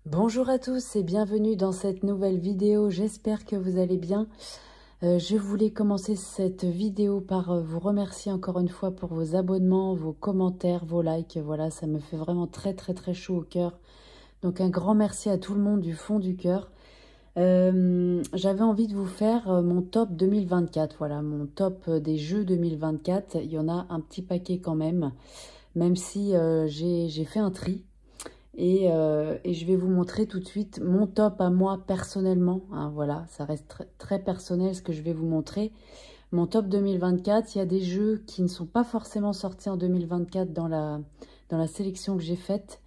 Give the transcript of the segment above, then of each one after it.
Bonjour à tous et bienvenue dans cette nouvelle vidéo, j'espère que vous allez bien. Je voulais commencer cette vidéo par vous remercier encore une fois pour vos abonnements, vos commentaires, vos likes. Voilà, ça me fait vraiment très chaud au cœur. Donc un grand merci à tout le monde du fond du cœur. J'avais envie de vous faire mon top 2024, voilà, mon top des jeux 2024. Il y en a un petit paquet quand même si j'ai fait un tri. Et je vais vous montrer tout de suite mon top à moi personnellement. Hein, voilà, ça reste très personnel ce que je vais vous montrer. Mon top 2024, il y a des jeux qui ne sont pas forcément sortis en 2024 dans la sélection que j'ai faite.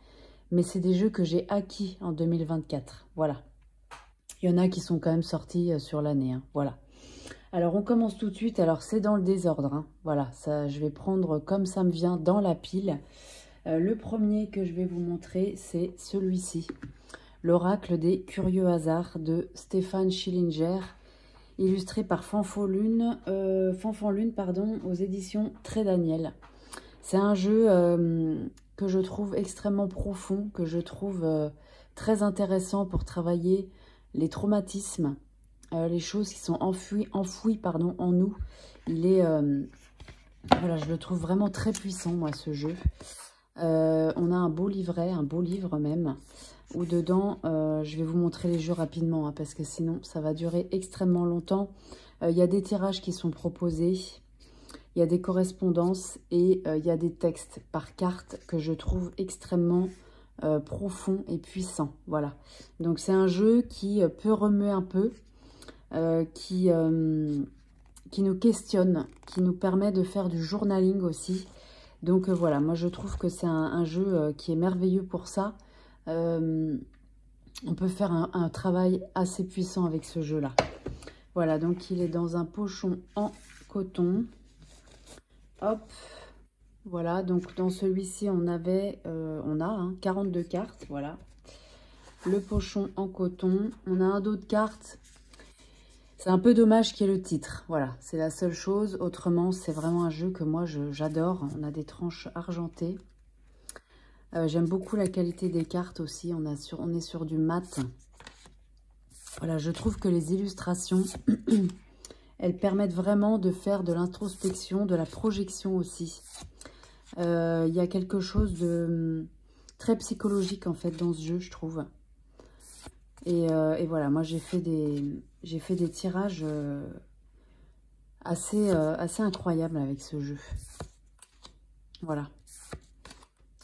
Mais c'est des jeux que j'ai acquis en 2024. Voilà. Il y en a qui sont quand même sortis sur l'année. Hein, voilà. Alors, on commence tout de suite. Alors, c'est dans le désordre. Hein, voilà, ça, je vais prendre comme ça me vient dans la pile. Le premier que je vais vous montrer, c'est celui-ci. L'Oracle des Curieux Hasards de Stéphane Schillinger, illustré par Fanfanlune, aux éditions Trait Daniel. C'est un jeu que je trouve extrêmement profond, que je trouve très intéressant pour travailler les traumatismes, les choses qui sont enfouies en nous. Il est, voilà, je le trouve vraiment très puissant, moi, ce jeu. On a un beau livret, un beau livre même, où dedans, je vais vous montrer les jeux rapidement, hein, parce que sinon, ça va durer extrêmement longtemps. Il y a des tirages qui sont proposés, il y a des correspondances et il y a des textes par carte que je trouve extrêmement profonds et puissants. Voilà. Donc, c'est un jeu qui peut remuer un peu, qui nous questionne, qui nous permet de faire du journaling aussi. Donc voilà, moi je trouve que c'est un jeu qui est merveilleux pour ça. On peut faire un travail assez puissant avec ce jeu-là. Voilà, donc il est dans un pochon en coton. Hop, voilà, donc dans celui-ci on a 42 cartes, voilà. Le pochon en coton. On a un dos de cartes. C'est un peu dommage qu'il y ait le titre, voilà, c'est la seule chose. Autrement, c'est vraiment un jeu que moi, j'adore. On a des tranches argentées. J'aime beaucoup la qualité des cartes aussi. On est sur du mat. Voilà, je trouve que les illustrations, elles permettent vraiment de faire de l'introspection, de la projection aussi. Il y a quelque chose de très psychologique, en fait, dans ce jeu, je trouve. Et voilà, moi j'ai fait des tirages assez incroyables avec ce jeu. Voilà.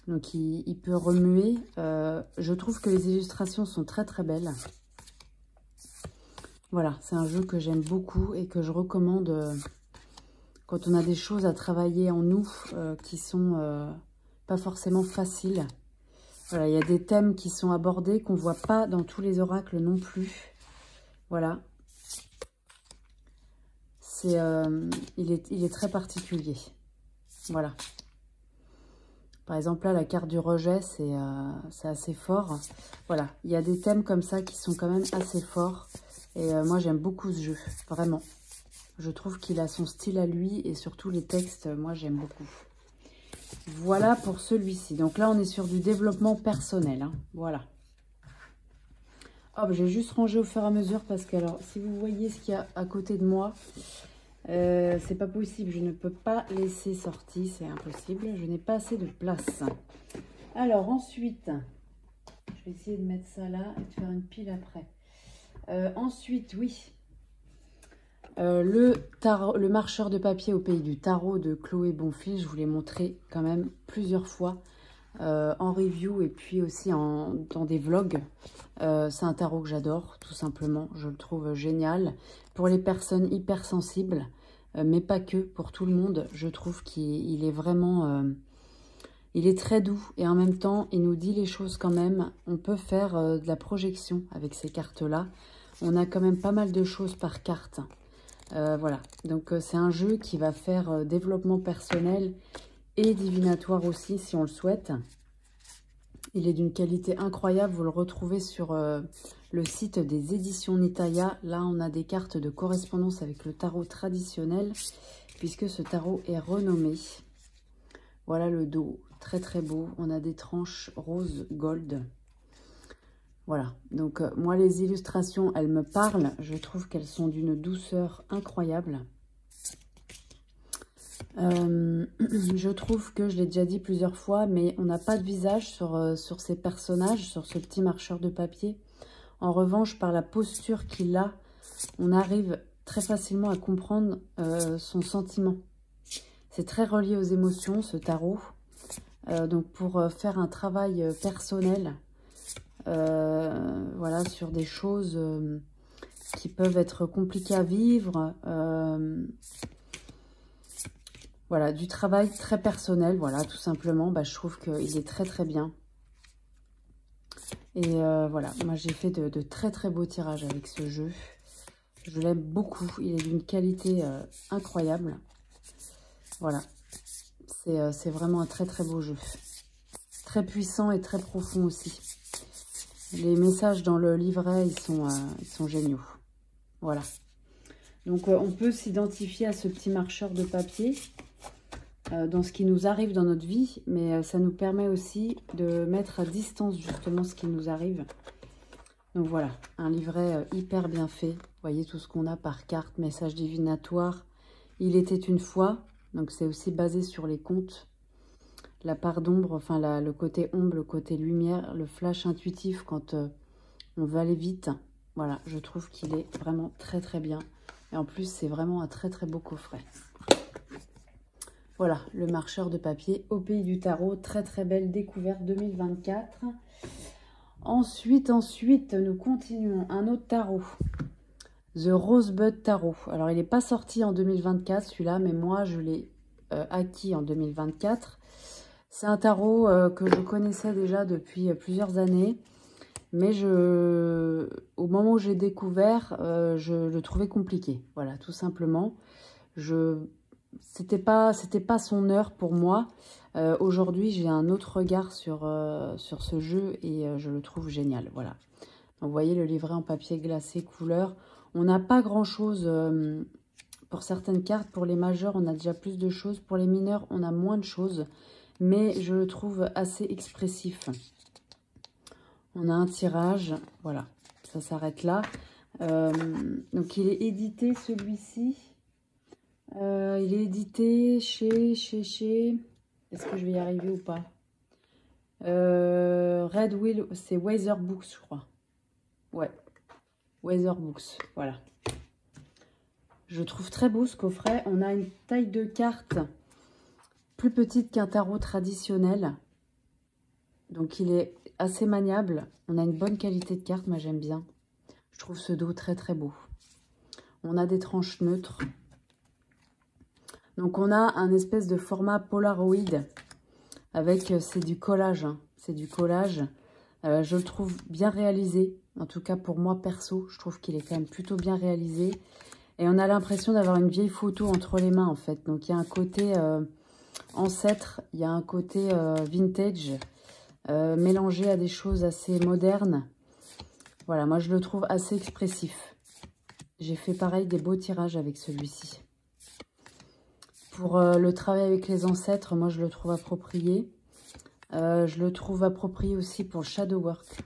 Donc il peut remuer. Je trouve que les illustrations sont très belles. Voilà, c'est un jeu que j'aime beaucoup et que je recommande quand on a des choses à travailler en nous qui sont pas forcément faciles. Voilà, il y a des thèmes qui sont abordés qu'on ne voit pas dans tous les oracles non plus. Voilà. Il est très particulier. Voilà. Par exemple, là, la carte du rejet, c'est assez fort. Voilà, il y a des thèmes comme ça qui sont quand même assez forts. Et moi, j'aime beaucoup ce jeu, vraiment. Je trouve qu'il a son style à lui et surtout les textes, moi, j'aime beaucoup. Voilà pour celui-ci. Donc là, on est sur du développement personnel. Hein. Voilà. Hop, j'ai juste rangé au fur et à mesure parce que, alors, si vous voyez ce qu'il y a à côté de moi, c'est pas possible. Je ne peux pas laisser sortir, c'est impossible. Je n'ai pas assez de place. Alors, ensuite, je vais essayer de mettre ça là et de faire une pile après. Ensuite, oui. Le marcheur de papier au pays du tarot de Chloé Bonfils, je vous l'ai montré quand même plusieurs fois en review et puis aussi dans des vlogs. C'est un tarot que j'adore, tout simplement. Je le trouve génial. Pour les personnes hypersensibles, mais pas que, pour tout le monde, je trouve qu'il est vraiment... il est très doux et en même temps, il nous dit les choses quand même. On peut faire de la projection avec ces cartes-là. On a quand même pas mal de choses par carte. Voilà, donc c'est un jeu qui va faire développement personnel et divinatoire aussi, si on le souhaite. Il est d'une qualité incroyable, vous le retrouvez sur le site des éditions Nitaya. Là, on a des cartes de correspondance avec le tarot traditionnel, puisque ce tarot est renommé. Voilà le dos, très beau. On a des tranches rose gold. Voilà, donc moi les illustrations, elles me parlent. Je trouve qu'elles sont d'une douceur incroyable. Je trouve que, je l'ai déjà dit plusieurs fois, mais on n'a pas de visage sur ces personnages, sur ce petit marcheur de papier. En revanche, par la posture qu'il a, on arrive très facilement à comprendre son sentiment. C'est très relié aux émotions, ce tarot. Donc pour faire un travail personnel, voilà, sur des choses qui peuvent être compliquées à vivre, voilà, du travail très personnel, voilà, tout simplement, bah, je trouve qu'il est très très bien. Et voilà, moi j'ai fait de très très beaux tirages avec ce jeu. Je l'aime beaucoup, il est d'une qualité incroyable. Voilà, c'est vraiment un très très beau jeu. Très puissant et très profond aussi. Les messages dans le livret, ils sont géniaux. Voilà. Donc on peut s'identifier à ce petit marcheur de papier dans ce qui nous arrive dans notre vie, mais ça nous permet aussi de mettre à distance justement ce qui nous arrive. Donc voilà, un livret hyper bien fait. Vous voyez tout ce qu'on a par carte, message divinatoire. Il était une fois, donc c'est aussi basé sur les contes. La part d'ombre, enfin le côté ombre, le côté lumière, le flash intuitif quand on veut aller vite. Voilà, je trouve qu'il est vraiment très très bien. Et en plus, c'est vraiment un très très beau coffret. Voilà, le marcheur de papier au pays du tarot. Très très belle découverte 2024. Ensuite, nous continuons. Un autre tarot. The Rosebud Tarot. Alors, il n'est pas sorti en 2024 celui-là, mais moi, je l'ai acquis en 2024. C'est un tarot que je connaissais déjà depuis plusieurs années. Mais au moment où j'ai découvert, je le trouvais compliqué. Voilà, tout simplement. C'était pas son heure pour moi. Aujourd'hui, j'ai un autre regard sur ce jeu et je le trouve génial. Voilà. Donc, vous voyez le livret en papier glacé couleur. On n'a pas grand-chose pour certaines cartes. Pour les majeurs, on a déjà plus de choses. Pour les mineurs, on a moins de choses. Mais je le trouve assez expressif. On a un tirage. Voilà, ça s'arrête là. Donc, il est édité, celui-ci. Il est édité chez... Est-ce que je vais y arriver ou pas? Red Wheel, c'est Weather Books, je crois. Ouais, Weather Books, voilà. Je trouve très beau ce coffret. On a une taille de carte plus petite qu'un tarot traditionnel. Donc, il est assez maniable. On a une bonne qualité de carte, moi j'aime bien. Je trouve ce dos très très beau. On a des tranches neutres. Donc, on a un espèce de format Polaroid avec, c'est du collage. Hein. C'est du collage. Je le trouve bien réalisé. En tout cas, pour moi, perso, je trouve qu'il est quand même plutôt bien réalisé. Et on a l'impression d'avoir une vieille photo entre les mains, en fait. Donc, il y a un côté ancêtre, il y a un côté vintage, mélangé à des choses assez modernes. Voilà, moi, je le trouve assez expressif. J'ai fait pareil, des beaux tirages avec celui-ci. Pour le travail avec les ancêtres, moi, je le trouve approprié. Je le trouve approprié aussi pour le shadow work.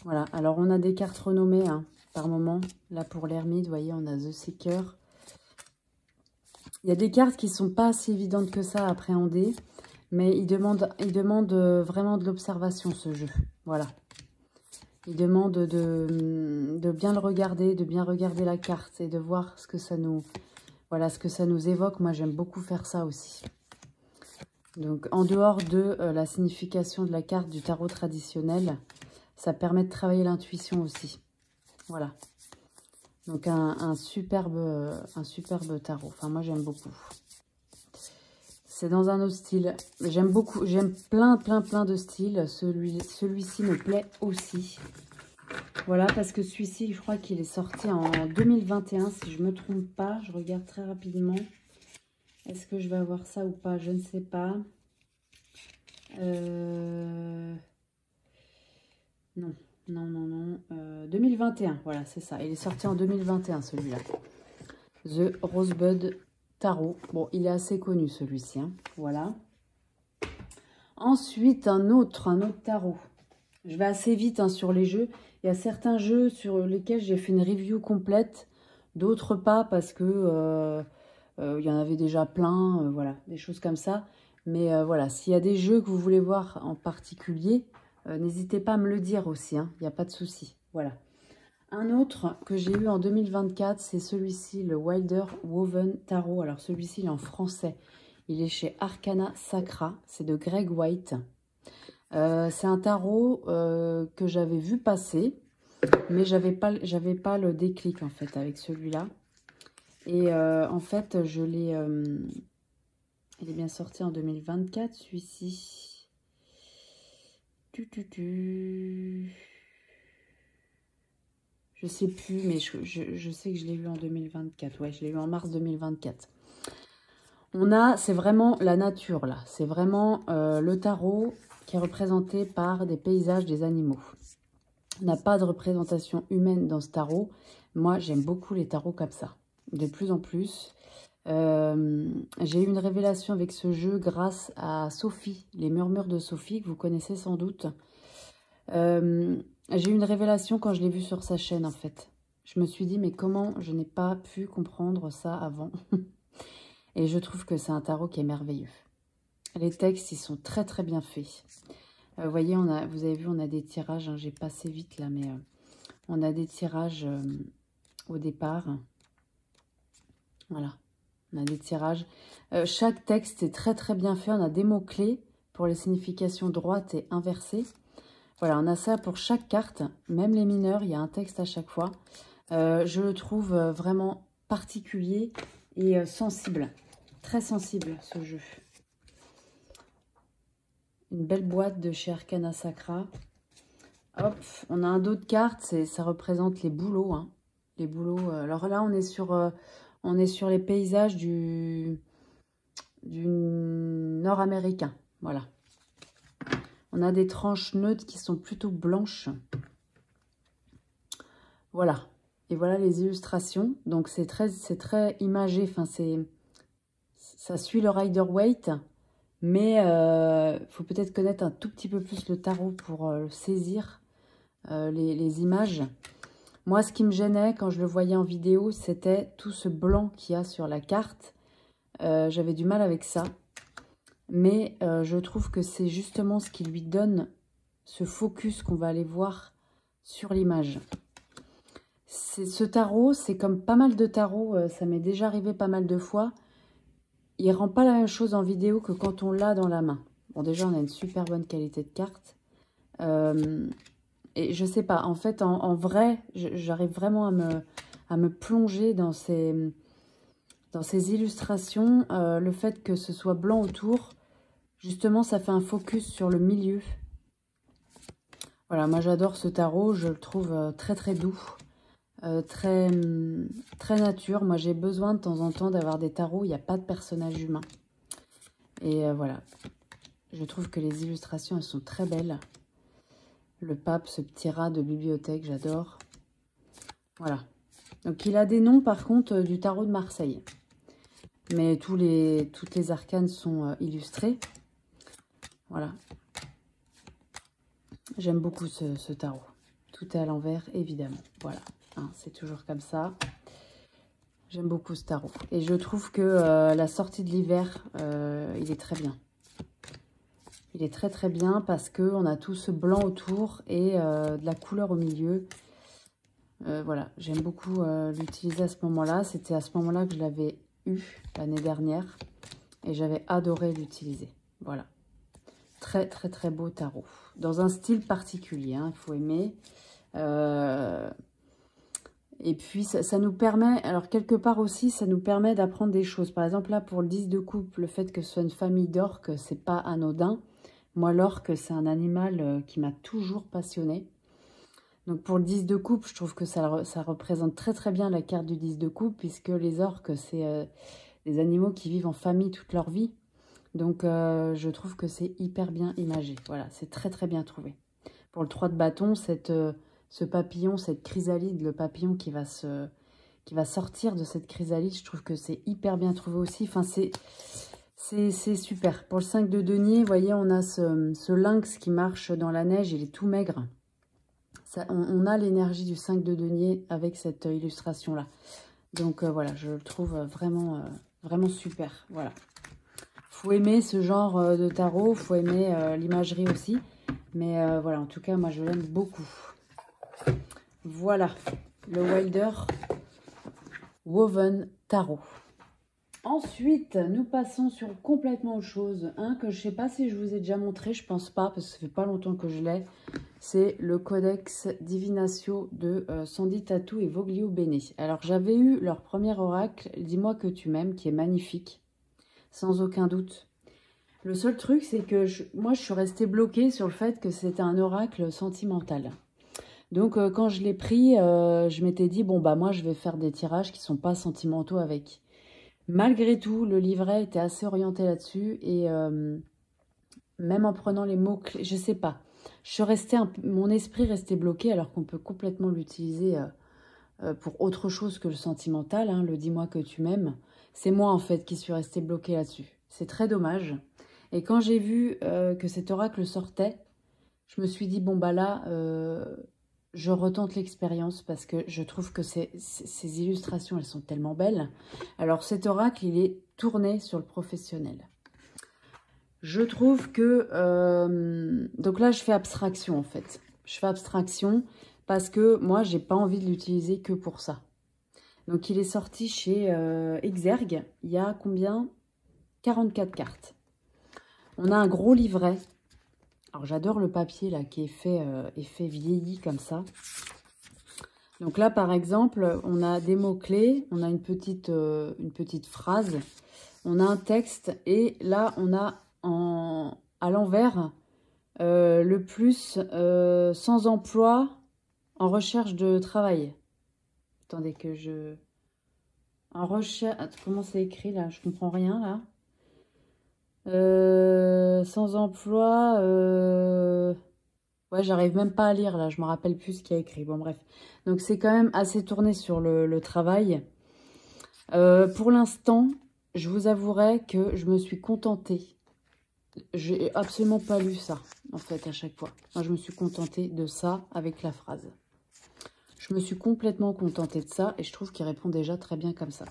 Voilà, alors on a des cartes renommées hein, par moment. Là, pour l'ermite, vous voyez, on a The Seeker. Il y a des cartes qui ne sont pas si évidentes que ça à appréhender. Mais il demande vraiment de l'observation, ce jeu. Voilà. Il demande de bien le regarder, de bien regarder la carte et de voir ce que ça nous... Voilà, ce que ça nous évoque. Moi, j'aime beaucoup faire ça aussi. Donc, en dehors de la signification de la carte du tarot traditionnel, ça permet de travailler l'intuition aussi. Voilà. Donc, un superbe tarot. Enfin, moi, j'aime beaucoup. C'est dans un autre style. J'aime beaucoup. J'aime plein de styles. Celui-ci me plaît aussi. Voilà, parce que celui-ci, je crois qu'il est sorti en 2021, si je ne me trompe pas. Je regarde très rapidement. Est-ce que je vais avoir ça ou pas? Je ne sais pas. Non. 2021, voilà, c'est ça. Il est sorti en 2021, celui-là. The Rosebud Tarot. Bon, il est assez connu, celui-ci. Hein. Voilà. Ensuite, un autre tarot. Je vais assez vite hein, sur les jeux. Il y a certains jeux sur lesquels j'ai fait une review complète, d'autres pas parce que il y en avait déjà plein, voilà, des choses comme ça. Mais voilà, s'il y a des jeux que vous voulez voir en particulier, n'hésitez pas à me le dire aussi, hein, il n'y a pas de souci. Voilà. Un autre que j'ai eu en 2024, c'est celui-ci, le Wilder Woven Tarot. Alors celui-ci, il est en français. Il est chez Arcana Sacra, c'est de Greg White. C'est un tarot que j'avais vu passer, mais j'avais pas le déclic en fait avec celui-là. Et en fait, je l'ai... il est bien sorti en 2024, celui-ci. Je sais plus, mais je sais que je l'ai eu en 2024. Ouais, je l'ai eu en mars 2024. C'est vraiment la nature là. C'est vraiment le tarot qui est représenté par des paysages, des animaux. On n'a pas de représentation humaine dans ce tarot. Moi, j'aime beaucoup les tarots comme ça. De plus en plus. J'ai eu une révélation avec ce jeu grâce à Sophie, les murmures de Sophie, que vous connaissez sans doute. J'ai eu une révélation quand je l'ai vu sur sa chaîne, en fait. Je me suis dit, mais comment je n'ai pas pu comprendre ça avant? Et je trouve que c'est un tarot qui est merveilleux. Les textes, ils sont très, très bien faits. Vous voyez, vous avez vu, on a des tirages. Hein, j'ai passé vite, là, mais on a des tirages au départ. Voilà, on a des tirages. Chaque texte est très, très bien fait. On a des mots-clés pour les significations droites et inversées. Voilà, on a ça pour chaque carte, même les mineurs, il y a un texte à chaque fois. Je le trouve vraiment particulier et sensible, très sensible ce jeu. Une belle boîte de chez Arcana Sacra. Hop, on a un dos de cartes, ça représente les bouleaux. Hein. Les bouleaux. Alors là, on est sur les paysages du nord-américain. Voilà. On a des tranches neutres qui sont plutôt blanches. Voilà. Et voilà les illustrations. Donc, c'est très imagé. Enfin, ça suit le Rider-Waite. Mais il faut peut-être connaître un tout petit peu plus le tarot pour saisir les images. Moi, ce qui me gênait quand je le voyais en vidéo, c'était tout ce blanc qu'il y a sur la carte. J'avais du mal avec ça. Mais je trouve que c'est justement ce qui lui donne ce focus qu'on va aller voir sur l'image. Ce tarot, c'est comme pas mal de tarots, ça m'est déjà arrivé pas mal de fois. Il rend pas la même chose en vidéo que quand on l'a dans la main. Bon, déjà, on a une super bonne qualité de carte. Et je sais pas, en fait, en vrai, j'arrive vraiment à me plonger dans ces illustrations. Le fait que ce soit blanc autour, justement, ça fait un focus sur le milieu. Voilà, moi j'adore ce tarot, je le trouve très très doux, très nature. Moi j'ai besoin de temps en temps d'avoir des tarots où il n'y a pas de personnage humain. Et voilà, je trouve que les illustrations elles sont très belles. Le pape, ce petit rat de bibliothèque, j'adore. Voilà. Donc il a des noms par contre du tarot de Marseille. Mais toutes les arcanes sont illustrées. Voilà. J'aime beaucoup ce tarot. Tout est à l'envers, évidemment. Voilà. Hein, c'est toujours comme ça. J'aime beaucoup ce tarot. Et je trouve que la sortie de l'hiver, il est très bien. Il est très très bien parce qu'on a tout ce blanc autour et de la couleur au milieu. Voilà, j'aime beaucoup l'utiliser à ce moment-là. C'était à ce moment-là que je l'avais eu l'année dernière. Et j'avais adoré l'utiliser. Voilà. Très très très beau tarot. Dans un style particulier, hein, il faut aimer. Et puis ça nous permet, alors quelque part aussi, ça nous permet d'apprendre des choses. Par exemple là pour le 10 de coupe, le fait que ce soit une famille d'orques, c'est pas anodin. Moi l'orque c'est un animal qui m'a toujours passionnée. Donc pour le 10 de coupe, je trouve que ça représente très très bien la carte du 10 de coupe, puisque les orques c'est des animaux qui vivent en famille toute leur vie. Donc je trouve que c'est hyper bien imagé. Voilà, c'est très très bien trouvé. Pour le 3 de bâton, ce papillon, cette chrysalide, le papillon qui va sortir de cette chrysalide, je trouve que c'est hyper bien trouvé aussi. Enfin, C'est super. Pour le 5 de denier, vous voyez, on a ce lynx qui marche dans la neige. Il est tout maigre. Ça, on a l'énergie du 5 de denier avec cette illustration-là. Donc voilà, je le trouve vraiment, vraiment super. Voilà. Faut aimer ce genre de tarot. Faut aimer l'imagerie aussi. Mais voilà, en tout cas, moi, je l'aime beaucoup. Voilà, le Wilder Woven Tarot. Ensuite, nous passons sur complètement autre chose. Que je ne sais pas si je vous ai déjà montré, je pense pas, parce que ça fait pas longtemps que je l'ai. C'est le Codex Divinatio de Sandy Tattoo et Voglio Bene. Alors, j'avais eu leur premier oracle, Dis-moi que tu m'aimes, qui est magnifique, sans aucun doute. Le seul truc, c'est que moi, je suis restée bloquée sur le fait que c'était un oracle sentimental. Donc, quand je l'ai pris, je m'étais dit, bon, bah moi, je vais faire des tirages qui ne sont pas sentimentaux avec. Malgré tout, le livret était assez orienté là-dessus et même en prenant les mots-clés, je sais pas, mon esprit restait bloqué alors qu'on peut complètement l'utiliser pour autre chose que le sentimental, hein, le dis-moi que tu m'aimes. C'est moi en fait qui suis restée bloquée là-dessus. C'est très dommage. Et quand j'ai vu que cet oracle sortait, je me suis dit, bon bah là, je retente l'expérience parce que je trouve que ces illustrations, elles sont tellement belles. Alors cet oracle, il est tourné sur le professionnel. Je trouve que... donc là, je fais abstraction en fait. Je fais abstraction parce que moi, j'ai pas envie de l'utiliser que pour ça. Donc il est sorti chez Exergue. Il y a combien? 44 cartes. On a un gros livret. Alors, j'adore le papier là qui est fait vieilli comme ça. Donc là, par exemple, on a des mots-clés, on a une petite phrase, on a un texte et là, on a à l'envers le plus sans emploi en recherche de travail. Attendez que je... En recherche... Comment c'est écrit là? Je comprends rien là. Sans emploi, ouais, j'arrive même pas à lire là, je me rappelle plus ce qu'il y a écrit. Bon, bref. Donc, c'est quand même assez tourné sur le travail. Pour l'instant, je vous avouerai que je me suis contentée. J'ai absolument pas lu ça, en fait, à chaque fois. Moi, je me suis contentée de ça avec la phrase. Je me suis complètement contentée de ça et je trouve qu'il répond déjà très bien comme ça.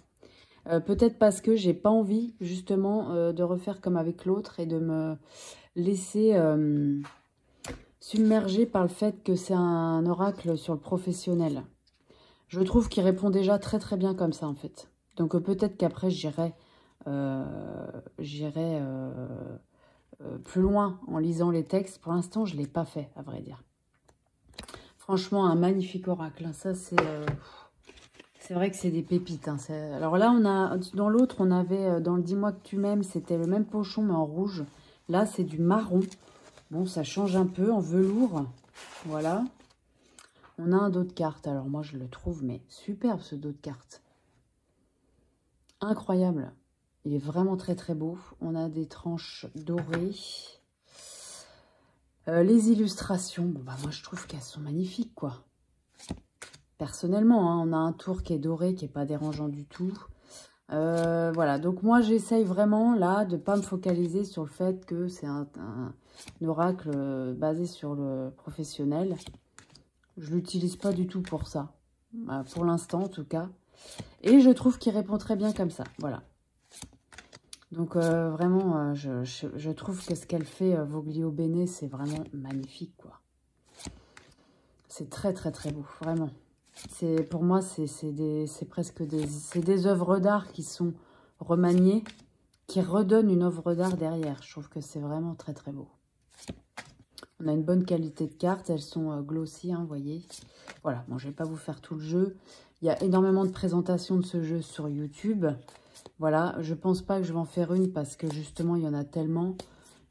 Peut-être parce que j'ai pas envie justement de refaire comme avec l'autre et de me laisser submerger par le fait que c'est un oracle sur le professionnel. Je trouve qu'il répond déjà très très bien comme ça en fait. Donc peut-être qu'après j'irai plus loin en lisant les textes. Pour l'instant je ne l'ai pas fait à vrai dire. Franchement un magnifique oracle. Ça c'est... C'est vrai que c'est des pépites. Hein. Alors là, dans l'autre, on avait, dans le Dis-moi que tu m'aimes, c'était le même pochon, mais en rouge. Là, c'est du marron. Bon, ça change un peu, en velours. Voilà. On a un dos de cartes. Alors moi, je le trouve, mais superbe, ce dos de cartes. Incroyable. Il est vraiment très, très beau. On a des tranches dorées. Les illustrations, bon, bah, moi, je trouve qu'elles sont magnifiques, quoi. Personnellement, hein, on a un tour qui est doré, qui n'est pas dérangeant du tout. Voilà, donc moi j'essaye vraiment là de ne pas me focaliser sur le fait que c'est un oracle basé sur le professionnel. Je ne l'utilise pas du tout pour ça, pour l'instant en tout cas. Et je trouve qu'il répond très bien comme ça, voilà. Donc vraiment, je trouve que ce qu'elle fait, Voglio Bene, c'est vraiment magnifique, quoi. C'est très très très beau, vraiment. Pour moi, c'est presque des œuvres d'art qui sont remaniées, qui redonnent une œuvre d'art derrière. Je trouve que c'est vraiment très très beau. On a une bonne qualité de cartes, elles sont glossy, hein, vous voyez. Voilà, bon, je ne vais pas vous faire tout le jeu. Il y a énormément de présentations de ce jeu sur YouTube. Voilà, je ne pense pas que je vais en faire une parce que justement, il y en a tellement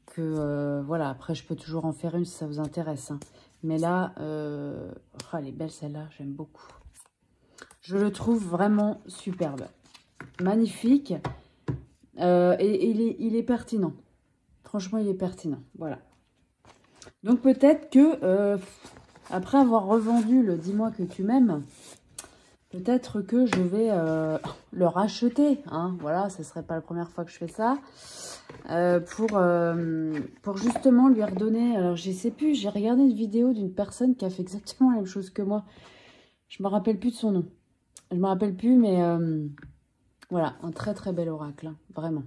que, voilà, après, je peux toujours en faire une si ça vous intéresse, hein. Mais là, oh, elle est belle celle-là, j'aime beaucoup. Je le trouve vraiment superbe. Magnifique. Et il est pertinent. Franchement, il est pertinent. Voilà. Donc peut-être que, après avoir revendu le Dis-moi que tu m'aimes, peut-être que je vais le racheter. Hein. Voilà, ce ne serait pas la première fois que je fais ça. Pour justement lui redonner... Alors, je ne sais plus, j'ai regardé une vidéo d'une personne qui a fait exactement la même chose que moi. Je ne me rappelle plus de son nom. Je ne me rappelle plus, mais voilà, un très très bel oracle, hein, vraiment.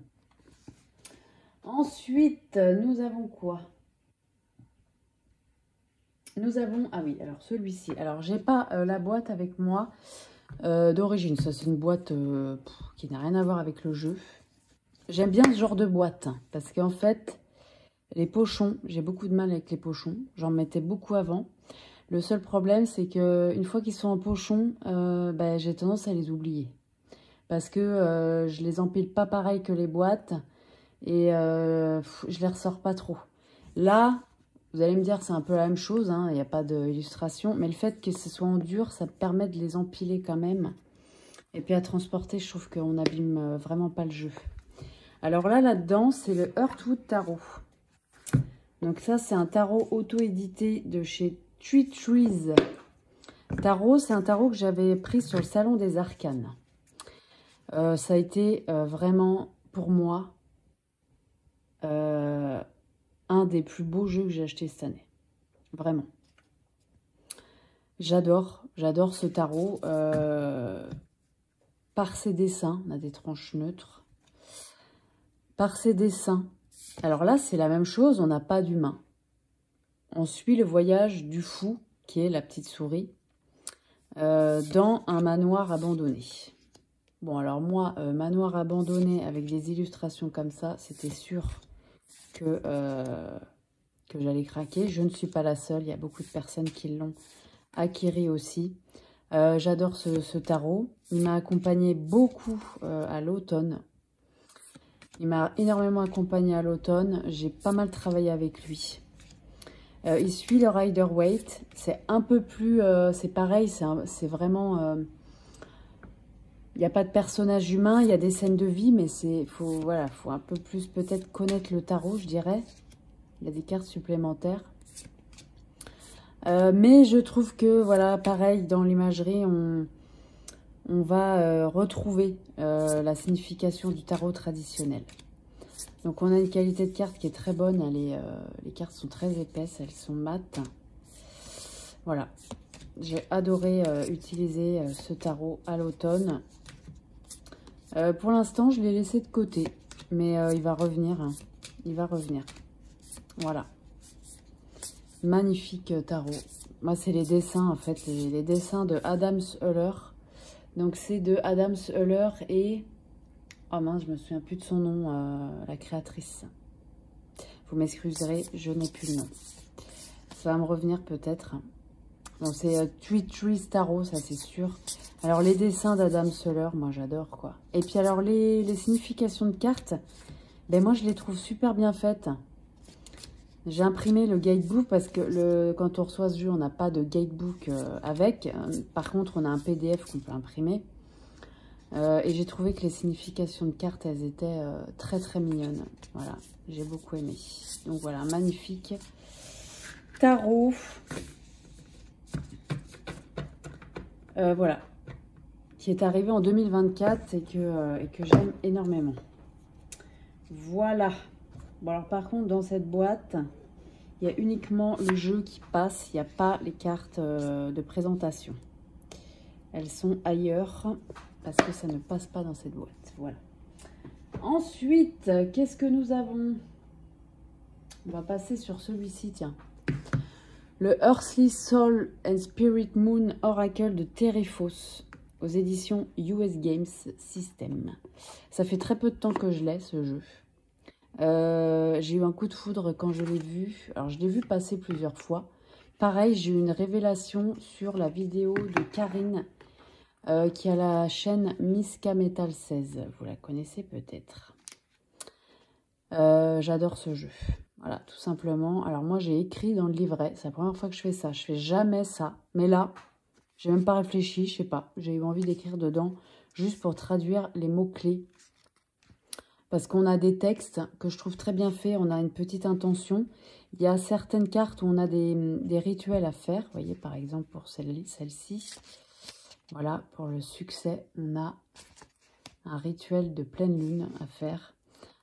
Ensuite, nous avons quoi? Nous avons... Ah oui, alors celui-ci. Alors, j'ai pas la boîte avec moi d'origine. Ça, c'est une boîte qui n'a rien à voir avec le jeu. J'aime bien ce genre de boîte. Hein, parce qu'en fait, les pochons, j'ai beaucoup de mal avec les pochons. J'en mettais beaucoup avant. Le seul problème, c'est que une fois qu'ils sont en pochon, ben, j'ai tendance à les oublier. Parce que je les empile pas pareil que les boîtes. Et je les ressors pas trop. Là... Vous allez me dire, c'est un peu la même chose, hein, il n'y a pas d'illustration. Mais le fait que ce soit en dur, ça permet de les empiler quand même. Et puis à transporter, je trouve qu'on n'abîme vraiment pas le jeu. Alors là-dedans, c'est le Heartwood Tarot. Donc ça, c'est un tarot auto-édité de chez Tree Trees. Tarot, c'est un tarot que j'avais pris sur le Salon des Arcanes. Ça a été vraiment, pour moi... un des plus beaux jeux que j'ai acheté cette année. Vraiment. J'adore ce tarot. Par ses dessins, on a des tranches neutres. Par ses dessins. Alors là, c'est la même chose, on n'a pas d'humain. On suit le voyage du fou, qui est la petite souris, dans un manoir abandonné. Bon, alors moi, manoir abandonné avec des illustrations comme ça, c'était sûr que j'allais craquer. Je ne suis pas la seule, il y a beaucoup de personnes qui l'ont acquis aussi. J'adore ce tarot. Il m'a accompagné beaucoup à l'automne. Il m'a énormément accompagné à l'automne. J'ai pas mal travaillé avec lui. Il suit le Rider-Waite. C'est un peu plus... c'est pareil, c'est vraiment... il n'y a pas de personnage humain, il y a des scènes de vie, mais faut un peu plus peut-être connaître le tarot, je dirais. Il y a des cartes supplémentaires. Mais je trouve que, voilà, pareil, dans l'imagerie, on va retrouver la signification du tarot traditionnel. Donc, on a une qualité de carte qui est très bonne. Les cartes sont très épaisses, elles sont mates. Voilà. J'ai adoré utiliser ce tarot à l'automne. Pour l'instant, je l'ai laissé de côté. Mais il va revenir. Hein. Il va revenir. Voilà. Magnifique tarot. Moi, c'est les dessins, en fait. Les dessins de Adams Euler. Donc, c'est de Adams Euler et... Oh mince, je me souviens plus de son nom, la créatrice. Vous m'excuserez, je n'ai plus le nom. Ça va me revenir peut-être. Bon, c'est Tree Trees Tarot, ça c'est sûr. Alors, les dessins d'Adam Euler, moi j'adore, quoi. Et puis alors, les significations de cartes, ben moi je les trouve super bien faites. J'ai imprimé le guidebook parce que quand on reçoit ce jeu, on n'a pas de guidebook avec. Par contre, on a un PDF qu'on peut imprimer. Et j'ai trouvé que les significations de cartes, elles étaient très très mignonnes. Voilà, j'ai beaucoup aimé. Donc voilà, magnifique tarot. Voilà, qui est arrivé en 2024 et que j'aime énormément. Voilà. Bon alors par contre, dans cette boîte, il y a uniquement le jeu qui passe. Il n'y a pas les cartes de présentation. Elles sont ailleurs parce que ça ne passe pas dans cette boîte. Voilà. Ensuite, qu'est-ce que nous avons? On va passer sur celui-ci, tiens. Le Earthly Soul and Spirit Moon Oracle de Terrephos aux éditions US Games System. Ça fait très peu de temps que je l'ai, ce jeu. J'ai eu un coup de foudre quand je l'ai vu. Alors, je l'ai vu passer plusieurs fois. Pareil, j'ai eu une révélation sur la vidéo de Karine qui a la chaîne Miska Metal 16. Vous la connaissez peut-être. J'adore ce jeu. Voilà, tout simplement. Alors, moi, j'ai écrit dans le livret. C'est la première fois que je fais ça. Je fais jamais ça. Mais là, j'ai même pas réfléchi. Je sais pas. J'ai eu envie d'écrire dedans juste pour traduire les mots-clés. Parce qu'on a des textes que je trouve très bien faits. On a une petite intention. Il y a certaines cartes où on a des rituels à faire. Vous voyez, par exemple, pour celle-ci. Voilà, pour le succès, on a un rituel de pleine lune à faire.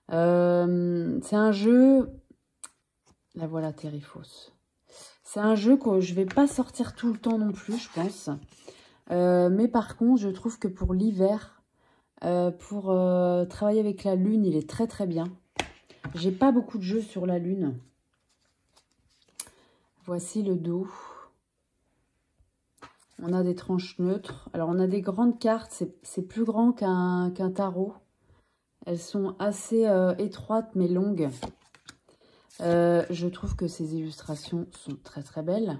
C'est un jeu... La voilà, Terrifos. C'est un jeu que je ne vais pas sortir tout le temps non plus, je pense. Mais par contre, je trouve que pour l'hiver, pour travailler avec la lune, il est très très bien. J'ai pas beaucoup de jeux sur la lune. Voici le dos. On a des tranches neutres. Alors, on a des grandes cartes. C'est plus grand qu'un tarot. Elles sont assez étroites mais longues. Je trouve que ces illustrations sont très très belles.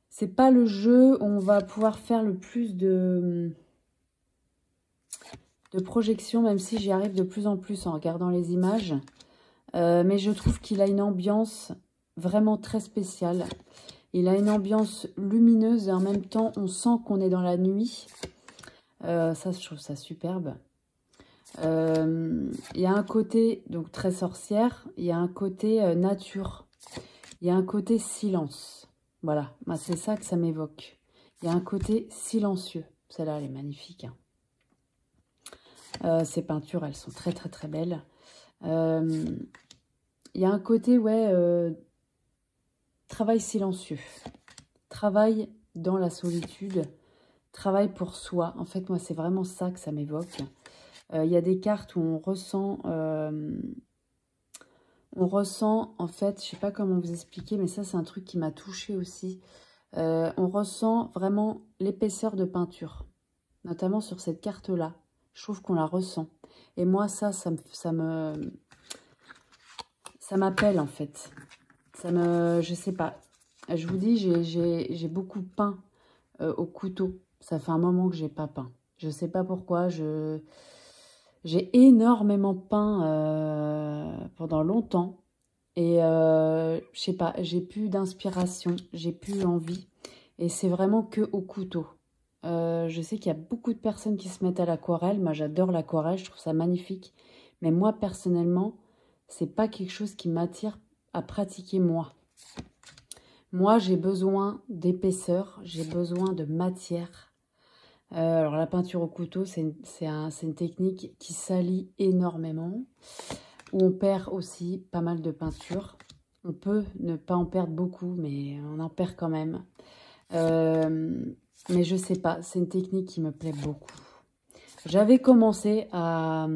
C'est pas le jeu où on va pouvoir faire le plus de projection, même si j'y arrive de plus en plus en regardant les images. Mais je trouve qu'il a une ambiance vraiment très spéciale. Il a une ambiance lumineuse et en même temps, on sent qu'on est dans la nuit. Ça, je trouve ça superbe. Il y a un côté donc très sorcière, il y a un côté nature, il y a un côté silence. Voilà, c'est ça que ça m'évoque. Il y a un côté silencieux. Celle-là, elle est magnifique. Hein. Ces peintures, elles sont très très très belles. Il y a un côté, ouais, travail silencieux. Travail dans la solitude. Travail pour soi. En fait, moi, c'est vraiment ça que ça m'évoque. Il y a des cartes où on ressent, en fait, je sais pas comment vous expliquer, mais ça, c'est un truc qui m'a touchée aussi. On ressent vraiment l'épaisseur de peinture, notamment sur cette carte-là. Je trouve qu'on la ressent. Et moi, ça m'appelle, en fait. Je sais pas. Je vous dis, j'ai beaucoup peint au couteau. Ça fait un moment que j'ai pas peint. Je sais pas pourquoi, j'ai énormément peint pendant longtemps et je sais pas, j'ai plus d'inspiration, j'ai plus envie et c'est vraiment que au couteau. Je sais qu'il y a beaucoup de personnes qui se mettent à l'aquarelle. Moi, j'adore l'aquarelle, je trouve ça magnifique. Mais moi, personnellement, c'est pas quelque chose qui m'attire à pratiquer moi. Moi, j'ai besoin d'épaisseur, j'ai besoin de matière. Alors la peinture au couteau, c'est une technique qui salit énormément, où on perd aussi pas mal de peinture. On peut ne pas en perdre beaucoup, mais on en perd quand même. Mais je sais pas, c'est une technique qui me plaît beaucoup. J'avais commencé à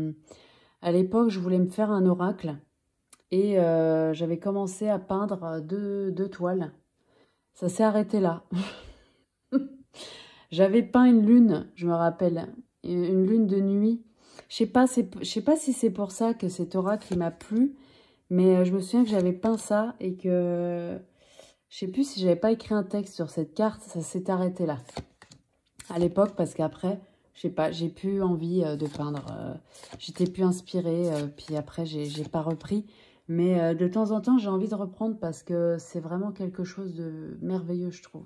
l'époque, je voulais me faire un oracle, et j'avais commencé à peindre deux toiles. Ça s'est arrêté là. J'avais peint une lune, je me rappelle, une lune de nuit. Je sais pas si c'est pour ça que cet oracle il m'a plu, mais je me souviens que j'avais peint ça et que je sais plus si j'avais pas écrit un texte sur cette carte, ça s'est arrêté là. À l'époque, parce qu'après, je sais pas, j'ai plus envie de peindre. J'étais plus inspirée, puis après j'ai pas repris. Mais de temps en temps, j'ai envie de reprendre parce que c'est vraiment quelque chose de merveilleux, je trouve.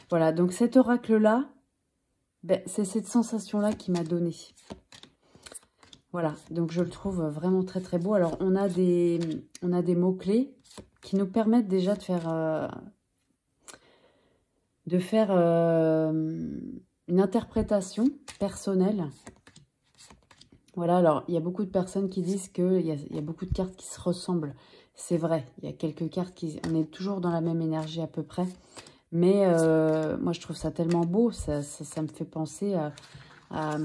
Voilà, donc cet oracle-là, ben, c'est cette sensation-là qui m'a donné. Voilà, donc je le trouve vraiment très très beau. Alors, on a des mots-clés qui nous permettent déjà de faire une interprétation personnelle. Voilà, alors, il y a beaucoup de personnes qui disent qu'il y a beaucoup de cartes qui se ressemblent. C'est vrai, il y a quelques cartes on est toujours dans la même énergie à peu près. Mais moi, je trouve ça tellement beau. Ça me fait penser à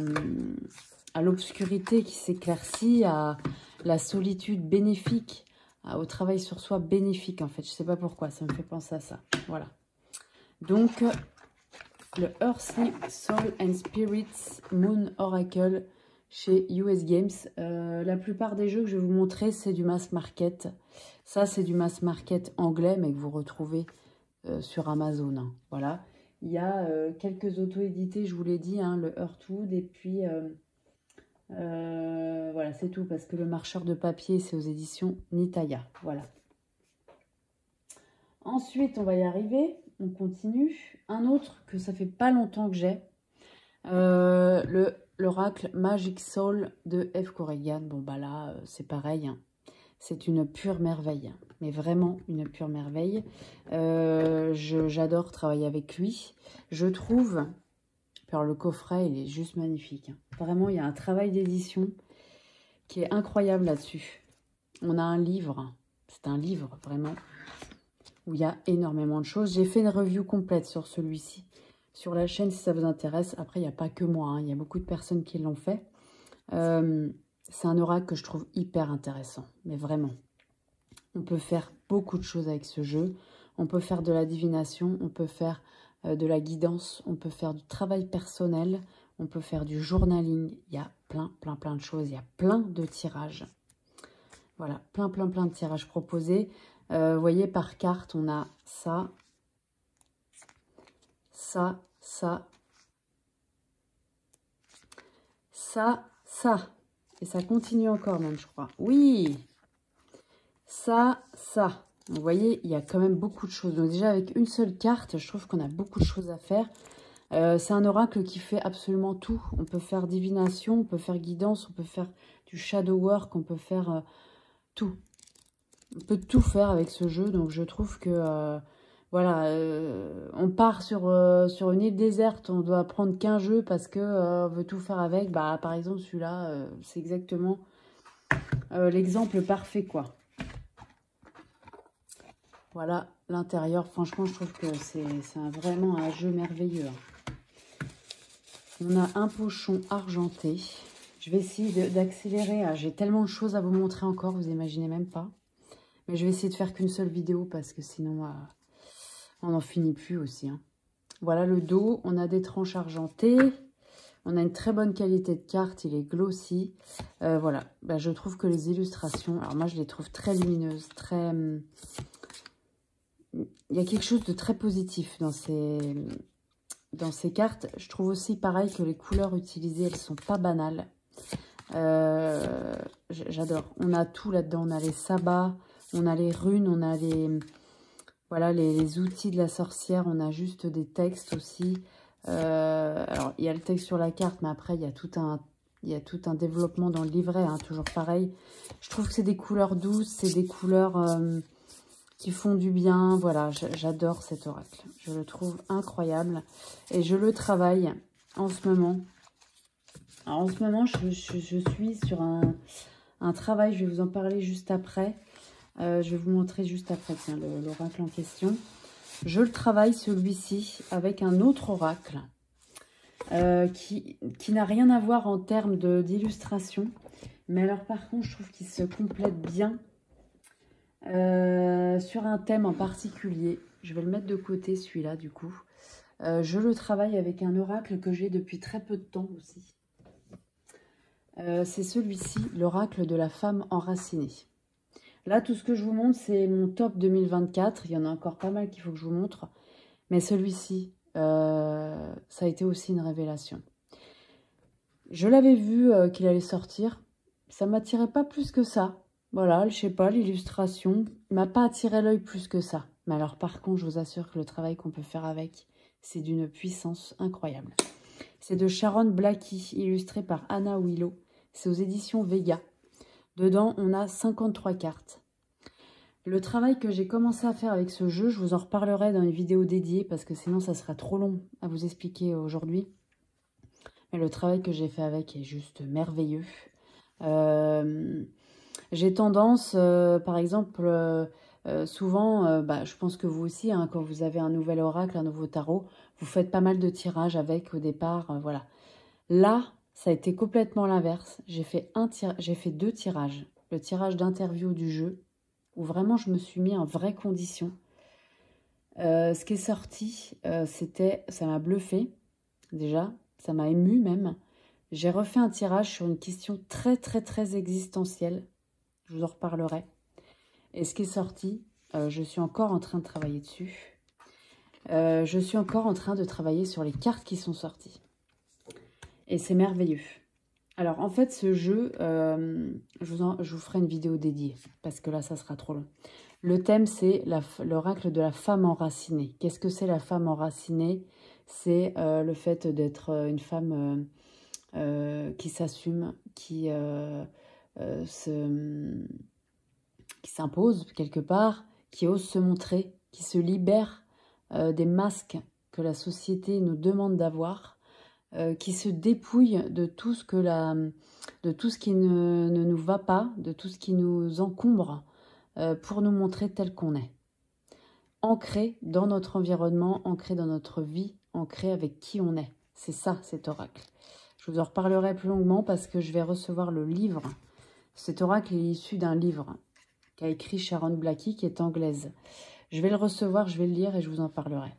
l'obscurité qui s'éclaircit, à la solitude bénéfique, au travail sur soi bénéfique, en fait. Je ne sais pas pourquoi, ça me fait penser à ça. Voilà. Donc, le Earthly Soul and Spirits Moon Oracle chez US Games. La plupart des jeux que je vais vous montrer, c'est du mass market. Ça, c'est du mass market anglais, mais que vous retrouvez sur Amazon. Hein. Voilà. Il y a quelques auto-édités, je vous l'ai dit, hein, le Heartwood. Et puis, voilà, c'est tout. Parce que le marcheur de papier, c'est aux éditions Nitaya. Voilà. Ensuite, on va y arriver. On continue. Un autre que ça fait pas longtemps que j'ai. L'oracle Magic Soul de F. Corrigan. Bon, bah là, c'est pareil. Hein. C'est une pure merveille, mais vraiment une pure merveille. J'adore travailler avec lui. Je trouve, alors le coffret, il est juste magnifique, hein. Vraiment, il y a un travail d'édition qui est incroyable là-dessus. On a un livre, c'est un livre vraiment, où il y a énormément de choses. J'ai fait une review complète sur celui-ci, sur la chaîne si ça vous intéresse. Après, il n'y a pas que moi, hein, il y a beaucoup de personnes qui l'ont fait. C'est un oracle que je trouve hyper intéressant, mais vraiment. On peut faire beaucoup de choses avec ce jeu. On peut faire de la divination, on peut faire de la guidance, on peut faire du travail personnel, on peut faire du journaling. Il y a plein de choses. Il y a plein de tirages. Voilà, plein de tirages proposés. Vous voyez, par carte, on a ça, ça, ça, ça, ça. Et ça continue encore même, je crois. Oui, ça, ça. Vous voyez, il y a quand même beaucoup de choses. Donc déjà, avec une seule carte, je trouve qu'on a beaucoup de choses à faire. C'est un oracle qui fait absolument tout. On peut faire divination, on peut faire guidance, on peut faire du shadow work, on peut faire tout. On peut tout faire avec ce jeu. Donc je trouve que, voilà, on part sur une île déserte, on doit prendre qu'un jeu parce qu'on veut tout faire avec. Bah, par exemple, celui-là, c'est exactement l'exemple parfait, quoi. Voilà l'intérieur. Franchement, je trouve que c'est vraiment un jeu merveilleux, hein. On a un pochon argenté. Je vais essayer d'accélérer. J'ai tellement de choses à vous montrer encore, vous imaginez même pas. Mais je vais essayer de faire qu'une seule vidéo parce que sinon, on n'en finit plus aussi, hein. Voilà le dos. On a des tranches argentées. On a une très bonne qualité de carte. Il est glossy. Voilà. Bah, je trouve que les illustrations, alors moi, je les trouve très lumineuses, très... Il y a quelque chose de très positif dans ces cartes. Je trouve aussi pareil que les couleurs utilisées, elles sont pas banales. J'adore. On a tout là-dedans. On a les sabbats, on a les runes, on a voilà, les outils de la sorcière. On a juste des textes aussi. Alors, il y a le texte sur la carte, mais après, il y a tout un développement dans le livret, hein, toujours pareil. Je trouve que c'est des couleurs douces, c'est des couleurs... qui font du bien. Voilà, j'adore cet oracle. Je le trouve incroyable. Et je le travaille en ce moment. Alors, en ce moment, je suis sur un travail. Je vais vous en parler juste après. Je vais vous montrer juste après, tiens, l'oracle en question. Je le travaille, celui-ci, avec un autre oracle qui n'a rien à voir en termes d'illustration. Mais alors, par contre, je trouve qu'il se complète bien. Sur un thème en particulier. Je vais le mettre de côté celui-là du coup. Je le travaille avec un oracle que j'ai depuis très peu de temps aussi. C'est celui-ci, l'oracle de la femme enracinée. Là, tout ce que je vous montre, c'est mon top 2024. Il y en a encore pas mal qu'il faut que je vous montre. Mais celui-ci, ça a été aussi une révélation. Je l'avais vu qu'il allait sortir. Ça ne m'attirait pas plus que ça. Voilà, je sais pas, l'illustration m'a pas attiré l'œil plus que ça. Mais alors par contre, je vous assure que le travail qu'on peut faire avec, c'est d'une puissance incroyable. C'est de Sharon Blackie, illustré par Anna Willow. C'est aux éditions Vega. Dedans, on a 53 cartes. Le travail que j'ai commencé à faire avec ce jeu, je vous en reparlerai dans une vidéo dédiée parce que sinon ça sera trop long à vous expliquer aujourd'hui. Mais le travail que j'ai fait avec est juste merveilleux. J'ai tendance, par exemple, souvent, je pense que vous aussi, hein, quand vous avez un nouvel oracle, un nouveau tarot, vous faites pas mal de tirages avec au départ, voilà. Là, ça a été complètement l'inverse. J'ai fait 2 tirages. Le tirage d'interview du jeu, où vraiment je me suis mis en vraie condition. Ce qui est sorti, ça m'a bluffé, déjà, ça m'a ému même. J'ai refait un tirage sur une question très existentielle. Je vous en reparlerai. Et ce qui est sorti, je suis encore en train de travailler dessus. Je suis encore en train de travailler sur les cartes qui sont sorties. Et c'est merveilleux. Alors, en fait, ce jeu, je vous ferai une vidéo dédiée. Parce que là, ça sera trop long. Le thème, c'est l'oracle de la femme enracinée. Qu'est-ce que c'est la femme enracinée? C'est le fait d'être une femme qui s'assume, qui qui s'impose quelque part, qui ose se montrer, qui se libère des masques que la société nous demande d'avoir, qui se dépouille de tout ce, de tout ce qui ne nous va pas, de tout ce qui nous encombre, pour nous montrer tel qu'on est. Ancré dans notre environnement, ancré dans notre vie, ancré avec qui on est. C'est ça, cet oracle. Je vous en reparlerai plus longuement parce que je vais recevoir le livre. Cet oracle est issu d'un livre qu'a écrit Sharon Blackie, qui est anglaise. Je vais le recevoir, je vais le lire et je vous en parlerai.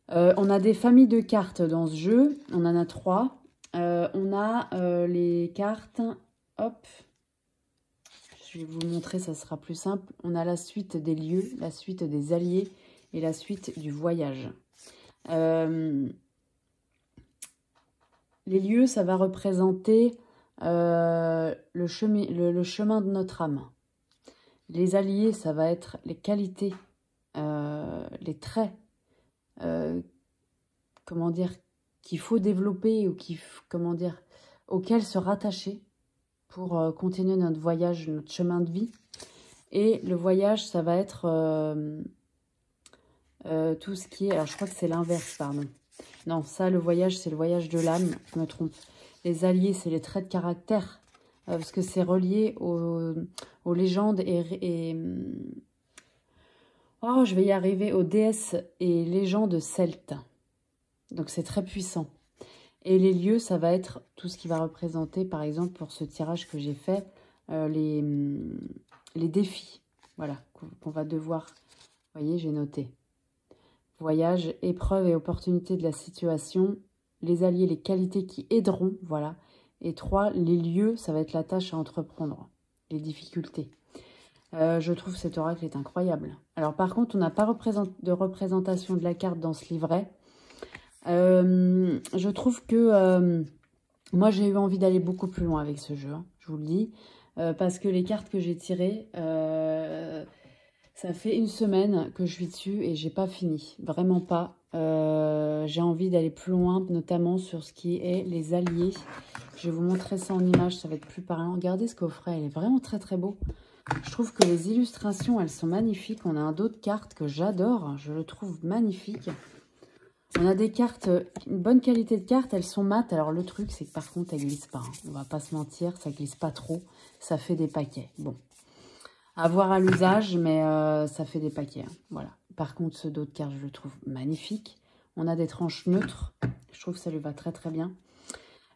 On a des familles de cartes dans ce jeu. On en a 3. On a les cartes... Hop. Je vais vous montrer, ça sera plus simple. On a la suite des lieux, la suite des alliés et la suite du voyage. Les lieux, ça va représenter le chemin de notre âme. Les alliés, ça va être les qualités, les traits, comment dire, qu'il faut développer ou auxquels se rattacher pour continuer notre voyage, notre chemin de vie. Et le voyage, ça va être tout ce qui est... Alors, je crois que c'est l'inverse, pardon. Non, ça, le voyage, c'est le voyage de l'âme. Je me trompe. Les alliés, c'est les traits de caractère. Parce que c'est relié aux légendes oh, je vais y arriver. Aux déesses et légendes celtes. Donc, c'est très puissant. Et les lieux, ça va être tout ce qui va représenter, par exemple, pour ce tirage que j'ai fait, les défis, voilà, qu'on va devoir, vous voyez, j'ai noté. Voyage, épreuve et opportunité de la situation, les alliés, les qualités qui aideront, voilà. Et 3, les lieux, ça va être la tâche à entreprendre, les difficultés. Je trouve cet oracle est incroyable. Alors, par contre, on n'a pas de représentation de la carte dans ce livret. Je trouve que moi j'ai eu envie d'aller beaucoup plus loin avec ce jeu, hein, je vous le dis, parce que les cartes que j'ai tirées, ça fait 1 semaine que je suis dessus et j'ai pas fini, vraiment pas. J'ai envie d'aller plus loin, notamment sur ce qui est les alliés. Je vais vous montrer ça en image, ça va être plus parlant. Regardez ce coffret, il est vraiment très très beau. Je trouve que les illustrations, elles sont magnifiques. On a un dos de cartes que j'adore, je le trouve magnifique. On a des cartes, une bonne qualité de cartes, elles sont mates. Alors le truc, c'est que par contre, elles glissent pas. Hein. On va pas se mentir, ça glisse pas trop. Ça fait des paquets. Bon, à voir à l'usage, mais ça fait des paquets. Hein. Voilà. Par contre, ce dos de cartes, je le trouve magnifique. On a des tranches neutres. Je trouve que ça lui va très très bien.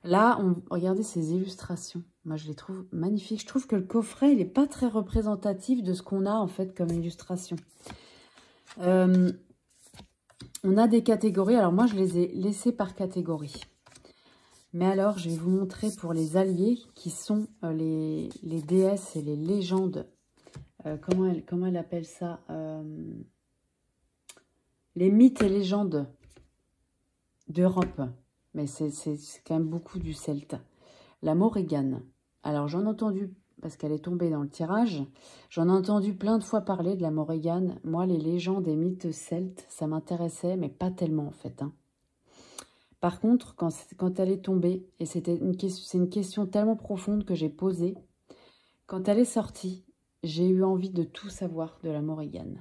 Là, regardez ces illustrations. Moi, je les trouve magnifiques. Je trouve que le coffret, il n'est pas très représentatif de ce qu'on a en fait comme illustration. On a des catégories. Alors, moi, je les ai laissées par catégorie. Mais alors, je vais vous montrer pour les alliés qui sont les déesses et les légendes. Comment elle appelle ça les mythes et légendes d'Europe. Mais c'est quand même beaucoup du celte. La Morrigan. Alors, j'en ai entendu, parce qu'elle est tombée dans le tirage, j'en ai entendu plein de fois parler de la Morrigan. Moi, les légendes et mythes celtes, ça m'intéressait, mais pas tellement en fait. Hein. Par contre, quand elle est tombée, et c'est une question tellement profonde que j'ai posée, quand elle est sortie, j'ai eu envie de tout savoir de la Morrigan.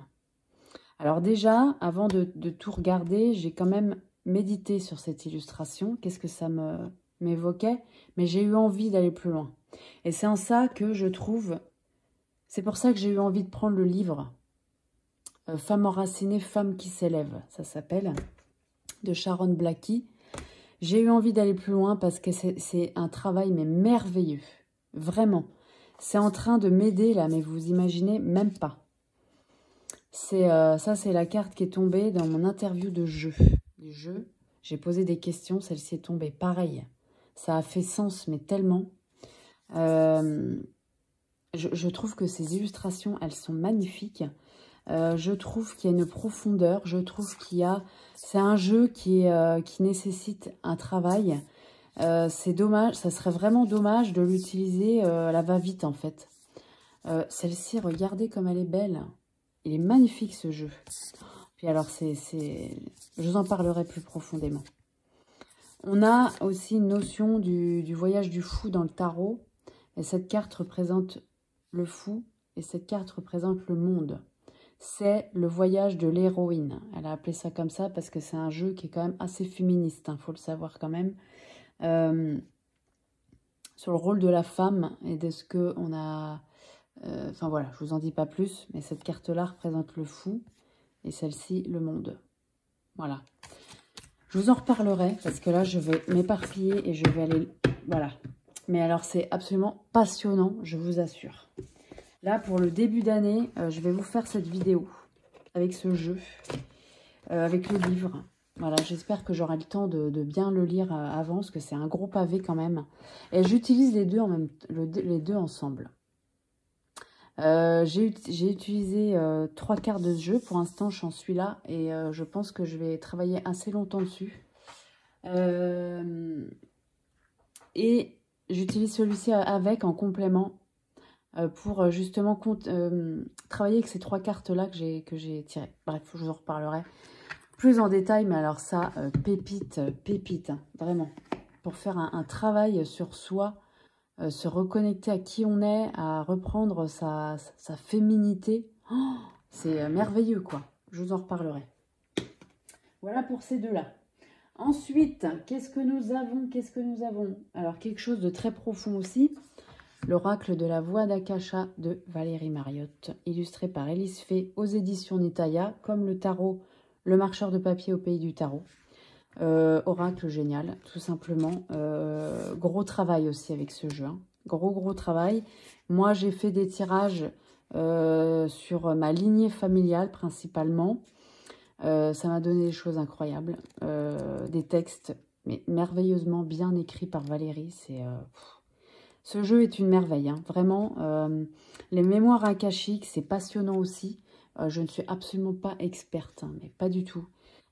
Alors déjà, avant de tout regarder, j'ai quand même médité sur cette illustration. Qu'est-ce que ça m'évoquait? Mais j'ai eu envie d'aller plus loin. Et c'est en ça que je trouve... C'est pour ça que j'ai eu envie de prendre le livre « Femme enracinée, femme qui s'élève », ça s'appelle, de Sharon Blackie. J'ai eu envie d'aller plus loin parce que c'est un travail mais merveilleux. Vraiment. C'est en train de m'aider là, mais vous imaginez même pas. Ça, c'est la carte qui est tombée dans mon interview de jeu. J'ai posé des questions, celle-ci est tombée. Pareil, ça a fait sens, mais tellement. Je trouve que ces illustrations, elles sont magnifiques. Je trouve qu'il y a une profondeur. Je trouve qu'il y a... C'est un jeu qui nécessite un travail. C'est dommage, ça serait vraiment dommage de l'utiliser à la va-vite, en fait. Celle-ci, regardez comme elle est belle. Il est magnifique, ce jeu. Puis alors, je vous en parlerai plus profondément. On a aussi une notion du voyage du fou dans le tarot. Et cette carte représente le fou Et cette carte représente le monde. C'est le voyage de l'héroïne. Elle a appelé ça comme ça parce que c'est un jeu qui est quand même assez féministe, hein, faut le savoir quand même. Sur le rôle de la femme et de ce qu'on a... Enfin voilà, je vous en dis pas plus, mais cette carte-là représente le fou et celle-ci, le monde. Voilà. Je vous en reparlerai parce que là, je vais m'éparpiller et je vais aller... Voilà. Mais alors, c'est absolument passionnant, je vous assure. Là, pour le début d'année, je vais vous faire cette vidéo avec ce jeu, avec le livre. Voilà, j'espère que j'aurai le temps de bien le lire avant, parce que c'est un gros pavé quand même. Et j'utilise les deux les deux ensemble. J'ai utilisé 3 cartes de ce jeu. Pour l'instant, j'en suis là. Et je pense que je vais travailler assez longtemps dessus. Et j'utilise celui-ci avec, en complément, pour justement travailler avec ces 3 cartes-là que j'ai tirées. Bref, je vous en reparlerai plus en détail. Mais alors ça, pépite, hein, vraiment. Pour faire un travail sur soi, se reconnecter à qui on est, à reprendre sa féminité. Oh, c'est merveilleux, quoi. Je vous en reparlerai. Voilà pour ces deux-là. Ensuite, qu'est-ce que nous avons? Alors, quelque chose de très profond aussi. L'oracle de la voix d'Akasha de Valérie Mariotte, illustré par Élise Fay aux éditions Nitaya, comme le tarot, le marcheur de papier au pays du tarot. Oracle génial, tout simplement. Gros travail aussi avec ce jeu. Hein. Gros travail. Moi, j'ai fait des tirages sur ma lignée familiale principalement. Ça m'a donné des choses incroyables. Des textes mais merveilleusement bien écrits par Valérie. Ce jeu est une merveille. Hein. Vraiment, les mémoires akashiques, c'est passionnant aussi. Je ne suis absolument pas experte, hein, mais pas du tout.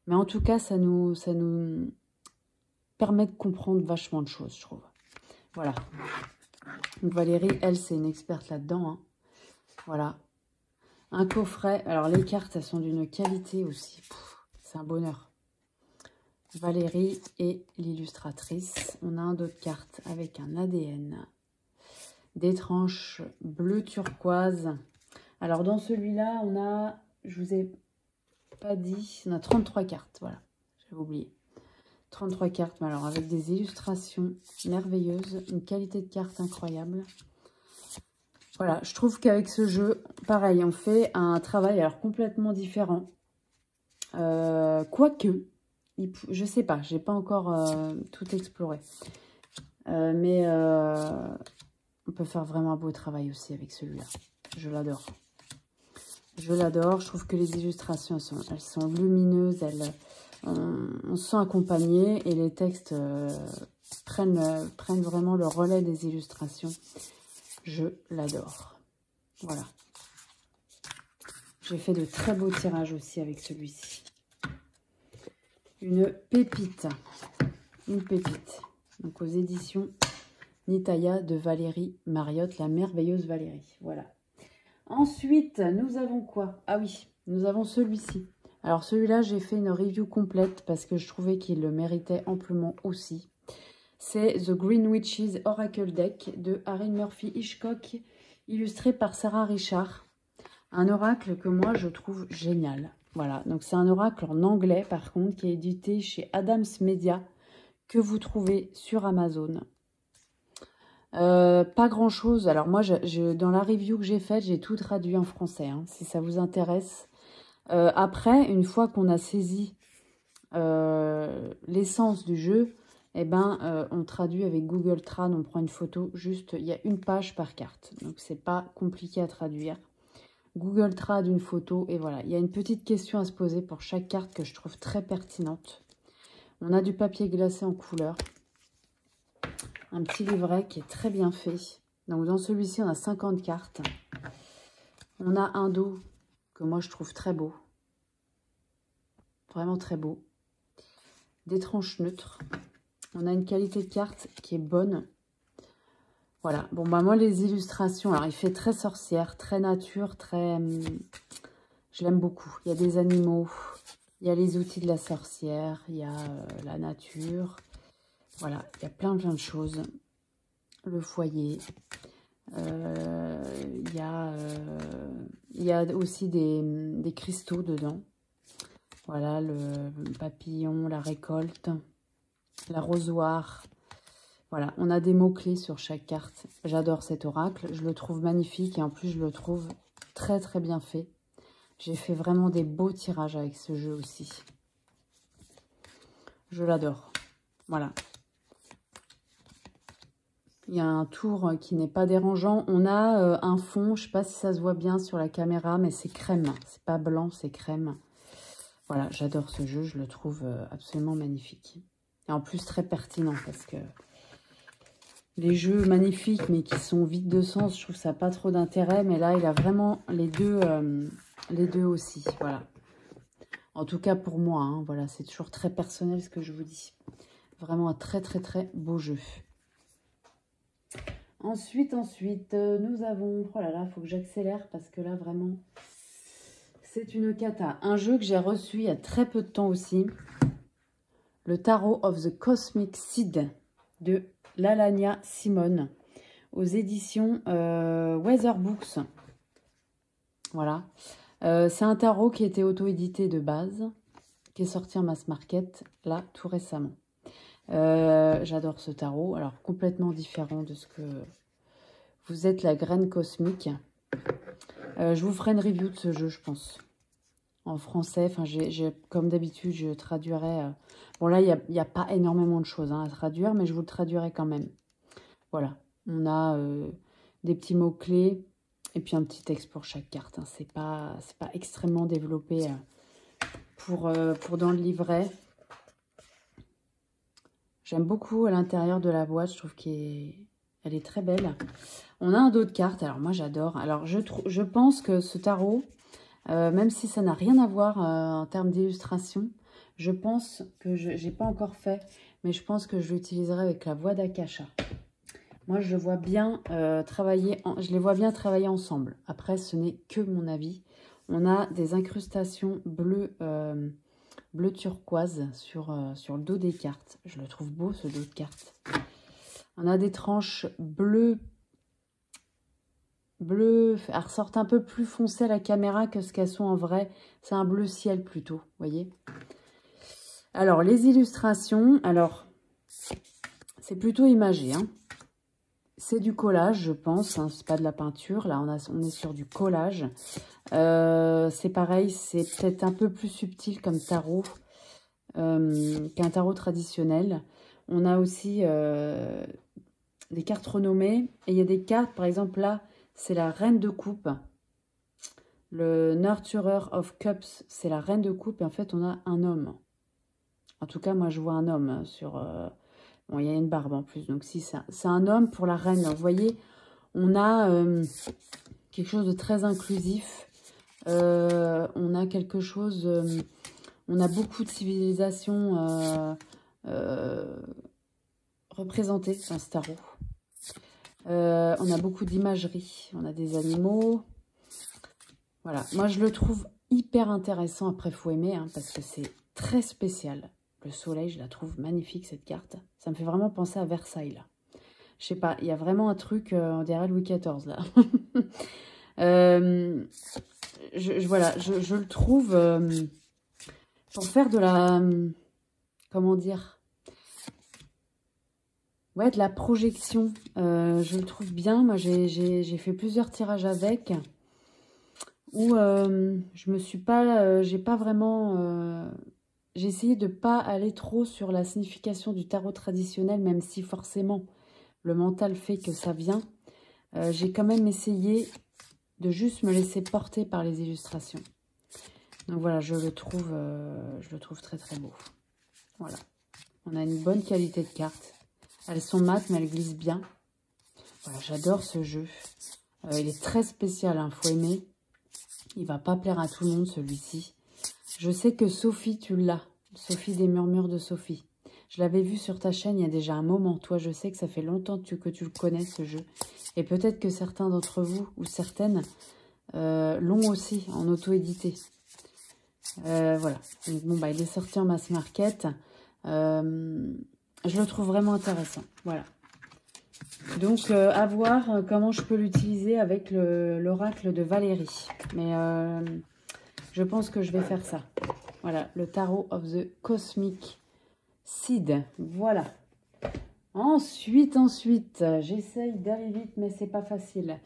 Mais en tout cas, ça nous permet de comprendre vachement de choses, je trouve. Voilà. Donc Valérie, elle, c'est une experte là-dedans. Hein. Voilà. Un coffret. Alors, les cartes, elles sont d'une qualité aussi. C'est un bonheur. Valérie est l'illustratrice. On a un dos de cartes avec un ADN. Des tranches bleu turquoise. Alors, dans celui-là, on a... Je vous ai pas dit... On a 33 cartes, voilà. J'avais oublié. 33 cartes, mais alors avec des illustrations merveilleuses. Une qualité de carte incroyable. Voilà, je trouve qu'avec ce jeu, pareil, on fait un travail alors complètement différent. Quoique, je sais pas, j'ai pas encore tout exploré. Mais on peut faire vraiment un beau travail aussi avec celui-là. Je l'adore. Je l'adore. Je trouve que les illustrations, elles sont lumineuses. On se sent accompagné et les textes prennent vraiment le relais des illustrations. Je l'adore. Voilà. J'ai fait de très beaux tirages aussi avec celui-ci. Une pépite. Une pépite. Donc aux éditions Nitaya de Valérie Mariotte, la merveilleuse Valérie. Voilà. Ensuite, nous avons quoi? Ah oui, nous avons celui-ci. Alors celui-là, j'ai fait une review complète parce que je trouvais qu'il le méritait amplement aussi. C'est The Green Witches Oracle Deck de Erin Murphy Hitchcock, illustré par Sarah Richard. Un oracle que moi, je trouve génial. Voilà, donc c'est un oracle en anglais, par contre, qui est édité chez Adams Media, que vous trouvez sur Amazon. Pas grand-chose. Alors moi, dans la review que j'ai faite, j'ai tout traduit en français, hein, si ça vous intéresse. Après, une fois qu'on a saisi l'essence du jeu, eh ben, on traduit avec Google Trad, on prend une photo, juste, il y a une page par carte. Donc, c'est pas compliqué à traduire. Google Trad, une photo, et voilà. Il y a une petite question à se poser pour chaque carte que je trouve très pertinente. On a du papier glacé en couleur. Un petit livret qui est très bien fait. Donc, dans celui-ci, on a 50 cartes. On a un dos que moi, je trouve très beau. Vraiment très beau. Des tranches neutres. On a une qualité de carte qui est bonne. Voilà. Bon, bah moi, les illustrations, alors il fait très sorcière, très nature, très... je l'aime beaucoup. Il y a des animaux, il y a les outils de la sorcière, il y a la nature. Voilà, il y a plein de choses. Le foyer. Il y a aussi des cristaux dedans. Voilà, le papillon, la récolte, l'arrosoir. Voilà, on a des mots-clés sur chaque carte. J'adore cet oracle, je le trouve magnifique et en plus je le trouve très très bien fait. J'ai fait vraiment des beaux tirages avec ce jeu aussi. Je l'adore. Voilà. Il y a un tour qui n'est pas dérangeant. On a un fond, je ne sais pas si ça se voit bien sur la caméra, mais c'est crème. C'est pas blanc, c'est crème. Voilà, j'adore ce jeu, je le trouve absolument magnifique. Et en plus très pertinent parce que les jeux magnifiques mais qui sont vides de sens, je trouve ça pas trop d'intérêt. Mais là, il a vraiment les deux aussi, voilà. En tout cas pour moi, hein, voilà, c'est toujours très personnel ce que je vous dis. Vraiment un très très très beau jeu. Ensuite, nous avons... Oh là là, il faut que j'accélère parce que là, vraiment, c'est une cata. Un jeu que j'ai reçu il y a très peu de temps aussi. Le Tarot of the Cosmic Seed de Lalania Simone aux éditions Weather Books. Voilà. C'est un tarot qui était auto-édité de base, qui est sorti en mass market, là, tout récemment. J'adore ce tarot. Alors, complètement différent de ce que vous êtes, la graine cosmique. Je vous ferai une review de ce jeu, je pense. En français, enfin, comme d'habitude, je traduirai... Bon, là, il n'y a pas énormément de choses à traduire, mais je vous le traduirai quand même. Voilà. On a des petits mots-clés et puis un petit texte pour chaque carte. Hein. C'est pas extrêmement développé pour dans le livret. J'aime beaucoup à l'intérieur de la boîte. Je trouve qu'elle est très belle. On a un dos de cartes. Alors, moi, j'adore. Alors, je pense que ce tarot... même si ça n'a rien à voir en termes d'illustration, je pense que je n'ai pas encore fait, mais je pense que je l'utiliserai avec la voix d'Akasha. Moi, je vois bien je les vois bien travailler ensemble. Après, ce n'est que mon avis. On a des incrustations bleu turquoise sur le dos des cartes. Je le trouve beau, ce dos de cartes. On a des tranches bleues. Bleu, elles ressortent un peu plus foncées à la caméra que ce qu'elles sont en vrai. C'est un bleu ciel plutôt, vous voyez. Alors, les illustrations, alors, c'est plutôt imagé. Hein. C'est du collage, je pense. Hein, c'est pas de la peinture. Là, on est sur du collage. C'est pareil, c'est peut-être un peu plus subtil comme tarot qu'un tarot traditionnel. On a aussi des cartes renommées. Et il y a des cartes, par exemple, là, c'est la reine de coupe. Le Nurturer of Cups, c'est la reine de coupe. Et en fait, on a un homme. En tout cas, moi, je vois un homme sur... bon, il y a une barbe en plus. Donc, si, c'est un homme pour la reine. Vous voyez, on a quelque chose de très inclusif. On a quelque chose... on a beaucoup de civilisations représentées dans ce tarot. On a beaucoup d'imagerie, on a des animaux. Voilà, moi je le trouve hyper intéressant. Après, il faut aimer, hein, parce que c'est très spécial. Le soleil, je la trouve magnifique cette carte. Ça me fait vraiment penser à Versailles, là. Je sais pas, il y a vraiment un truc, on dirait Louis XIV, là. Voilà, je le trouve pour faire de la... comment dire ? Ouais, de la projection, je le trouve bien. Moi, j'ai fait plusieurs tirages avec, où je me suis pas, j'ai pas vraiment, j'ai essayé de pas aller trop sur la signification du tarot traditionnel, même si forcément le mental fait que ça vient. J'ai quand même essayé de juste me laisser porter par les illustrations. Donc voilà, je le trouve très très beau. Voilà, on a une bonne qualité de cartes. Elles sont mates, mais elles glissent bien. Voilà, j'adore ce jeu. Il est très spécial, hein, faut aimer. Il va pas plaire à tout le monde, celui-ci. Je sais que Sophie, tu l'as. Sophie des Murmures de Sophie. Je l'avais vu sur ta chaîne il y a déjà un moment. Toi, je sais que ça fait longtemps que tu le connais, ce jeu. Et peut-être que certains d'entre vous, ou certaines, l'ont aussi en auto-édité. Voilà. Donc, bon, bah, il est sorti en mass market. Je le trouve vraiment intéressant. Voilà. Donc, à voir comment je peux l'utiliser avec l'oracle de Valérie. Mais je pense que je vais faire ça. Voilà, le Tarot of the Cosmic Seed. Voilà. Ensuite, j'essaye d'aller vite, mais c'est pas facile.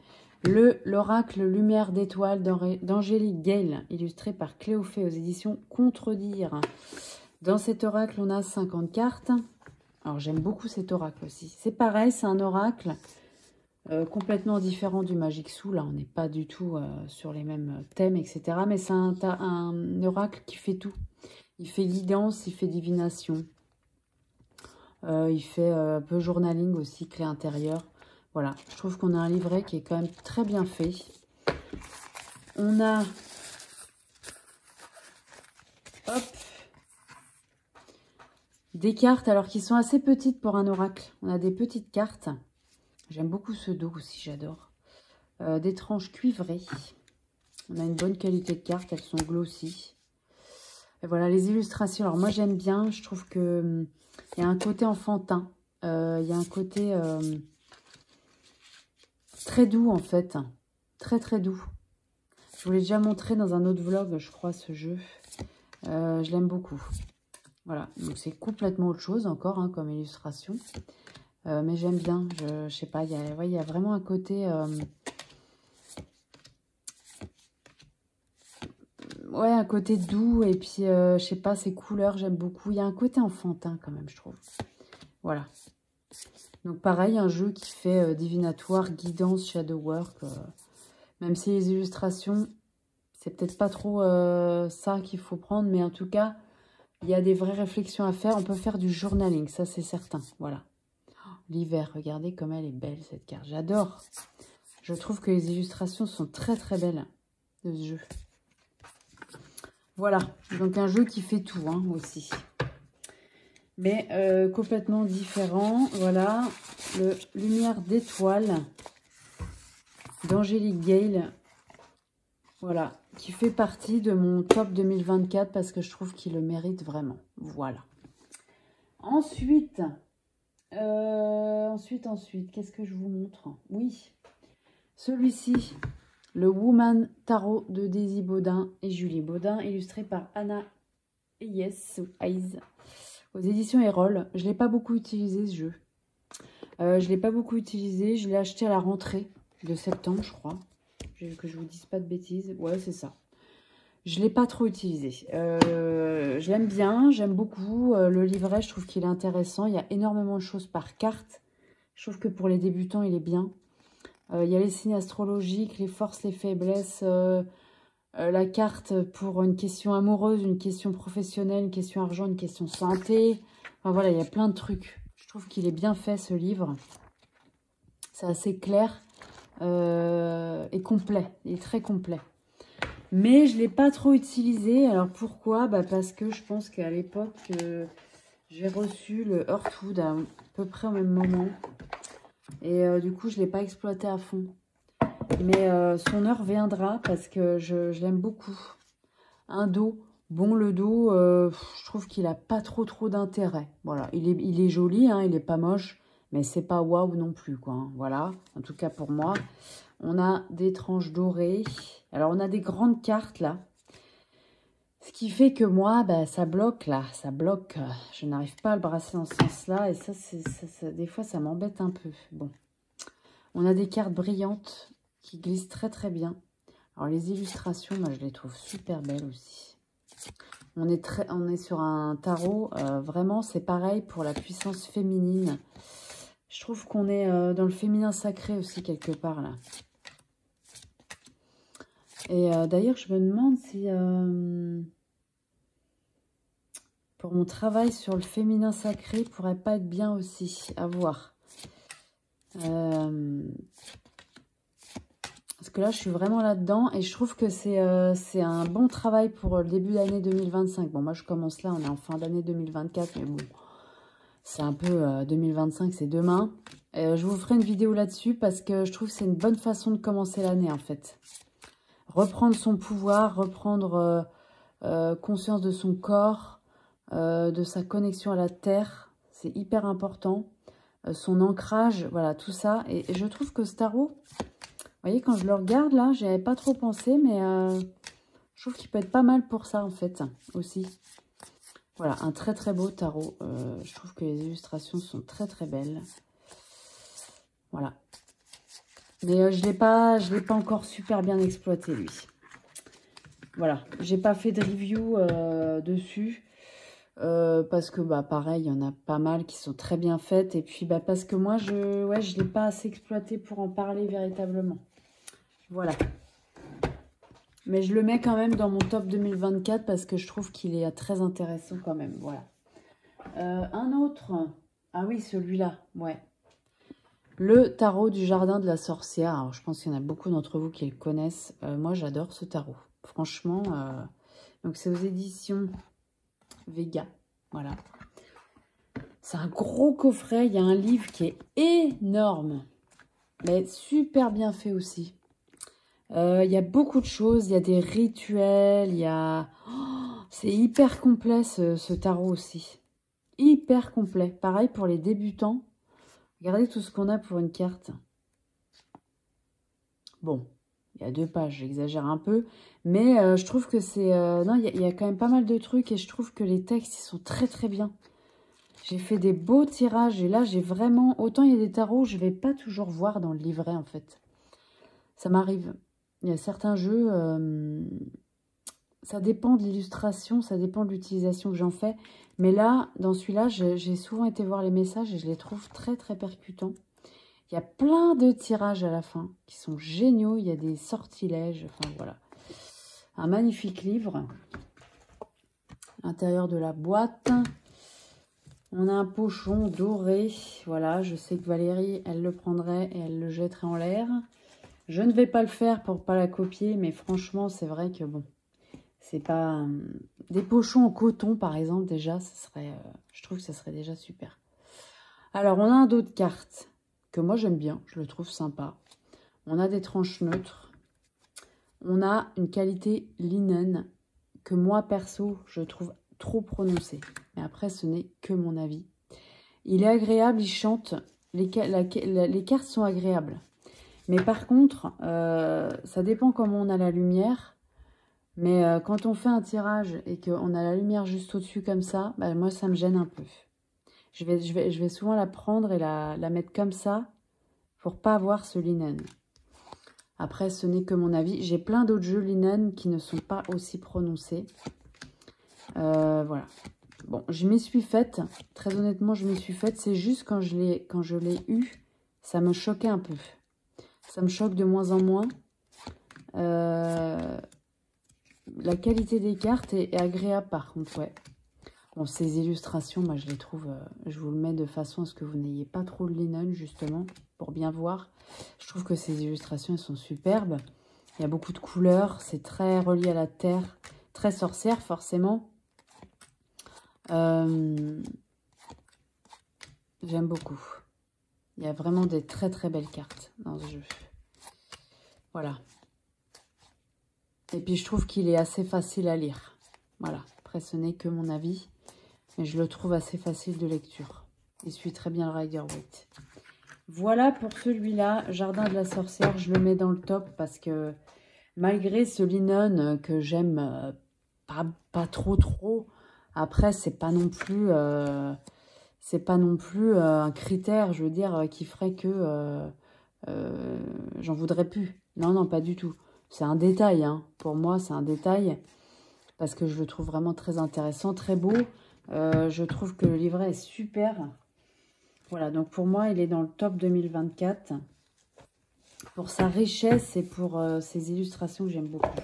L'oracle Lumière d'étoiles d'Angélique Gale, illustré par Cléophée aux éditions Contredire. Dans cet oracle, on a 50 cartes. Alors, j'aime beaucoup cet oracle aussi. C'est pareil, c'est un oracle complètement différent du Magic Sous. Là, on n'est pas du tout sur les mêmes thèmes, etc. Mais c'est un oracle qui fait tout. Il fait guidance, il fait divination. Il fait un peu journaling aussi, clé intérieure. Voilà, je trouve qu'on a un livret qui est quand même très bien fait. On a... Hop, des cartes, alors qui sont assez petites pour un oracle. On a des petites cartes. J'aime beaucoup ce dos aussi, j'adore. Des tranches cuivrées. On a une bonne qualité de cartes, elles sont glossy. Et voilà, les illustrations. Alors moi, j'aime bien. Je trouve que il y a un côté enfantin. Il y a un côté très doux, en fait. Très, très doux. Je vous l'ai déjà montré dans un autre vlog, je crois, ce jeu. Je l'aime beaucoup. Voilà, donc c'est complètement autre chose encore hein, comme illustration. Mais j'aime bien, je sais pas, il y a vraiment un côté... ouais, un côté doux et puis, je sais pas, ces couleurs, j'aime beaucoup. Il y a un côté enfantin quand même, je trouve. Voilà. Donc pareil, un jeu qui fait divinatoire, guidance, shadow work. Même si les illustrations, c'est peut-être pas trop ça qu'il faut prendre, mais en tout cas... Il y a des vraies réflexions à faire. On peut faire du journaling, ça c'est certain. Voilà. Oh, l'hiver, regardez comme elle est belle cette carte. J'adore. Je trouve que les illustrations sont très très belles de ce jeu. Voilà. Donc un jeu qui fait tout hein, aussi. Mais complètement différent. Voilà. Le Lumière d'étoiles d'Angélique Gale. Voilà. Qui fait partie de mon top 2024 parce que je trouve qu'il le mérite vraiment. Voilà. Ensuite, qu'est-ce que je vous montre? Oui, celui-ci, le Woman Tarot de Daisy Baudin et Julie Baudin, illustré par Anna Hayes aux éditions Erol. Je ne l'ai pas beaucoup utilisé ce jeu. Je l'ai acheté à la rentrée de septembre, je crois. Que je vous dise pas de bêtises. Ouais, c'est ça. Je ne l'ai pas trop utilisé. Je l'aime bien, j'aime beaucoup. Le livret, je trouve qu'il est intéressant. Il y a énormément de choses par carte. Je trouve que pour les débutants, il est bien. Il y a les signes astrologiques, les forces, les faiblesses. La carte pour une question amoureuse, une question professionnelle, une question argent, une question santé. Enfin voilà, il y a plein de trucs. Je trouve qu'il est bien fait, ce livre. C'est assez clair et complet. Il est très complet. Mais je ne l'ai pas trop utilisé. Alors pourquoi? Parce que je pense qu'à l'époque, j'ai reçu le Heartwood à peu près au même moment. Et du coup, je ne l'ai pas exploité à fond. Mais son heure viendra parce que je l'aime beaucoup. Un dos. Bon, le dos, je trouve qu'il n'a pas trop d'intérêt. Voilà, il est joli, hein, il n'est pas moche. Mais c'est pas waouh non plus, quoi. Hein. Voilà, en tout cas pour moi. On a des tranches dorées. Alors, on a des grandes cartes, là. Ce qui fait que moi, ça bloque, là. Ça bloque. Je n'arrive pas à le brasser dans ce sens-là. Et ça, des fois, ça m'embête un peu. Bon. On a des cartes brillantes qui glissent très bien. Alors, les illustrations, moi, je les trouve super belles aussi. On est sur un tarot. Vraiment, c'est pareil pour la puissance féminine. Je trouve qu'on est dans le féminin sacré aussi, quelque part, là. Et d'ailleurs, je me demande si pour mon travail sur le féminin sacré, pourrait pas être bien aussi à voir. Parce que là, je suis vraiment là-dedans et je trouve que c'est un bon travail pour le début d'année 2025. Bon, moi, je commence là, on est en fin d'année 2024, mais bon, c'est un peu 2025, c'est demain. Je vous ferai une vidéo là-dessus parce que je trouve que c'est une bonne façon de commencer l'année, en fait. Reprendre son pouvoir, reprendre conscience de son corps, de sa connexion à la terre, c'est hyper important. son ancrage, voilà, tout ça. Et je trouve que ce tarot, vous voyez, quand je le regarde, là, j'y avais pas trop pensé, mais je trouve qu'il peut être pas mal pour ça, en fait, aussi. Voilà, un très très beau tarot. Je trouve que les illustrations sont très très belles. Voilà. Mais je l'ai pas encore super bien exploité, lui. Voilà, j'ai pas fait de review dessus. Parce que, bah, pareil, il y en a pas mal qui sont très bien faites. Et puis, bah, parce que moi, je l'ai pas assez exploité pour en parler véritablement. Voilà. Mais je le mets quand même dans mon top 2024 parce que je trouve qu'il est très intéressant quand même. Voilà. Un autre. Ah oui, celui-là. Ouais. Le tarot du jardin de la sorcière. Alors, je pense qu'il y en a beaucoup d'entre vous qui le connaissent. Moi, j'adore ce tarot. Franchement. Donc, c'est aux éditions Vega. Voilà. C'est un gros coffret. Il y a un livre qui est énorme. Mais super bien fait aussi. Il y a beaucoup de choses. Il y a des rituels. Il y a... Oh, c'est hyper complet ce tarot aussi. Hyper complet. Pareil pour les débutants. Regardez tout ce qu'on a pour une carte. Bon, il y a 2 pages, j'exagère un peu. Mais je trouve que c'est... non, il y a quand même pas mal de trucs. Et je trouve que les textes, ils sont très très bien. J'ai fait des beaux tirages. Et là, j'ai vraiment... Autant il y a des tarots, je ne vais pas toujours voir dans le livret, en fait. Ça m'arrive. Il y a certains jeux... ça dépend de l'illustration, ça dépend de l'utilisation que j'en fais. Mais là, dans celui-là, j'ai souvent été voir les messages et je les trouve très, très percutants. Il y a plein de tirages à la fin qui sont géniaux. Il y a des sortilèges. Enfin, voilà. Un magnifique livre. L'intérieur de la boîte. On a un pochon doré. Voilà, je sais que Valérie, elle le prendrait et elle le jetterait en l'air. Je ne vais pas le faire pour ne pas la copier, mais franchement, c'est vrai que bon... C'est pas... des pochons en coton, par exemple, déjà, ça serait... je trouve que ça serait déjà super. Alors, on a un dos de cartes que moi, j'aime bien. Je le trouve sympa. On a des tranches neutres. On a une qualité linen que moi, perso, je trouve trop prononcée. Mais après, ce n'est que mon avis. Il est agréable, il chante. Les cartes sont agréables. Mais par contre, ça dépend comment on a la lumière... Mais quand on fait un tirage et qu'on a la lumière juste au-dessus comme ça, bah, moi, ça me gêne un peu. Je vais souvent la prendre et la mettre comme ça pour pas avoir ce linen. Après, ce n'est que mon avis. J'ai plein d'autres jeux linen qui ne sont pas aussi prononcés. Voilà. Bon, je m'y suis faite. Très honnêtement, je m'y suis faite. C'est juste quand je l'ai eu, ça me choquait un peu. Ça me choque de moins en moins. La qualité des cartes est agréable par contre, ouais. Bon, ces illustrations, moi je les trouve, je vous le mets de façon à ce que vous n'ayez pas trop de linen justement, pour bien voir. Je trouve que ces illustrations, elles sont superbes. Il y a beaucoup de couleurs, c'est très relié à la terre, très sorcière forcément. J'aime beaucoup. Il y a vraiment des très très belles cartes dans ce jeu. Voilà. Et puis, je trouve qu'il est assez facile à lire. Voilà. Après, ce n'est que mon avis. Mais je le trouve assez facile de lecture. Il suit très bien le Rider-Waite. Voilà pour celui-là. Jardin de la sorcière. Je le mets dans le top parce que malgré ce linen que j'aime pas trop. Après, c'est pas non plus... un critère, je veux dire, qui ferait que j'en voudrais plus. Non, non, pas du tout. C'est un détail, hein. Pour moi, c'est un détail parce que je le trouve vraiment très intéressant, très beau. Je trouve que le livret est super. Voilà, donc pour moi, il est dans le top 2024. Pour sa richesse et pour ses illustrations que j'aime beaucoup.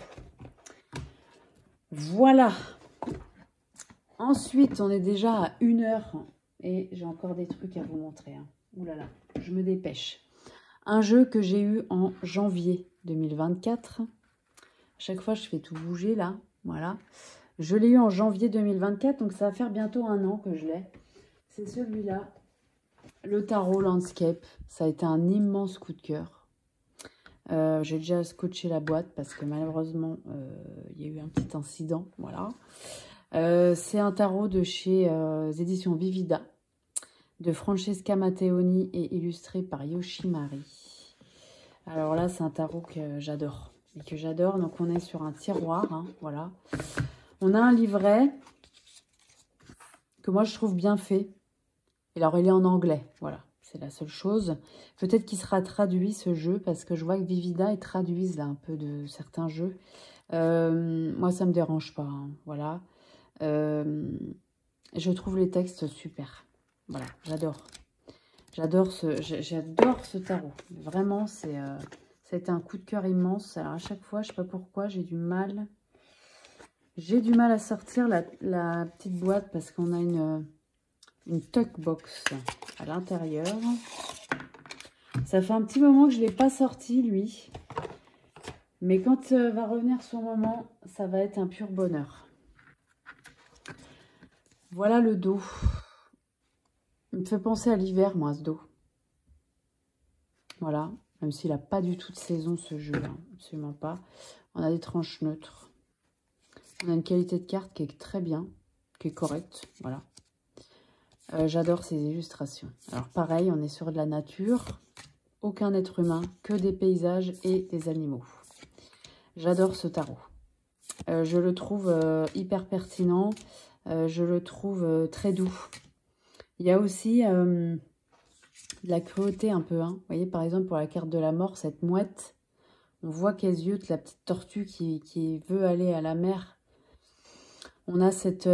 Voilà. Ensuite, on est déjà à 1 heure et j'ai encore des trucs à vous montrer. Hein. Ouh là là, je me dépêche. Un jeu que j'ai eu en janvier 2024. À chaque fois, je fais tout bouger là. Voilà. Je l'ai eu en janvier 2024, donc ça va faire bientôt 1 an que je l'ai. C'est celui-là. Le Tarot Landscape. Ça a été un immense coup de cœur. J'ai déjà scotché la boîte parce que malheureusement, il y a eu un petit incident. Voilà. C'est un tarot de chez Éditions Vivida. de Francesca Matteoni et illustré par Yoshimari. Alors là, c'est un tarot que j'adore. Et que j'adore. Donc, on est sur un tiroir. Hein, voilà. On a un livret que moi, je trouve bien fait. Et alors, il est en anglais. Voilà. C'est la seule chose. Peut-être qu'il sera traduit, ce jeu. Parce que je vois que Vivida, ils traduisent là un peu de certains jeux. Moi, ça ne me dérange pas. Hein, voilà. Je trouve les textes super. Voilà, j'adore. J'adore ce tarot. Vraiment, ça a été un coup de cœur immense. Alors, à chaque fois, je ne sais pas pourquoi, j'ai du mal. J'ai du mal à sortir la petite boîte parce qu'on a une tuck box à l'intérieur. Ça fait un petit moment que je ne l'ai pas sorti, lui. Mais quand va revenir son moment, ça va être un pur bonheur. Voilà le dos. Il me fait penser à l'hiver, moi, ce dos. Voilà, même s'il n'a pas du tout de saison, ce jeu, hein, absolument pas. On a des tranches neutres. On a une qualité de carte qui est très bien, qui est correcte, voilà. J'adore ces illustrations. Alors pareil, on est sur de la nature. Aucun être humain, que des paysages et des animaux. J'adore ce tarot. Je le trouve hyper pertinent. Je le trouve très doux. Il y a aussi de la cruauté un peu. Hein. Vous voyez, par exemple, pour la carte de la mort, cette mouette, on voit qu'elle ziote la petite tortue qui veut aller à la mer. On a cette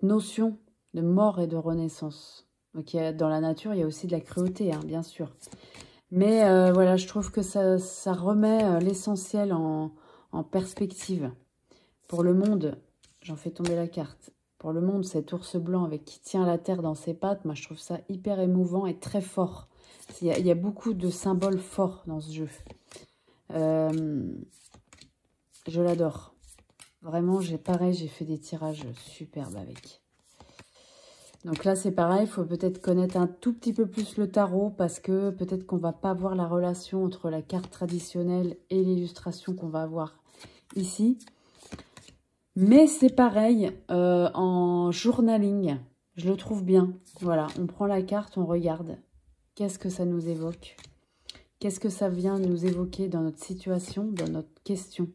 notion de mort et de renaissance. Donc, dans la nature, il y a aussi de la cruauté, hein, bien sûr. Mais voilà, je trouve que ça remet l'essentiel en perspective. Pour le monde, j'en fais tomber la carte. Pour le monde, cet ours blanc qui tient la terre dans ses pattes, moi je trouve ça hyper émouvant et très fort. Il y a beaucoup de symboles forts dans ce jeu. Je l'adore. Vraiment, j'ai fait des tirages superbes avec. Donc là, c'est pareil, il faut peut-être connaître un tout petit peu plus le tarot parce que peut-être qu'on ne va pas voir la relation entre la carte traditionnelle et l'illustration qu'on va avoir ici. Mais c'est pareil, en journaling, je le trouve bien. Voilà, on prend la carte, on regarde. Qu'est-ce que ça nous évoque? Qu'est-ce que ça vient nous évoquer dans notre situation, dans notre question?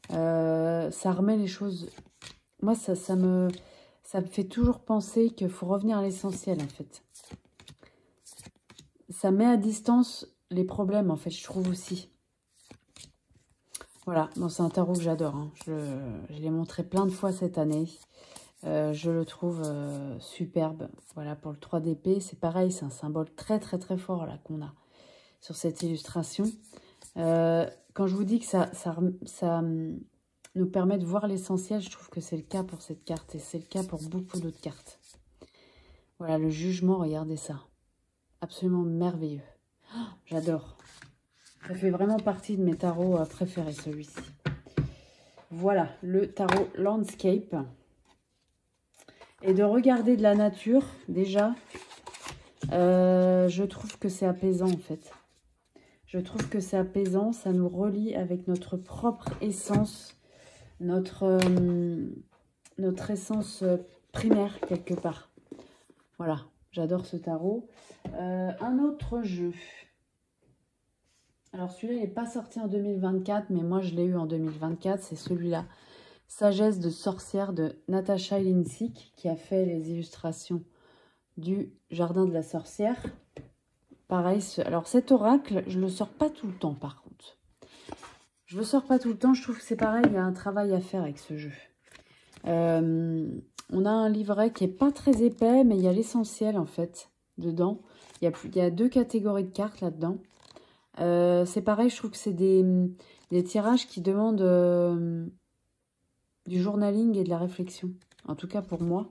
Ça remet les choses... Moi, ça me fait toujours penser qu'il faut revenir à l'essentiel, en fait. Ça met à distance les problèmes, en fait, je trouve aussi. Voilà, bon, c'est un tarot que j'adore. Hein. Je l'ai montré plein de fois cette année. Je le trouve superbe. Voilà, pour le 3 d'épée, c'est pareil, c'est un symbole très, très, très fort là qu'on a sur cette illustration. Quand je vous dis que ça nous permet de voir l'essentiel, je trouve que c'est le cas pour cette carte et c'est le cas pour beaucoup d'autres cartes. Voilà, le jugement, regardez ça. Absolument merveilleux. Oh, j'adore. Ça fait vraiment partie de mes tarots préférés, celui-ci. Voilà, le tarot Landscape. Et de regarder de la nature, déjà, je trouve que c'est apaisant, en fait. Je trouve que c'est apaisant, ça nous relie avec notre propre essence, notre essence primaire, quelque part. Voilà, j'adore ce tarot. Un autre jeu. Alors, celui-là, il n'est pas sorti en 2024, mais moi, je l'ai eu en 2024. C'est celui-là. Sagesse de sorcière de Natasha Ilinsik, qui a fait les illustrations du Jardin de la sorcière. Pareil, alors cet oracle, je ne le sors pas tout le temps, par contre. Je ne le sors pas tout le temps. Je trouve que c'est pareil, il y a un travail à faire avec ce jeu. On a un livret qui n'est pas très épais, mais il y a l'essentiel, en fait, dedans. Il y a 2 catégories de cartes là-dedans. C'est pareil, je trouve que c'est des tirages qui demandent du journaling et de la réflexion. En tout cas pour moi.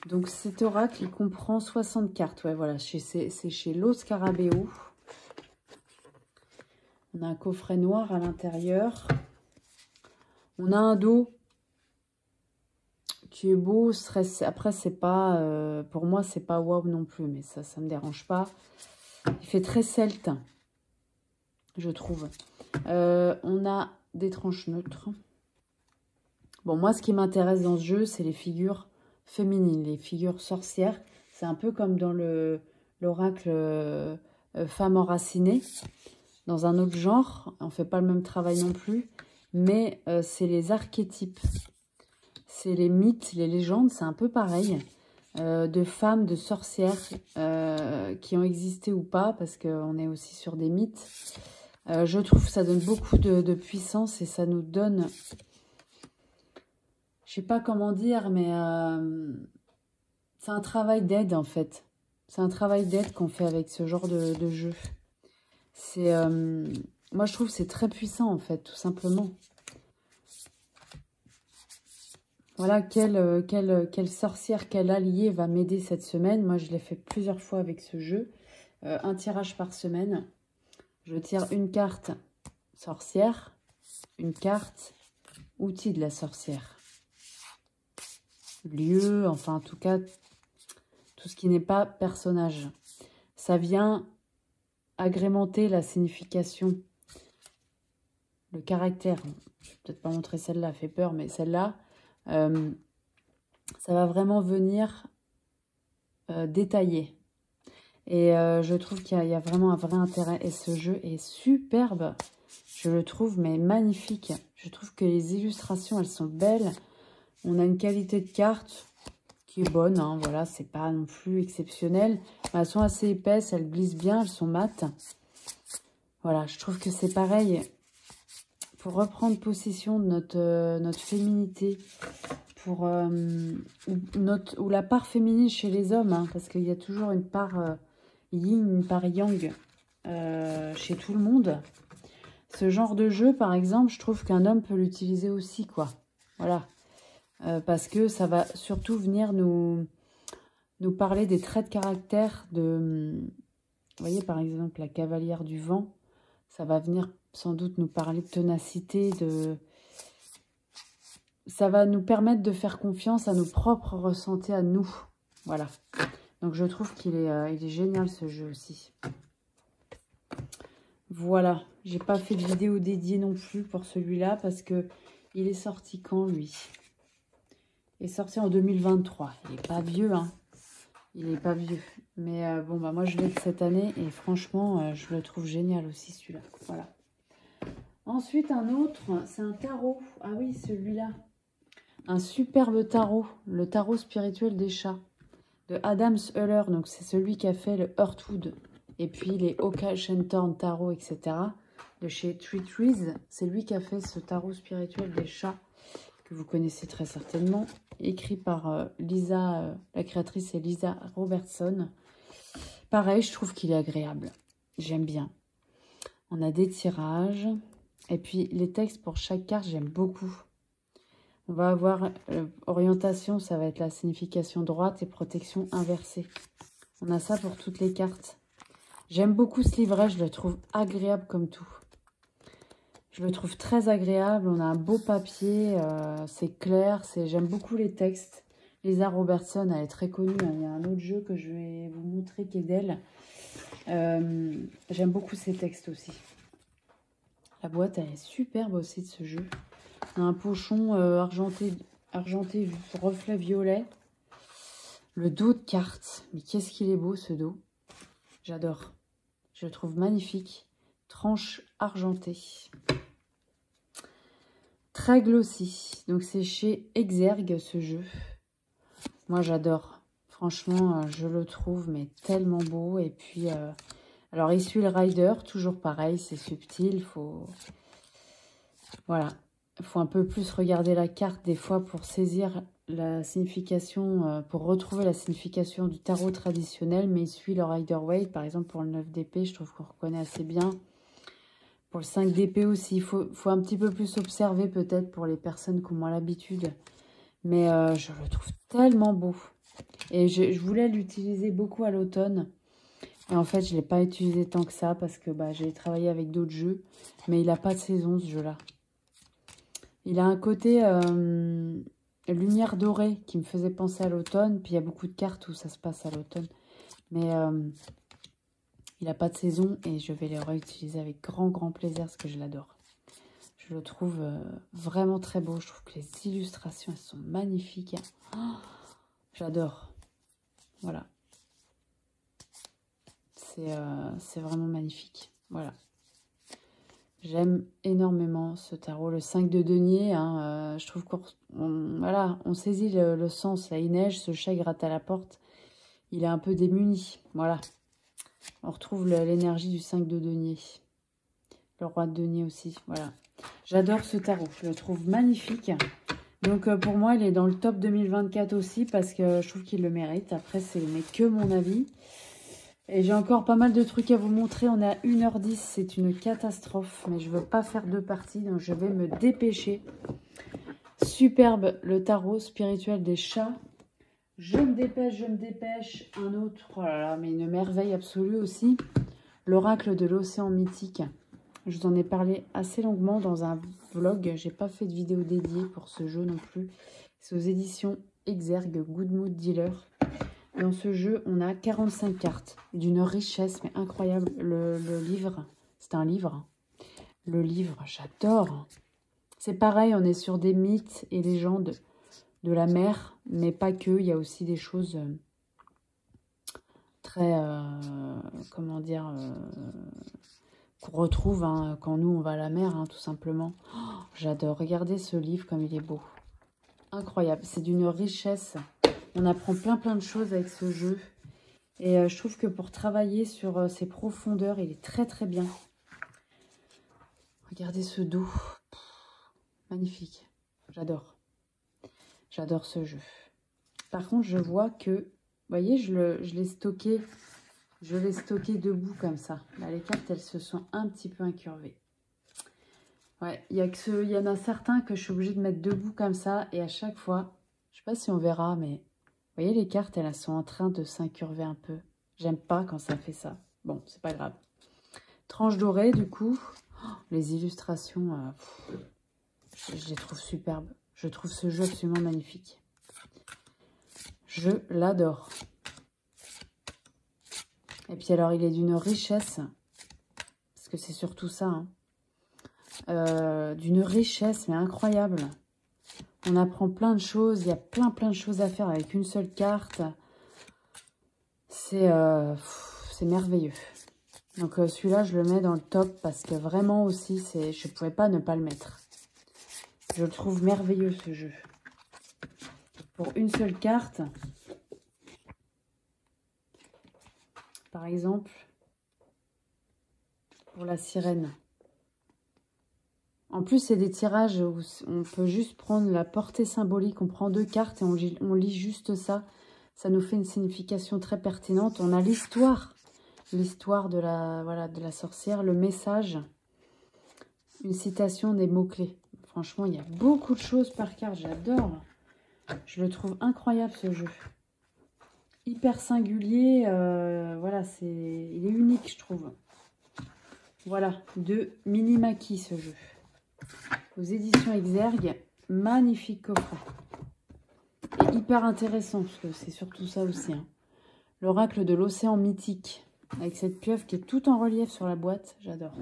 Donc cet oracle, il comprend 60 cartes. Ouais, voilà, c'est chez Lo Scarabeo. On a un coffret noir à l'intérieur. On a un dos qui est beau. Après, c'est pas... pour moi, c'est pas waouh non plus, mais ça me dérange pas. Il fait très celte, je trouve. On a des tranches neutres. Bon, moi, ce qui m'intéresse dans ce jeu, c'est les figures féminines, les figures sorcières. C'est un peu comme dans l'oracle Femme enracinée, dans un autre genre. On ne fait pas le même travail non plus, mais c'est les archétypes. C'est les mythes, les légendes, c'est un peu pareil. De femmes, de sorcières qui ont existé ou pas, parce qu'on est aussi sur des mythes. Je trouve que ça donne beaucoup de puissance et ça nous donne... Je sais pas comment dire, mais c'est un travail d'aide en fait. C'est un travail d'aide qu'on fait avec ce genre de jeu. C'est, moi je trouve que c'est très puissant en fait, tout simplement. Voilà, quelle sorcière, quel allié va m'aider cette semaine. Moi je l'ai fait plusieurs fois avec ce jeu. Un tirage par semaine. Je tire une carte sorcière, une carte outil de la sorcière. Lieu, enfin en tout cas, tout ce qui n'est pas personnage. Ça vient agrémenter la signification, le caractère. Je vais peut-être pas montrer celle-là, fait peur, mais celle-là, ça va vraiment venir détailler. Et je trouve qu'il y a vraiment un vrai intérêt. Et ce jeu est superbe. Je le trouve, mais magnifique. Je trouve que les illustrations, elles sont belles. On a une qualité de carte qui est bonne. Hein, voilà, c'est pas non plus exceptionnel. Elles sont assez épaisses, elles glissent bien, elles sont mates. Voilà, je trouve que c'est pareil. Pour reprendre possession de notre féminité, pour ou la part féminine chez les hommes, hein, parce qu'il y a toujours une part yin, une part yang chez tout le monde. Ce genre de jeu, par exemple, je trouve qu'un homme peut l'utiliser aussi, quoi. Voilà. Parce que ça va surtout venir nous parler des traits de caractère de... Vous voyez, par exemple, la cavalière du vent, ça va venir sans doute nous parler de ténacité, ça va nous permettre de faire confiance à nos propres ressentis, à nous. Voilà. Donc, je trouve qu'il est, il est génial, ce jeu aussi. Voilà. J'ai pas fait de vidéo dédiée non plus pour celui-là, parce que il est sorti quand, lui? Il est sorti en 2023. Il n'est pas vieux, hein. Il n'est pas vieux. Mais bon, bah moi, je l'ai de cette année. Et franchement, je le trouve génial aussi, celui-là. Voilà. Ensuite, un autre, c'est un tarot. Ah oui, celui-là. Un superbe tarot. Le tarot spirituel des chats. De Adams Euler. Donc, c'est celui qui a fait le Heartwood. Et puis, les Oka Shentorn Tarot, etc. De chez Tree Trees. C'est lui qui a fait ce tarot spirituel des chats. Que vous connaissez très certainement, écrit par Lisa, la créatrice c'est Lisa Robertson. Pareil, je trouve qu'il est agréable. J'aime bien. On a des tirages. Et puis, les textes pour chaque carte, j'aime beaucoup. On va avoir orientation, ça va être la signification droite et protection inversée. On a ça pour toutes les cartes. J'aime beaucoup ce livret, je le trouve agréable comme tout. Je le trouve très agréable, on a un beau papier, c'est clair, j'aime beaucoup les textes. Lisa Robertson, elle est très connue, hein. Il y a un autre jeu que je vais vous montrer qui est d'elle. J'aime beaucoup ses textes aussi. La boîte, elle est superbe aussi de ce jeu. On a un pochon argenté reflet violet. Le dos de carte, mais qu'est-ce qu'il est beau ce dos. J'adore, je le trouve magnifique. Tranche argentée. Très glossy. Donc, c'est chez Exergue, ce jeu. Moi, j'adore. Franchement, je le trouve, mais tellement beau. Et puis, alors, il suit le rider. Toujours pareil, c'est subtil. Voilà. Il faut un peu plus regarder la carte, des fois, pour saisir la signification, pour retrouver la signification du tarot traditionnel. Mais il suit le rider waite. Par exemple, pour le 9 d'épée, je trouve qu'on reconnaît assez bien. Pour le 5 d'épée aussi, il faut un petit peu plus observer peut-être pour les personnes qui ont moins l'habitude. Mais je le trouve tellement beau. Et je voulais l'utiliser beaucoup à l'automne. Et en fait, je ne l'ai pas utilisé tant que ça parce que j'ai travaillé avec d'autres jeux. Mais il n'a pas de saison, ce jeu-là. Il a un côté lumière dorée qui me faisait penser à l'automne. Puis il y a beaucoup de cartes où ça se passe à l'automne. Mais... il n'a pas de saison et je vais le réutiliser avec grand plaisir parce que je l'adore. Je Je le trouve vraiment très beau. Je trouve que les illustrations, elles sont magnifiques. Oh, j'adore. Voilà. C'est vraiment magnifique. Voilà. J'aime énormément ce tarot. Le 5 de denier, hein, je trouve on saisit le sens. Là, il neige, ce chat il gratte à la porte. Il est un peu démuni. Voilà. On retrouve l'énergie du 5 de denier. Le roi de denier aussi. Voilà. J'adore ce tarot. Je le trouve magnifique. Donc, pour moi, il est dans le top 2024 aussi parce que je trouve qu'il le mérite. Après, c'est mais que mon avis. Et j'ai encore pas mal de trucs à vous montrer. On est à 1h10. C'est une catastrophe. Mais je ne veux pas faire deux parties. Donc, je vais me dépêcher. Superbe, le tarot spirituel des chats. Je me dépêche, je me dépêche. Un autre, oh là là, mais une merveille absolue aussi. L'oracle de l'océan mythique. Je vous en ai parlé assez longuement dans un vlog. J'ai pas fait de vidéo dédiée pour ce jeu non plus. C'est aux éditions Exergue, Good Mood Dealer. Dans ce jeu, on a 45 cartes d'une richesse mais incroyable. Le livre, c'est un livre. Le livre, j'adore. C'est pareil, on est sur des mythes et légendes de la mer, mais pas que. Il y a aussi des choses très, comment dire, qu'on retrouve hein, quand nous on va à la mer, hein, tout simplement. Oh, j'adore. Regardez ce livre comme il est beau. Incroyable. C'est d'une richesse. On apprend plein de choses avec ce jeu. Et je trouve que pour travailler sur ses profondeurs, il est très bien. Regardez ce dos. Magnifique. J'adore. J'adore ce jeu. Par contre, je vois que, vous voyez, je l'ai stocké. Je l'ai stocké debout comme ça. Là, les cartes, elles se sont un petit peu incurvées. Ouais, il y en a certains que je suis obligée de mettre debout comme ça. Et à chaque fois, je ne sais pas si on verra, mais vous voyez, les cartes, elles sont en train de s'incurver un peu. J'aime pas quand ça fait ça. Bon, c'est pas grave. Tranche dorée, du coup. Oh, les illustrations, je les trouve superbes. Je trouve ce jeu absolument magnifique. Je l'adore. Et puis alors, il est d'une richesse. Parce que c'est surtout ça. Hein. D'une richesse, mais incroyable. On apprend plein de choses. Il y a plein de choses à faire avec une seule carte. C'est merveilleux. Donc celui-là, je le mets dans le top parce que vraiment aussi, je ne pouvais pas ne pas le mettre. Je le trouve merveilleux, ce jeu. Pour une seule carte, par exemple, pour la sirène. En plus, c'est des tirages où on peut juste prendre la portée symbolique. On prend deux cartes et on lit juste ça. Ça nous fait une signification très pertinente. On a l'histoire. L'histoire de la sorcière, le message, une citation des mots-clés. Franchement, il y a beaucoup de choses par carte. J'adore. Je le trouve incroyable, ce jeu. Hyper singulier. Voilà, il est unique, je trouve. Voilà, de Minimaki, ce jeu. Aux éditions Exergue, magnifique coffret. Et hyper intéressant, parce que c'est surtout ça aussi. Hein. L'oracle de l'océan mythique, avec cette pieuvre qui est tout en relief sur la boîte. J'adore.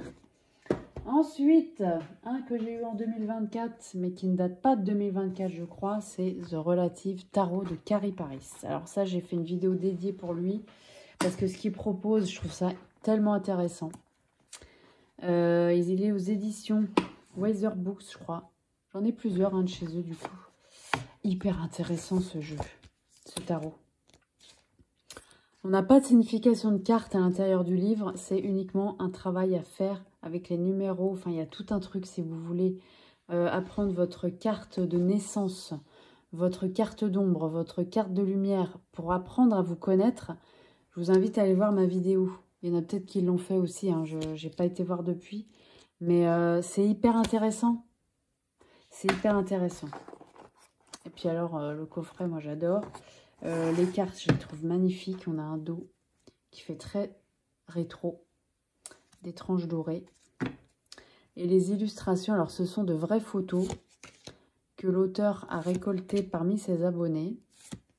Ensuite, un que j'ai eu en 2024, mais qui ne date pas de 2024, je crois, c'est The Relative Tarot de Carrie Paris. Alors ça, j'ai fait une vidéo dédiée pour lui, parce que ce qu'il propose, je trouve ça tellement intéressant. Il est aux éditions Weather Books, je crois. J'en ai plusieurs, de chez eux, du coup. Hyper intéressant, ce jeu, ce tarot. On n'a pas de signification de carte à l'intérieur du livre. C'est uniquement un travail à faire avec les numéros. Enfin, il y a tout un truc si vous voulez apprendre votre carte de naissance, votre carte d'ombre, votre carte de lumière. Pour apprendre à vous connaître, je vous invite à aller voir ma vidéo. Il y en a peut-être qui l'ont fait aussi. Hein. Je n'ai pas été voir depuis. Mais c'est hyper intéressant. C'est hyper intéressant. Et puis alors, le coffret, moi j'adore. Les cartes, je les trouve magnifiques. On a un dos qui fait très rétro. Des tranches dorées. Et les illustrations, alors ce sont de vraies photos que l'auteur a récoltées parmi ses abonnés.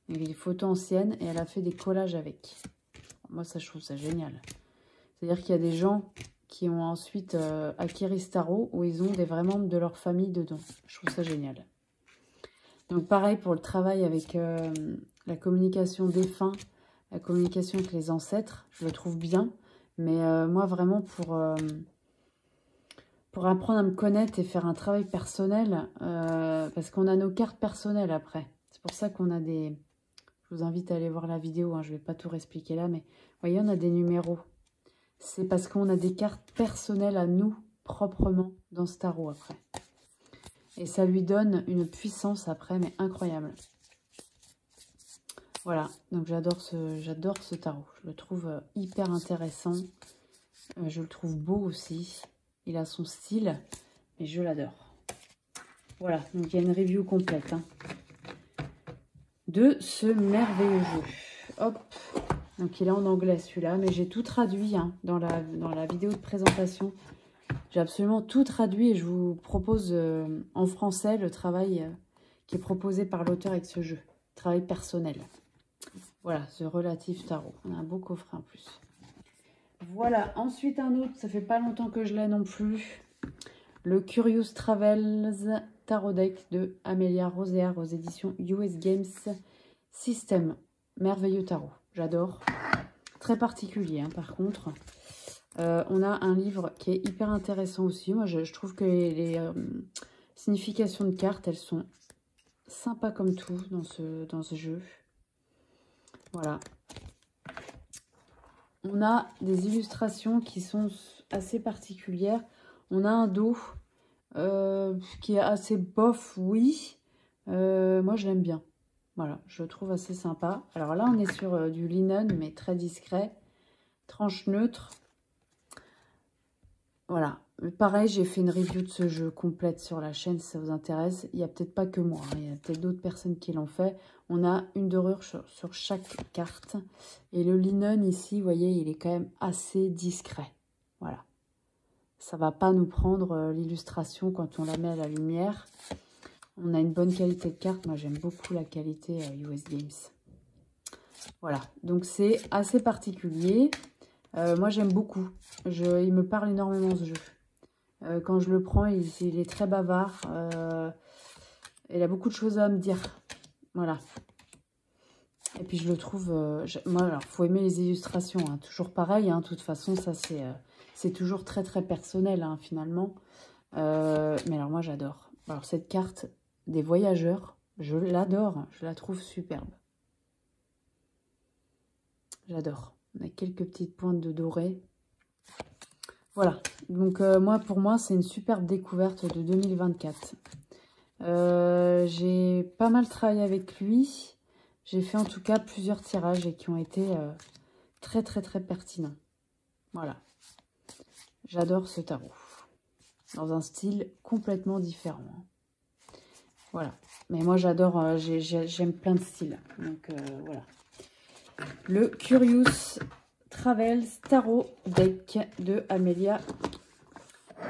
Il y a des photos anciennes et elle a fait des collages avec. Moi, ça, je trouve ça génial. C'est-à-dire qu'il y a des gens qui ont ensuite acquis ce tarot, où ils ont des vrais membres de leur famille dedans. Je trouve ça génial. Donc pareil pour le travail avec la communication défunt, la communication avec les ancêtres, je le trouve bien. Mais moi vraiment pour apprendre à me connaître et faire un travail personnel, parce qu'on a nos cartes personnelles après. C'est pour ça qu'on a des... Je vous invite à aller voir la vidéo, hein, je ne vais pas tout réexpliquer là, mais vous voyez, on a des numéros. C'est parce qu'on a des cartes personnelles à nous, proprement, dans ce tarot après. Et ça lui donne une puissance après, mais incroyable. Voilà, donc j'adore ce tarot. Je le trouve hyper intéressant. Je le trouve beau aussi. Il a son style, mais je l'adore. Voilà, donc il y a une review complète hein, de ce merveilleux jeu. Hop, donc il est en anglais celui-là, mais j'ai tout traduit hein, dans la vidéo de présentation. J'ai absolument tout traduit et je vous propose en français le travail qui est proposé par l'auteur avec ce jeu. Travail personnel. Voilà, ce relatif tarot. On a un beau coffret en plus. Voilà, ensuite un autre, ça fait pas longtemps que je l'ai non plus. Le Curious Travels Tarot Deck de Amelia Rosea aux éditions US Games System. Merveilleux tarot, j'adore. Très particulier hein, par contre. On a un livre qui est hyper intéressant aussi. Moi je trouve que les significations de cartes, elles sont sympas comme tout dans ce jeu. Voilà. On a des illustrations qui sont assez particulières. On a un dos qui est assez bof, oui. Moi, je l'aime bien. Voilà, je le trouve assez sympa. Alors là, on est sur du linen, mais très discret. Tranche neutre. Voilà. Pareil, j'ai fait une review de ce jeu complète sur la chaîne, si ça vous intéresse. Il n'y a peut-être pas que moi, hein. Il y a peut-être d'autres personnes qui l'ont fait. On a une dorure sur chaque carte. Et le linen ici, vous voyez, il est quand même assez discret. Voilà. Ça ne va pas nous prendre l'illustration quand on la met à la lumière. On a une bonne qualité de carte. Moi, j'aime beaucoup la qualité US Games. Voilà. Donc, c'est assez particulier. Moi, j'aime beaucoup. Il me parle énormément, ce jeu. Quand je le prends, il est très bavard. Il a beaucoup de choses à me dire. Voilà. Et puis, je le trouve... moi, alors, faut aimer les illustrations. Hein. Toujours pareil. Hein. De toute façon, ça, c'est toujours très, très personnel, hein, finalement. Mais alors, moi, j'adore. Alors, cette carte des voyageurs, je l'adore. Je la trouve superbe. J'adore. On a quelques petites pointes de doré. Voilà. Donc, pour moi, c'est une superbe découverte de 2024. J'ai pas mal travaillé avec lui. J'ai fait en tout cas plusieurs tirages et qui ont été très, très, très pertinents. Voilà. J'adore ce tarot. Dans un style complètement différent. Hein. Voilà. Mais moi, j'adore, j'aime plein de styles. Donc, voilà. Le Curious Travels Tarot Deck de Amelia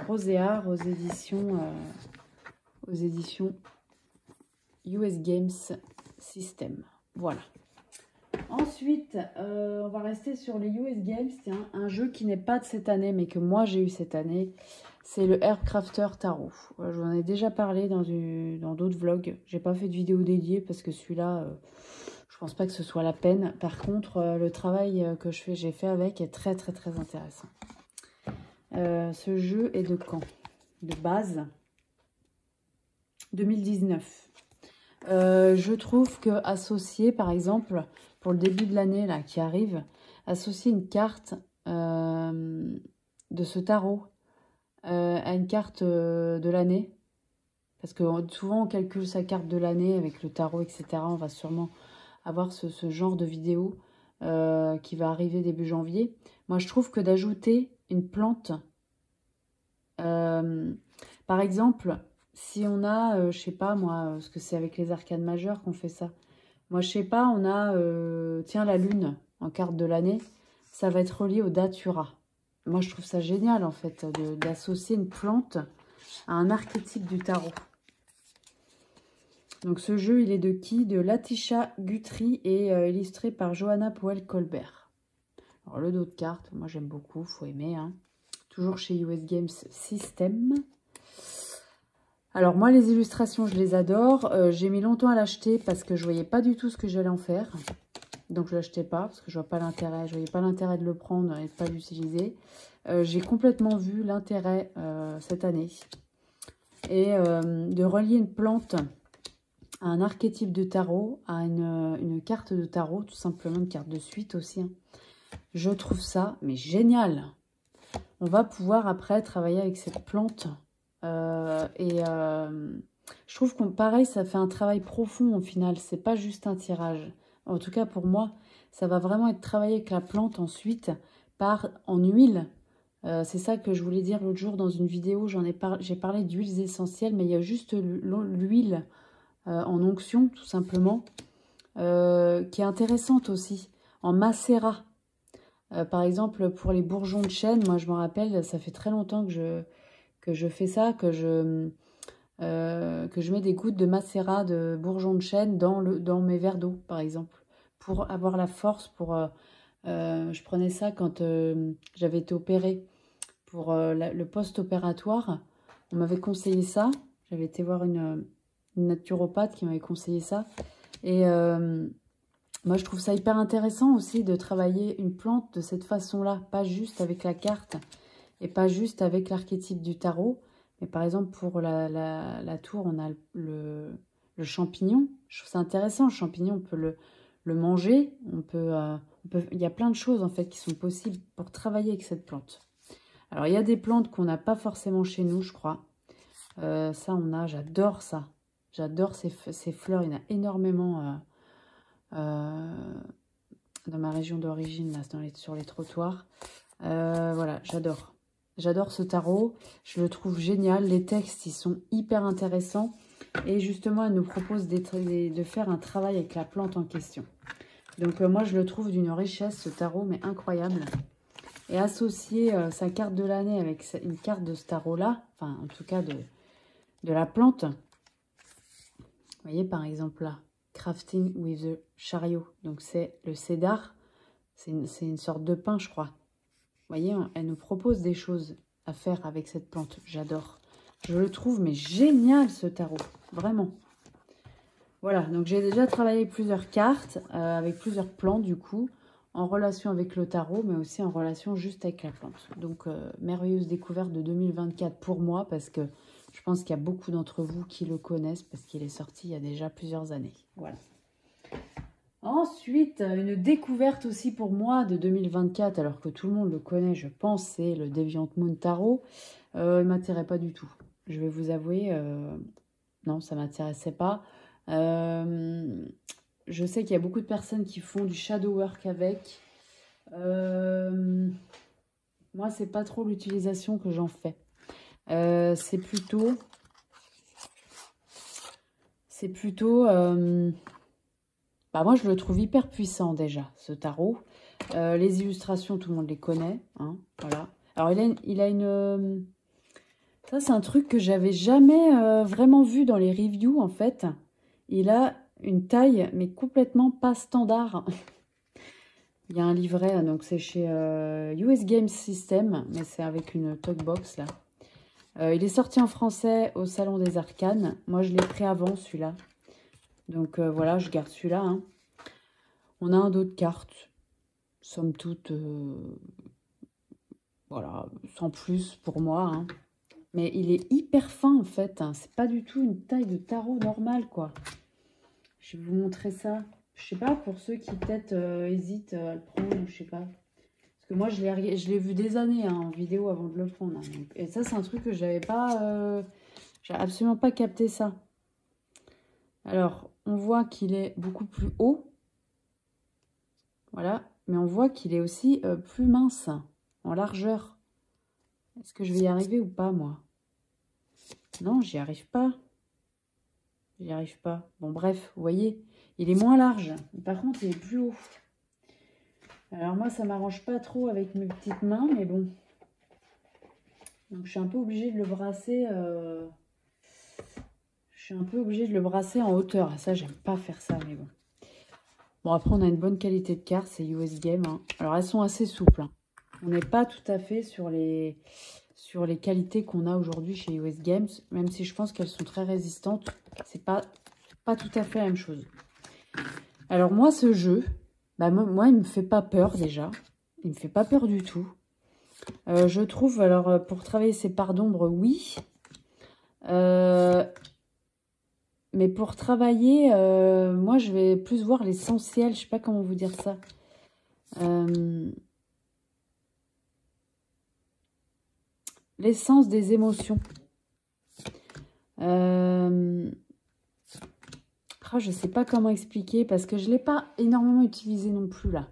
Rosea aux éditions US Games System. Voilà. Ensuite, on va rester sur les US Games. C'est un jeu qui n'est pas de cette année, mais que moi j'ai eu cette année. C'est le Aircrafter Tarot. Je vous en ai déjà parlé dans d'autres vlogs. J'ai pas fait de vidéo dédiée parce que celui-là, je pense pas que ce soit la peine. Par contre, le travail que j'ai fait avec est très très très intéressant. Ce jeu est de quand? De base 2019. Je trouve que associer, par exemple, pour le début de l'année là qui arrive, associer une carte de ce tarot à une carte de l'année, parce que souvent on calcule sa carte de l'année avec le tarot, etc. On va sûrement avoir ce genre de vidéo qui va arriver début janvier. Moi, je trouve que d'ajouter une plante, par exemple, si on a, je sais pas moi, parce que c'est avec les arcanes majeures qu'on fait ça. Moi, je sais pas, on a, tiens, la lune en carte de l'année, ça va être relié au datura. Moi, je trouve ça génial, en fait, d'associer une plante à un archétype du tarot. Donc, ce jeu, il est de qui? De Latisha Guthrie et illustré par Johanna Powell Colbert. Alors, le dos de carte, moi, j'aime beaucoup, faut aimer, hein. toujours chez US Games System. Alors moi, les illustrations, je les adore. J'ai mis longtemps à l'acheter parce que je voyais pas du tout ce que j'allais en faire. Donc je l'achetais pas parce que je vois pas l'intérêt. Je voyais pas l'intérêt de le prendre et de pas l'utiliser. J'ai complètement vu l'intérêt cette année. Et de relier une plante à un archétype de tarot, à une carte de tarot, tout simplement une carte de suite aussi. Hein. Je trouve ça mais génial. On va pouvoir après travailler avec cette plante. Je trouve qu'on pareil, ça fait un travail profond au final. C'est pas juste un tirage. En tout cas pour moi, ça va vraiment être travaillé avec la plante ensuite en huile. C'est ça que je voulais dire l'autre jour dans une vidéo. J'ai parlé d'huiles essentielles, mais il y a juste l'huile en onction, tout simplement, qui est intéressante aussi, en macérat. Par exemple, pour les bourgeons de chêne, moi je me rappelle, ça fait très longtemps que je fais ça, que je mets des gouttes de macérat de bourgeons de chêne dans mes verres d'eau, par exemple, pour avoir la force, je prenais ça quand j'avais été opérée pour le post-opératoire. On m'avait conseillé ça, j'avais été voir une naturopathe qui m'avait conseillé ça, et moi je trouve ça hyper intéressant aussi de travailler une plante de cette façon-là, pas juste avec la carte, et pas juste avec l'archétype du tarot. Mais par exemple, pour la tour, on a le champignon. Je trouve ça intéressant, le champignon, on peut le manger. Il y a plein de choses, en fait, qui sont possibles pour travailler avec cette plante. Alors, il y a des plantes qu'on n'a pas forcément chez nous, je crois. J'adore ça. J'adore ces fleurs. Il y en a énormément dans ma région d'origine, là, sur les trottoirs. Voilà, j'adore. J'adore ce tarot, je le trouve génial. Les textes, ils sont hyper intéressants. Et justement, elle nous propose de faire un travail avec la plante en question. Donc moi, je le trouve d'une richesse, ce tarot, mais incroyable. Et associer sa carte de l'année avec une carte de ce tarot-là, enfin, en tout cas, de la plante. Vous voyez, par exemple, là, Crafting with the Chariot. Donc, c'est le cédar. C'est une sorte de pin, je crois. Vous voyez, elle nous propose des choses à faire avec cette plante. J'adore. Je le trouve, mais génial, ce tarot. Vraiment. Voilà, donc j'ai déjà travaillé plusieurs cartes, avec plusieurs plantes, du coup, en relation avec le tarot, mais aussi en relation juste avec la plante. Donc, merveilleuse découverte de 2024 pour moi, parce que je pense qu'il y a beaucoup d'entre vous qui le connaissent, parce qu'il est sorti il y a déjà plusieurs années. Voilà. Ensuite, une découverte aussi pour moi de 2024, alors que tout le monde le connaît, je pense, c'est le Deviant Moon Tarot. Il ne m'intéressait pas du tout. Je vais vous avouer, non, ça ne m'intéressait pas. Je sais qu'il y a beaucoup de personnes qui font du shadow work avec. Moi, c'est pas trop l'utilisation que j'en fais. C'est plutôt... Bah moi, je le trouve hyper puissant déjà, ce tarot. Les illustrations, tout le monde les connaît. Hein, voilà. Alors, il a une... Ça, c'est un truc que j'avais jamais vraiment vu dans les reviews, en fait. Il a une taille, mais complètement pas standard. Il y a un livret, donc c'est chez US Games System, mais c'est avec une talkbox, là. Il est sorti en français au Salon des Arcanes. Moi, je l'ai pris avant, celui-là. Donc voilà, je garde celui-là. Hein. On a un dos de cartes, somme toute, voilà, sans plus pour moi. Hein. Mais il est hyper fin en fait. Hein. C'est pas du tout une taille de tarot normale, quoi. Je vais vous montrer ça. Je sais pas, pour ceux qui peut-être hésitent à le prendre, je sais pas. Parce que moi, je l'ai vu des années hein, en vidéo avant de le prendre. Hein. Donc, et ça, c'est un truc que j'avais pas... j'ai absolument pas capté ça. Alors, on voit qu'il est beaucoup plus haut. Voilà. Mais on voit qu'il est aussi plus mince, en largeur. Est-ce que je vais y arriver ou pas, moi? Non, j'y arrive pas. J'y arrive pas. Bon, bref, vous voyez, il est moins large. Par contre, il est plus haut. Alors moi, ça m'arrange pas trop avec mes petites mains, mais bon. Donc, je suis un peu obligée de le brasser... Je suis un peu obligée de le brasser en hauteur. Ça, j'aime pas faire ça, mais bon. Bon, après, on a une bonne qualité de cartes. C'est US Game. Hein. Alors, elles sont assez souples. Hein. On n'est pas tout à fait sur les qualités qu'on a aujourd'hui chez US Games, même si je pense qu'elles sont très résistantes. C'est pas tout à fait la même chose. Alors moi, ce jeu, bah, moi il me fait pas peur déjà. Il me fait pas peur du tout. Je trouve, alors pour travailler ces parts d'ombre, oui. Mais pour travailler, moi je vais plus voir l'essentiel. Je sais pas comment vous dire ça. L'essence des émotions. Oh, je sais pas comment expliquer parce que je l'ai pas énormément utilisé non plus là.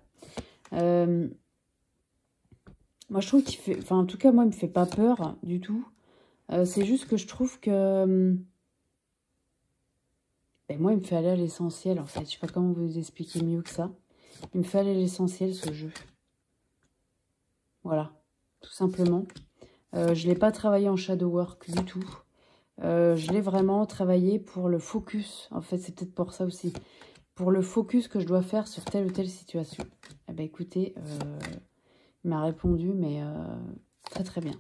Moi je trouve qu'il fait... Enfin en tout cas moi il me fait pas peur du tout. C'est juste que je trouve que... Ben, moi il me fait aller à l'essentiel en fait. Je sais pas comment vous expliquer mieux que ça. Il me fait aller à l'essentiel ce jeu. Voilà, tout simplement. Je l'ai pas travaillé en shadow work du tout. Je l'ai vraiment travaillé pour le focus. En fait, c'est peut-être pour ça aussi. Pour le focus que je dois faire sur telle ou telle situation. Eh ben, écoutez, il m'a répondu, mais très très bien.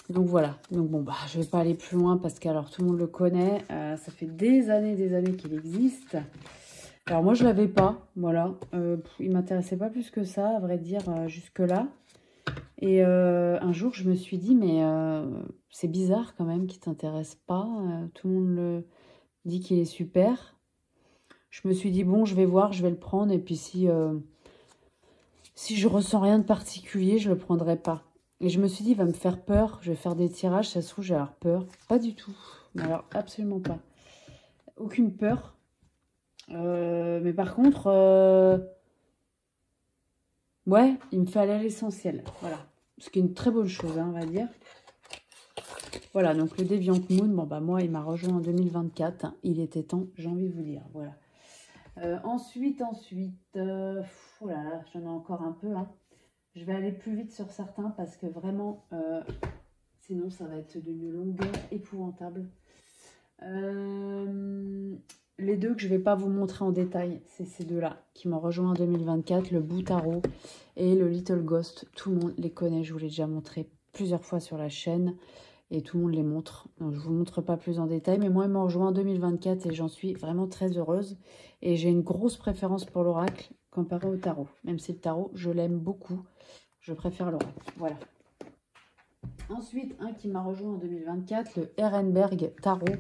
Donc voilà. Donc bon, bah, je vais pas aller plus loin parce que alors tout le monde le connaît. Ça fait des années qu'il existe. Alors moi, je l'avais pas. Voilà. Il m'intéressait pas plus que ça, à vrai dire, jusque-là. Et un jour, je me suis dit, mais c'est bizarre quand même qu'il ne t'intéresse pas. Tout le monde le dit qu'il est super. Je me suis dit, bon, je vais voir, je vais le prendre. Et puis si je ressens rien de particulier, je ne le prendrai pas. Et je me suis dit, il va me faire peur. Je vais faire des tirages, ça se trouve, j'ai avoir peur. Pas du tout. Mais alors, absolument pas. Aucune peur. Mais par contre, ouais, il me fait aller à l'essentiel. Voilà. Ce qui est une très bonne chose, hein, on va dire. Voilà, donc le Deviant Moon, bon bah moi il m'a rejoint en 2024, hein, il était temps, j'ai envie de vous dire, voilà. Ensuite, oh là là, j'en ai encore un peu, hein. Je vais aller plus vite sur certains parce que vraiment, sinon ça va être d'une longueur épouvantable. Les deux que je ne vais pas vous montrer en détail, c'est ces deux-là qui m'ont rejoint en 2024, le Boutaro et le Little Ghost. Tout le monde les connaît, je vous l'ai déjà montré plusieurs fois sur la chaîne. Et tout le monde les montre. Donc, je ne vous montre pas plus en détail. Mais moi, ils m'ont rejoint en 2024 et j'en suis vraiment très heureuse. Et j'ai une grosse préférence pour l'oracle comparé au tarot. Même si le tarot, je l'aime beaucoup. Je préfère l'oracle. Voilà. Ensuite, un qui m'a rejoint en 2024, le Ehrenberg Tarot.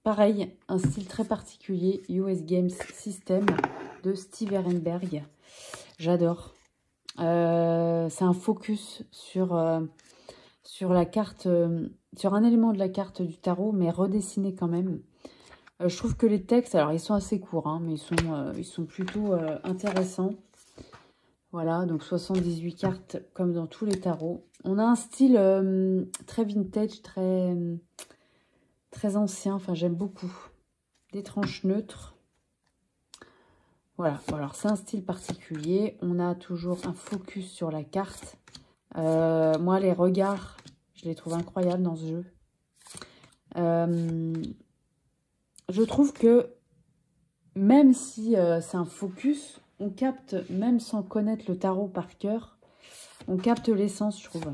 Pareil, un style très particulier. US Games System de Steve Ehrenberg. J'adore. C'est un focus sur la carte, sur un élément de la carte du tarot, mais redessiné quand même. Je trouve que les textes, alors ils sont assez courts, hein, mais ils sont plutôt intéressants. Voilà, donc 78 cartes comme dans tous les tarots. On a un style très vintage, très ancien, enfin j'aime beaucoup. Des tranches neutres. Voilà, alors c'est un style particulier. On a toujours un focus sur la carte. Moi, les regards, je les trouve incroyables dans ce jeu. Je trouve que même si c'est un focus, on capte, même sans connaître le tarot par cœur, on capte l'essence, je trouve.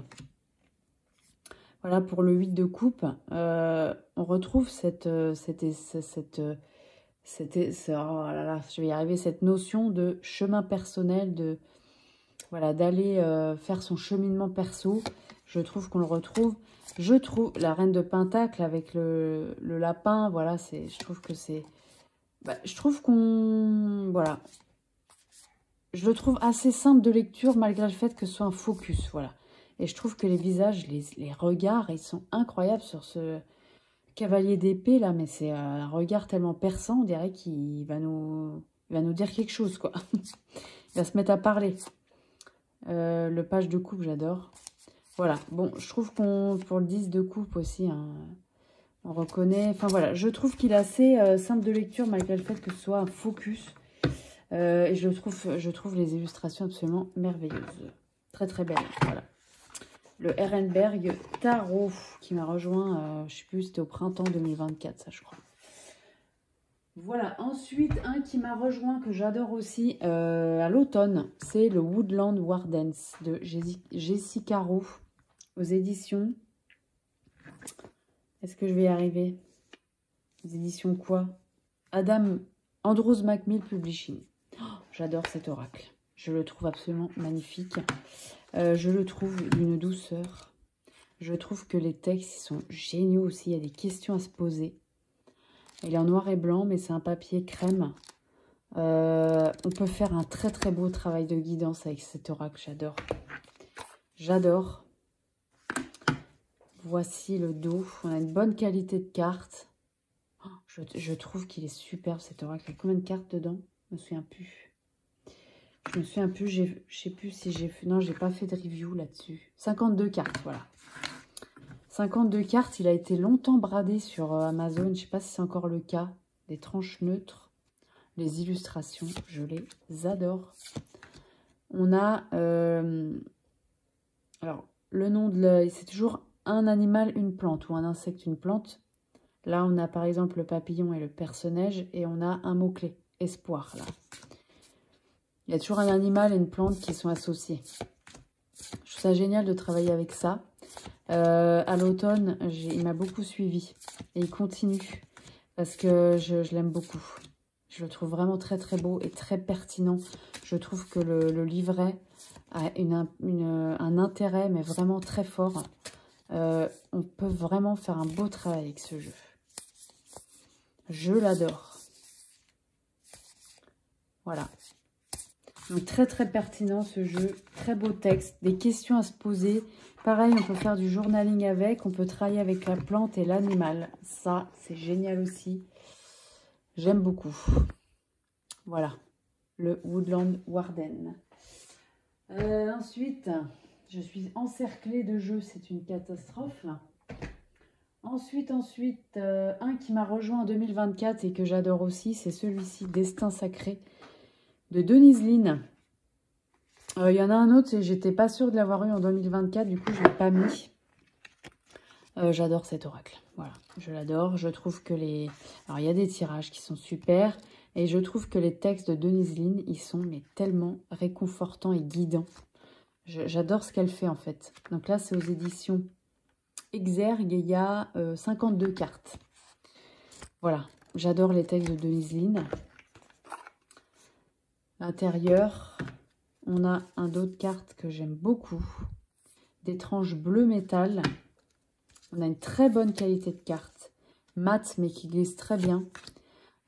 Voilà, pour le 8 de coupe, on retrouve cette oh là là, je vais y arriver, cette notion de chemin personnel, de voilà, d'aller faire son cheminement perso. Je trouve qu'on le retrouve. Je trouve la reine de Pentacle avec le lapin, voilà, je trouve que c'est... Bah, je trouve qu'on... Voilà. Je le trouve assez simple de lecture malgré le fait que ce soit un focus, voilà. Et je trouve que les visages, les regards, ils sont incroyables sur ce cavalier d'épée, là. Mais c'est un regard tellement perçant, on dirait qu'il va nous dire quelque chose, quoi. Il va se mettre à parler. Le page de coupe, j'adore. Voilà, bon, je trouve qu'on, pour le 10 de coupe aussi, hein, on reconnaît... Enfin voilà, je trouve qu'il est assez simple de lecture malgré le fait que ce soit un focus. Et je trouve les illustrations absolument merveilleuses. Très très belles, voilà. Le Ehrenberg Tarot qui m'a rejoint, je ne sais plus, c'était au printemps 2024, ça je crois. Voilà, ensuite, un qui m'a rejoint, que j'adore aussi à l'automne, c'est le Woodland Wardens de Jessica Rowe aux éditions. Est-ce que je vais y arriver? Les éditions quoi? Andrews Macmill Publishing. Oh, j'adore cet oracle. Je le trouve absolument magnifique. Je le trouve d'une douceur. Je trouve que les textes sont géniaux aussi. Il y a des questions à se poser. Il est en noir et blanc, mais c'est un papier crème. On peut faire un très très beau travail de guidance avec cet oracle. J'adore. J'adore. Voici le dos. On a une bonne qualité de carte. Je trouve qu'il est superbe cet oracle. Il y a combien de cartes dedans? Je me souviens plus. Je me souviens plus. Je sais plus si j'ai fait... Non, j'ai pas fait de review là-dessus. 52 cartes, voilà. 52 cartes. Il a été longtemps bradé sur Amazon. Je ne sais pas si c'est encore le cas. Des tranches neutres. Les illustrations, je les adore. On a... alors, le nom de l'œil, c'est toujours un animal, une plante. Ou un insecte, une plante. Là, on a par exemple le papillon et le perce-neige. Et on a un mot-clé, espoir. Là. Il y a toujours un animal et une plante qui sont associés. Je trouve ça génial de travailler avec ça. À l'automne, il m'a beaucoup suivi. Et il continue. Parce que je l'aime beaucoup. Je le trouve vraiment très très beau et très pertinent. Je trouve que le livret a un intérêt, mais vraiment très fort. On peut vraiment faire un beau travail avec ce jeu. Je l'adore. Voilà. Donc très très pertinent ce jeu. Très beau texte. Des questions à se poser. Pareil, on peut faire du journaling avec. On peut travailler avec la plante et l'animal. Ça, c'est génial aussi. J'aime beaucoup. Voilà. Le Woodland Warden. Ensuite, je suis encerclée de jeux. C'est une catastrophe. Ensuite, un qui m'a rejoint en 2024 et que j'adore aussi, c'est celui-ci, Destin Sacré, de Denise Linn. Il y en a un autre, et j'étais pas sûre de l'avoir eu en 2024, du coup je ne l'ai pas mis. J'adore cet oracle, voilà, je l'adore. Je trouve que les... Alors il y a des tirages qui sont super, et je trouve que les textes de Denise Linn, ils sont mais tellement réconfortants et guidants. J'adore ce qu'elle fait en fait. Donc là, c'est aux éditions Exergue, il y a 52 cartes. Voilà, j'adore les textes de Denise Linn. L'intérieur, on a d'autres cartes que j'aime beaucoup. Des tranches bleu métal. On a une très bonne qualité de cartes. Mat, mais qui glisse très bien.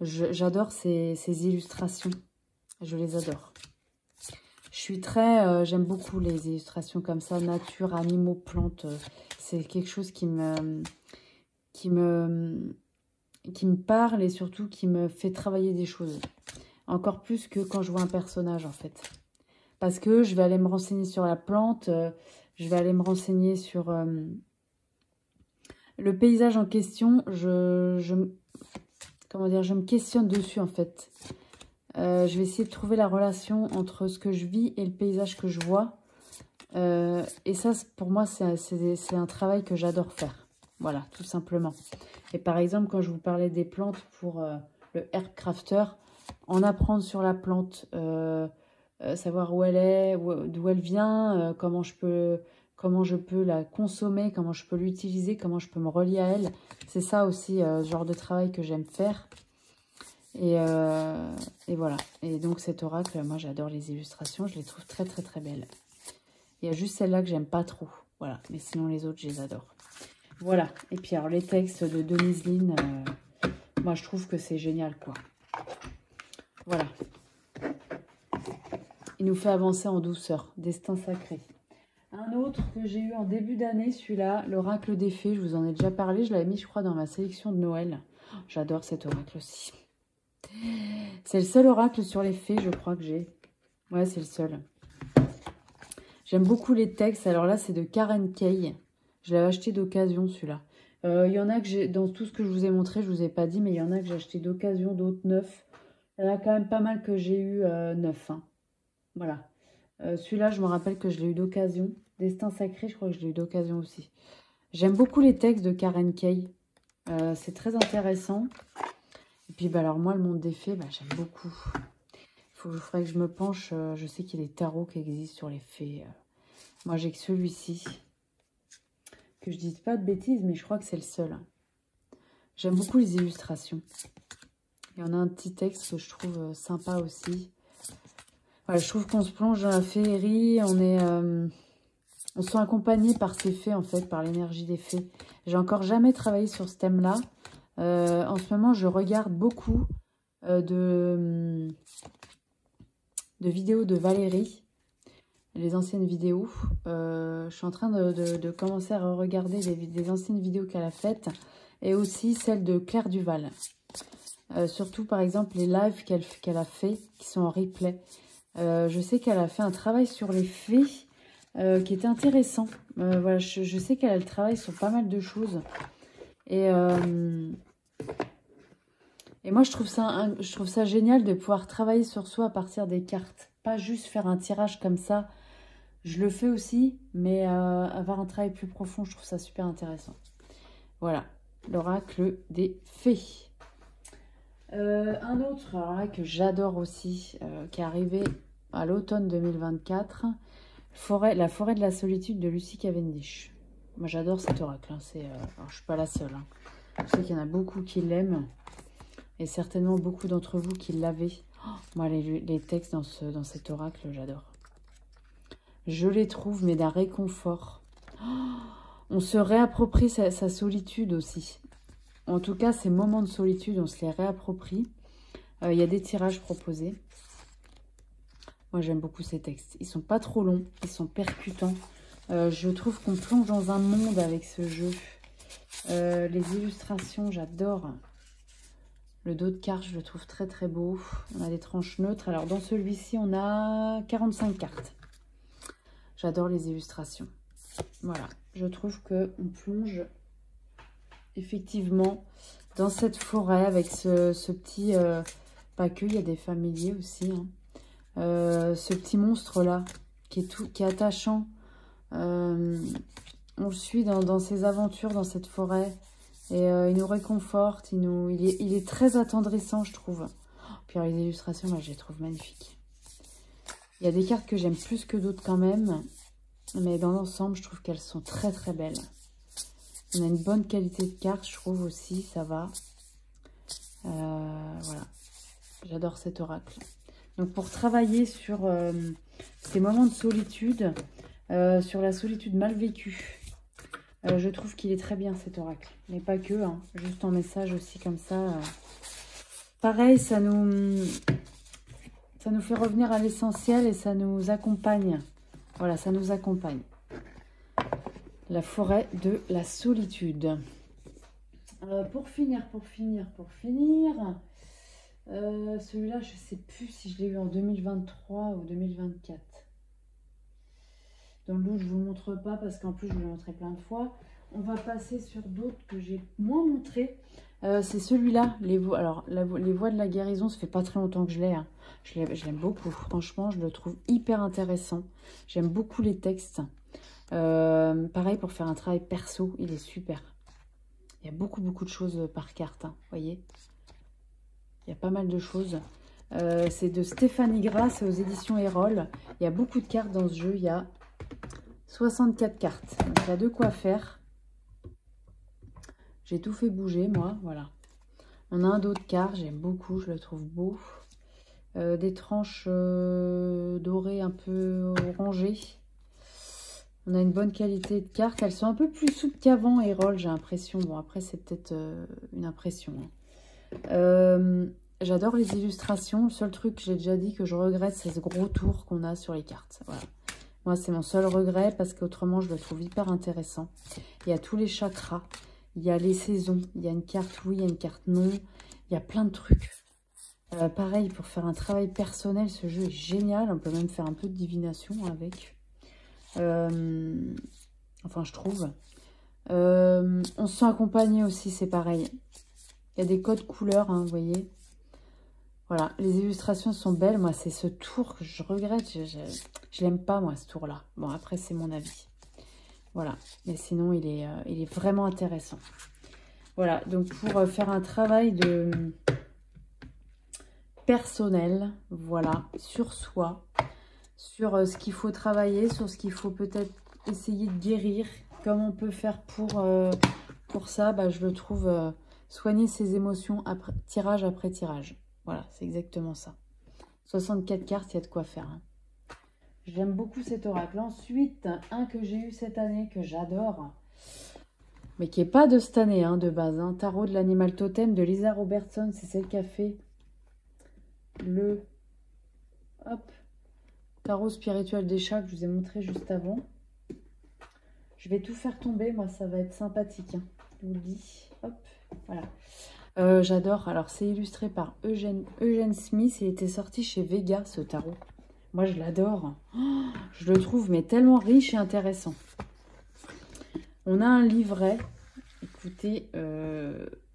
J'adore ces illustrations. Je les adore. Je suis très... j'aime beaucoup les illustrations comme ça. Nature, animaux, plantes. C'est quelque chose qui me parle et surtout qui me fait travailler des choses. Encore plus que quand je vois un personnage, en fait. Parce que je vais aller me renseigner sur la plante, je vais aller me renseigner sur le paysage en question. Comment dire, je me questionne dessus, en fait. Je vais essayer de trouver la relation entre ce que je vis et le paysage que je vois. Et ça, pour moi, c'est un travail que j'adore faire. Voilà, tout simplement. Et par exemple, quand je vous parlais des plantes pour le Herb Crafter, en apprendre sur la plante, savoir où elle est, d'où elle vient, comment je peux la consommer, comment je peux l'utiliser, comment je peux me relier à elle. C'est ça aussi, ce genre de travail que j'aime faire. Et voilà. Et donc cet oracle, moi j'adore les illustrations, je les trouve très très très belles. Il y a juste celle-là que j'aime pas trop. Voilà, mais sinon les autres, je les adore. Voilà. Et puis alors les textes de Denise Linn, moi je trouve que c'est génial, quoi. Voilà. Il nous fait avancer en douceur. Destin sacré. Un autre que j'ai eu en début d'année, celui-là, l'oracle des fées. Je vous en ai déjà parlé. Je l'avais mis, je crois, dans ma sélection de Noël. J'adore cet oracle aussi. C'est le seul oracle sur les fées, je crois que j'ai. Ouais, c'est le seul. J'aime beaucoup les textes. Alors là, c'est de Karen Kay. Je l'avais acheté d'occasion, celui-là. Il y en a que j'ai, dans tout ce que je vous ai montré, je ne vous ai pas dit, mais il y en a que j'ai acheté d'occasion, d'autres neufs. Il y en a quand même pas mal que j'ai eu neuf. Hein. Voilà. Celui-là, je me rappelle que je l'ai eu d'occasion. Destin sacré, je crois que je l'ai eu d'occasion aussi. J'aime beaucoup les textes de Karen Kay. C'est très intéressant. Et puis, bah, alors moi, le monde des fées, bah, j'aime beaucoup. Il faudrait que je me penche. Je sais qu'il y a des tarots qui existent sur les fées. Moi, j'ai que celui-ci. Que je dise pas de bêtises, mais je crois que c'est le seul. J'aime beaucoup les illustrations. Il y en a un petit texte que je trouve sympa aussi. Voilà, je trouve qu'on se plonge dans la féerie. On se sent accompagné par ces fées, en fait, par l'énergie des fées. J'ai encore jamais travaillé sur ce thème-là. En ce moment, je regarde beaucoup de vidéos de Valérie, les anciennes vidéos. Je suis en train de commencer à regarder des anciennes vidéos qu'elle a faites et aussi celles de Claire Duval. Surtout, par exemple, les lives qu'elle a fait qui sont en replay. Je sais qu'elle a fait un travail sur les fées qui était intéressant. Voilà, je sais qu'elle travaille sur pas mal de choses. Et moi, je trouve ça génial de pouvoir travailler sur soi à partir des cartes. Pas juste faire un tirage comme ça. Je le fais aussi, mais avoir un travail plus profond, je trouve ça super intéressant. Voilà, l'oracle des fées. Un autre là, que j'adore aussi, qui est arrivé à l'automne 2024, la forêt de la solitude de Lucy Cavendish. Moi, j'adore cet oracle. Hein. Alors, je ne suis pas la seule. Hein. Je sais qu'il y en a beaucoup qui l'aiment. Et certainement beaucoup d'entre vous qui l'avaient. Oh, moi, les textes dans cet oracle, j'adore. Je les trouve, mais d'un réconfort. Oh, on se réapproprie sa solitude aussi. En tout cas, ces moments de solitude, on se les réapproprie. Il y a des tirages proposés. Moi, j'aime beaucoup ces textes. Ils sont pas trop longs, ils sont percutants. Je trouve qu'on plonge dans un monde avec ce jeu. Les illustrations, j'adore. Le dos de carte, je le trouve très très beau. On a des tranches neutres. Alors, dans celui-ci, on a 45 cartes. J'adore les illustrations. Voilà, je trouve qu'on plonge effectivement dans cette forêt avec ce petit... pas que, il y a des familiers aussi. Hein. Ce petit monstre-là, qui est attachant. On le suit dans ses aventures, dans cette forêt. Et il nous réconforte. Il est très attendrissant, je trouve. Puis alors, les illustrations, moi, je les trouve magnifiques. Il y a des cartes que j'aime plus que d'autres quand même. Mais dans l'ensemble, je trouve qu'elles sont très très belles. On a une bonne qualité de cartes, je trouve aussi, ça va. Voilà. J'adore cet oracle. Donc pour travailler sur ces moments de solitude, sur la solitude mal vécue, je trouve qu'il est très bien cet oracle. Mais pas que, hein, juste en message aussi comme ça. Pareil, ça nous fait revenir à l'essentiel et ça nous accompagne. Voilà, ça nous accompagne. La forêt de la solitude. Pour finir, celui-là, je ne sais plus si je l'ai eu en 2023 ou 2024. Dans le doute, je ne vous le montre pas parce qu'en plus, je vous l'ai montré plein de fois. On va passer sur d'autres que j'ai moins montrés. C'est celui-là, les voies. Alors, les voies de la guérison, ça fait pas très longtemps que je l'ai. Hein. Je l'aime beaucoup. Franchement, je le trouve hyper intéressant. J'aime beaucoup les textes. Pareil, pour faire un travail perso, il est super. Il y a beaucoup de choses par carte. Hein, voyez, il y a pas mal de choses. C'est de Stéphanie Gras, c'est aux éditions Erol. Il y a beaucoup de cartes dans ce jeu. Il y a 64 cartes. Donc, il y a de quoi faire. J'ai tout fait bouger, moi. Voilà. On a un dos de cartes. J'aime beaucoup. Je le trouve beau. Des tranches dorées un peu orangées. On a une bonne qualité de cartes. Elles sont un peu plus souples qu'avant, Erol, j'ai l'impression. Bon, après, c'est peut-être une impression. Hein. J'adore les illustrations. Le seul truc que j'ai déjà dit que je regrette, c'est ce gros tour qu'on a sur les cartes. Voilà. Moi, c'est mon seul regret parce qu'autrement, je le trouve hyper intéressant. Il y a tous les chakras. Il y a les saisons. Il y a une carte oui, il y a une carte non. Il y a plein de trucs. Pareil, pour faire un travail personnel, ce jeu est génial. On peut même faire un peu de divination avec. Enfin, je trouve. On se sent accompagné aussi, c'est pareil. Il y a des codes couleurs, hein, vous voyez. Voilà, les illustrations sont belles. Moi, c'est ce tour que je regrette. Je l'aime pas, moi, ce tour-là. Bon, après, c'est mon avis. Voilà, mais sinon, il est vraiment intéressant. Voilà, donc pour faire un travail personnel, voilà, sur soi, sur ce qu'il faut travailler, sur ce qu'il faut peut-être essayer de guérir, comment on peut faire pour ça, bah, je le trouve soigner ses émotions après, tirage après tirage. Voilà, c'est exactement ça. 64 cartes, il y a de quoi faire. Hein. J'aime beaucoup cet oracle. Ensuite, un que j'ai eu cette année, que j'adore, mais qui n'est pas de cette année, hein, de base. Hein. Tarot de l'animal totem de Lisa Robertson, c'est celle qui a fait le tarot spirituel des chats que je vous ai montré juste avant. Je vais tout faire tomber, moi, ça va être sympathique. Hein. Je vous le dis. Hop, voilà. J'adore. Alors, c'est illustré par Eugène Smith. Il était sorti chez Vega, ce tarot. Moi, je l'adore. Oh, je le trouve mais tellement riche et intéressant. On a un livret. Écoutez,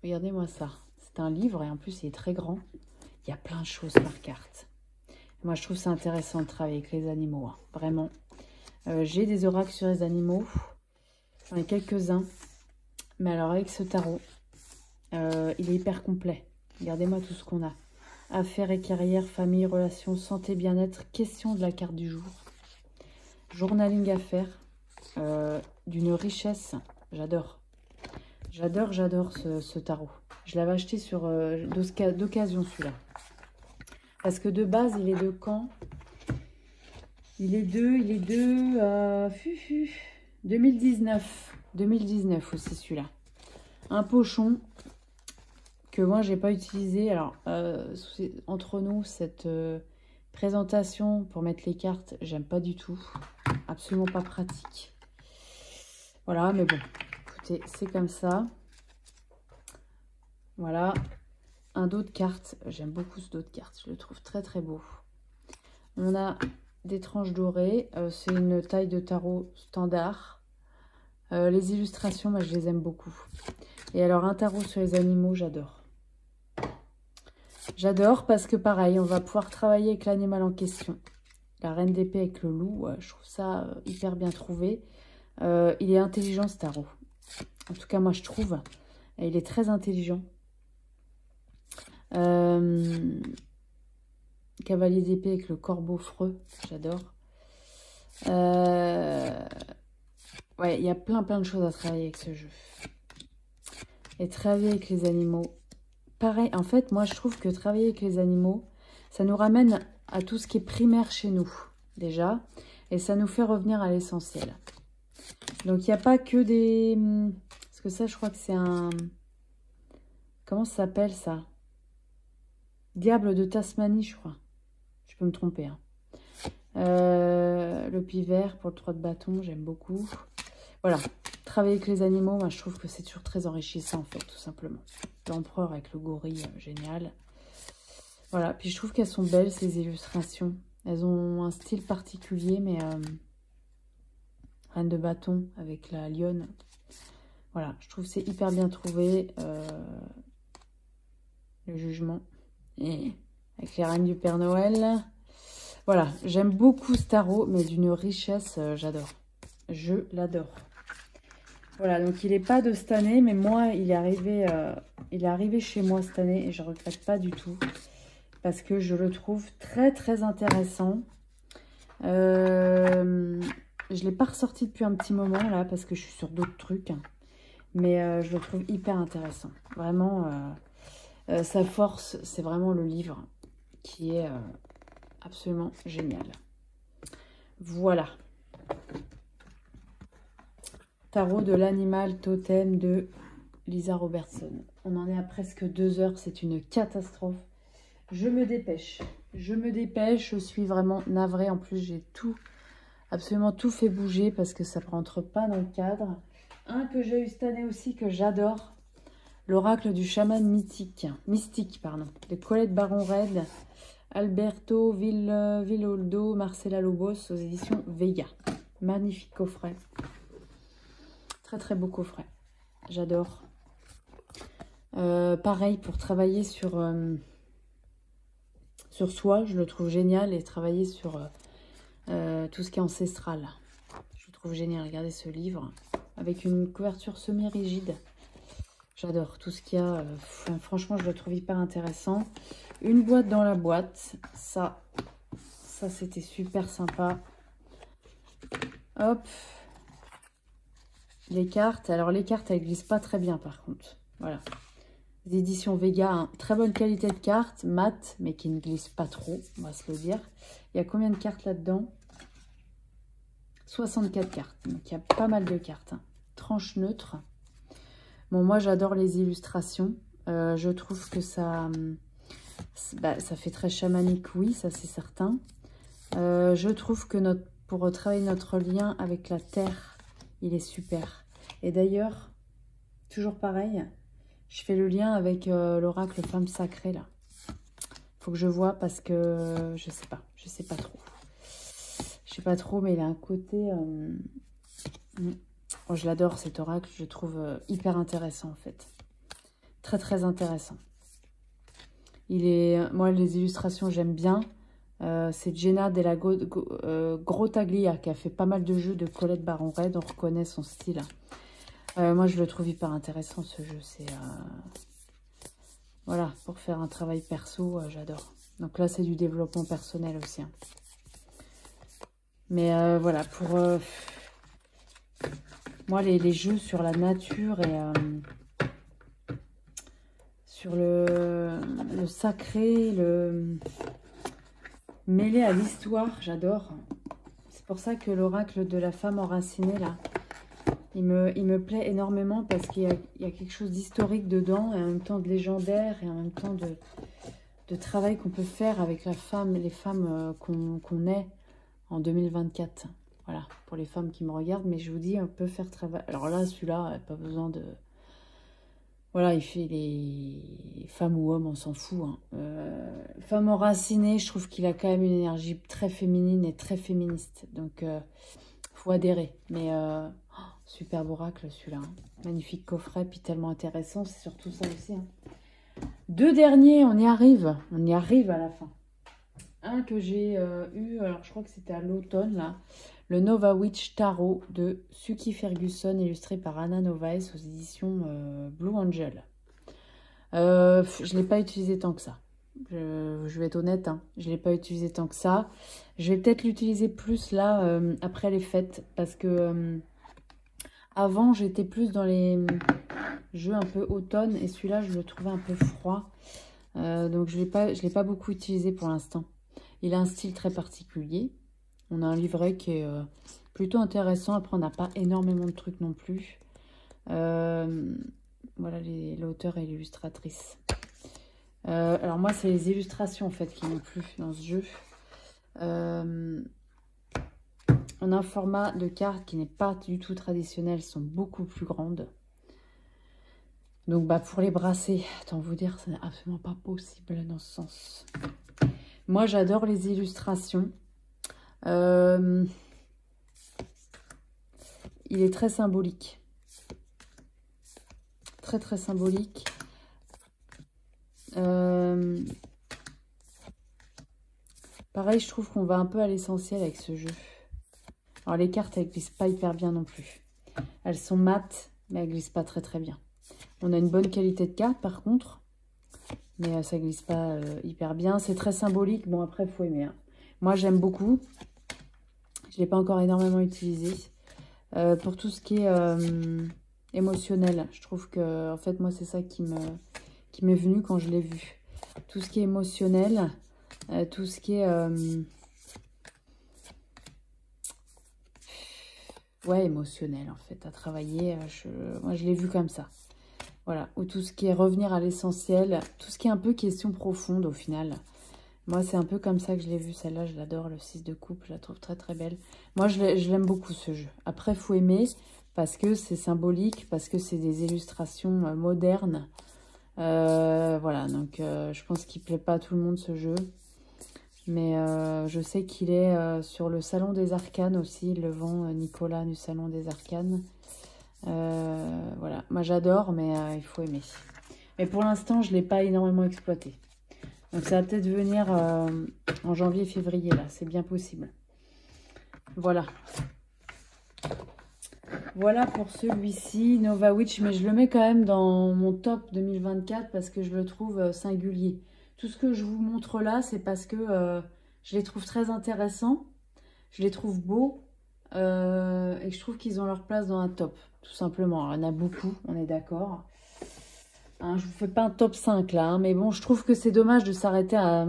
regardez-moi ça. C'est un livre et en plus, il est très grand. Il y a plein de choses par carte. Moi, je trouve ça intéressant de travailler avec les animaux. Hein. Vraiment. J'ai des oracles sur les animaux. J'en ai quelques-uns. Mais alors, avec ce tarot, il est hyper complet. Regardez-moi tout ce qu'on a. Affaires et carrière, famille, relations, santé, bien-être, questions de la carte du jour. Journaling à faire. D'une richesse. J'adore. J'adore ce tarot. Je l'avais acheté sur d'occasion celui-là. Parce que de base, il est de quand? Il est de 2019. 2019 aussi celui-là. Un pochon que moi, j'ai pas utilisé. Alors, entre nous, cette présentation pour mettre les cartes, j'aime pas du tout. Absolument pas pratique. Voilà, mais bon, écoutez, c'est comme ça. Voilà. Un dos de cartes. J'aime beaucoup ce dos de cartes. Je le trouve très, très beau. On a des tranches dorées. C'est une taille de tarot standard. Les illustrations, moi, je les aime beaucoup. Et alors, un tarot sur les animaux, j'adore. J'adore parce que, pareil, on va pouvoir travailler avec l'animal en question. La reine d'épée avec le loup, je trouve ça hyper bien trouvé. Il est intelligent, ce tarot. En tout cas, moi, je trouve. Et il est très intelligent. Cavalier d'épée avec le corbeau freux, j'adore. Ouais, il y a plein de choses à travailler avec ce jeu. Et travailler avec les animaux. Pareil, en fait, moi, je trouve que travailler avec les animaux, ça nous ramène à tout ce qui est primaire chez nous, déjà. Et ça nous fait revenir à l'essentiel. Donc, il n'y a pas que des... Parce que ça, je crois que c'est un... Comment ça s'appelle, ça? Diable de Tasmanie, je crois. Je peux me tromper. Hein. Le pivert pour le 3 de bâton, j'aime beaucoup. Voilà. Travailler avec les animaux, moi, je trouve que c'est toujours très enrichissant, en fait, tout simplement. L'empereur avec le gorille, génial. Voilà. Puis je trouve qu'elles sont belles, ces illustrations. Elles ont un style particulier, mais... Reine de bâton avec la lionne. Voilà. Je trouve que c'est hyper bien trouvé. Le jugement. Et avec les reines du Père Noël. Voilà, j'aime beaucoup ce tarot, mais d'une richesse, j'adore. Je l'adore. Voilà, donc il n'est pas de cette année, mais moi, il est arrivé chez moi cette année et je ne regrette pas du tout. Parce que je le trouve très, très intéressant. Je ne l'ai pas ressorti depuis un petit moment, là, parce que je suis sur d'autres trucs. Mais je le trouve hyper intéressant. Vraiment... sa force, c'est vraiment le livre qui est absolument génial. Voilà. Tarot de l'animal totem de Lisa Robertson. On en est à presque 2 heures, c'est une catastrophe. Je me dépêche. Je suis vraiment navrée. En plus, j'ai absolument tout fait bouger parce que ça ne rentre pas dans le cadre. Un que j'ai eu cette année aussi, que j'adore. L'oracle du chaman mystique, de Colette Baron-Red, Alberto Villoldo, Marcela Lobos aux éditions Vega. Magnifique coffret. Très très beau coffret. J'adore. Pareil, pour travailler sur soi, je le trouve génial. Et travailler sur tout ce qui est ancestral. Je le trouve génial. Regardez ce livre avec une couverture semi-rigide. J'adore tout ce qu'il y a. Franchement, je le trouve hyper intéressant. Une boîte dans la boîte. Ça c'était super sympa. Hop. Les cartes. Alors, les cartes, elles glissent pas très bien, par contre. Voilà. Les éditions Vega, hein. Très bonne qualité de cartes. Mat, mais qui ne glissent pas trop, on va se le dire. Il y a combien de cartes là-dedans? 64 cartes. Donc, il y a pas mal de cartes. Hein. Tranche neutre. Bon, moi, j'adore les illustrations. Je trouve que ça fait très chamanique, oui, ça, c'est certain. Je trouve que pour travailler notre lien avec la terre, il est super. Et d'ailleurs, toujours pareil, je fais le lien avec l'oracle femme sacrée, là. Faut que je vois parce que je sais pas trop. Je sais pas trop, mais il a un côté... Oh, je l'adore cet oracle, je trouve hyper intéressant en fait. Très très intéressant. Moi, les illustrations, j'aime bien. C'est Jenna Della Grottaglia qui a fait pas mal de jeux de Colette Baron-Red. On reconnaît son style. Moi, je le trouve hyper intéressant, ce jeu. Voilà, pour faire un travail perso, j'adore. Donc là, c'est du développement personnel aussi. Hein. Mais voilà, pour... moi, les jeux sur la nature et... sur le sacré, mêlé à l'histoire, j'adore. C'est pour ça que l'oracle de la femme enracinée, là, il me plaît énormément parce qu'il y a quelque chose d'historique dedans, et en même temps de légendaire, et en même temps de travail qu'on peut faire avec la femme, les femmes qu'on est en 2024. Voilà, pour les femmes qui me regardent, mais je vous dis, on peut faire travail. Alors là, celui-là, pas besoin de... Voilà, il fait les femmes ou hommes, on s'en fout. Hein. Femme enracinée, je trouve qu'il a quand même une énergie très féminine et très féministe. Donc, faut adhérer. Mais superbe oracle celui-là. Hein. Magnifique coffret, puis tellement intéressant. C'est surtout ça aussi. Hein. 2 derniers, on y arrive. On y arrive à la fin. Un que j'ai eu, alors je crois que c'était à l'automne, là. Le Nova Witch Tarot de Suki Ferguson, illustré par Anna Novaes aux éditions Blue Angel. Je ne l'ai pas utilisé tant que ça. Je vais être honnête, hein, je ne l'ai pas utilisé tant que ça. Je vais peut-être l'utiliser plus là, après les fêtes, parce que avant, j'étais plus dans les jeux un peu automne, et celui-là, je le trouvais un peu froid. Donc, je l'ai pas beaucoup utilisé pour l'instant. Il a un style très particulier. On a un livret qui est plutôt intéressant. Après, on n'a pas énormément de trucs non plus. Voilà l'auteur et l'illustratrice. Alors moi, c'est les illustrations en fait qui m'ont plu dans ce jeu. On a un format de carte qui n'est pas du tout traditionnel. Elles sont beaucoup plus grandes. Donc bah, pour les brasser, autant vous dire, ce n'est absolument pas possible dans ce sens. Moi, j'adore les illustrations. Il est très symbolique. Très, très symbolique. Pareil, je trouve qu'on va un peu à l'essentiel avec ce jeu. Alors, les cartes, elles glissent pas hyper bien non plus. Elles sont mates, mais elles glissent pas très, très bien. On a une bonne qualité de carte, par contre. Mais ça glisse pas hyper bien. C'est très symbolique. Bon, après, il faut aimer. Hein. Moi, j'aime beaucoup. Je ne l'ai pas encore énormément utilisé. Pour tout ce qui est émotionnel, je trouve que, en fait, moi, c'est ça qui m'est venu quand je l'ai vu. Tout ce qui est émotionnel, tout ce qui est... ouais, émotionnel, en fait, à travailler. Moi, je l'ai vu comme ça. Voilà, ou tout ce qui est revenir à l'essentiel, tout ce qui est un peu question profonde, au final. Moi, c'est un peu comme ça que je l'ai vu, celle-là, je l'adore, le 6 de coupe, je la trouve très très belle. Moi, je l'aime beaucoup, ce jeu. Après, il faut aimer, parce que c'est symbolique, parce que c'est des illustrations modernes. Voilà, donc je pense qu'il ne plaît pas à tout le monde, ce jeu. Mais je sais qu'il est sur le Salon des Arcanes aussi, il le vend, Nicolas, du Salon des Arcanes. Voilà, moi j'adore, mais il faut aimer. Mais pour l'instant, je ne l'ai pas énormément exploité. Donc ça va peut-être venir en janvier-février, là. C'est bien possible. Voilà. Voilà pour celui-ci, Nova Witch, mais je le mets quand même dans mon top 2024 parce que je le trouve singulier. Tout ce que je vous montre là, c'est parce que je les trouve très intéressants, je les trouve beaux et je trouve qu'ils ont leur place dans un top, tout simplement. Alors, il y en a beaucoup, on est d'accord. Hein, je vous fais pas un top 5 là, hein, mais bon, je trouve que c'est dommage de s'arrêter à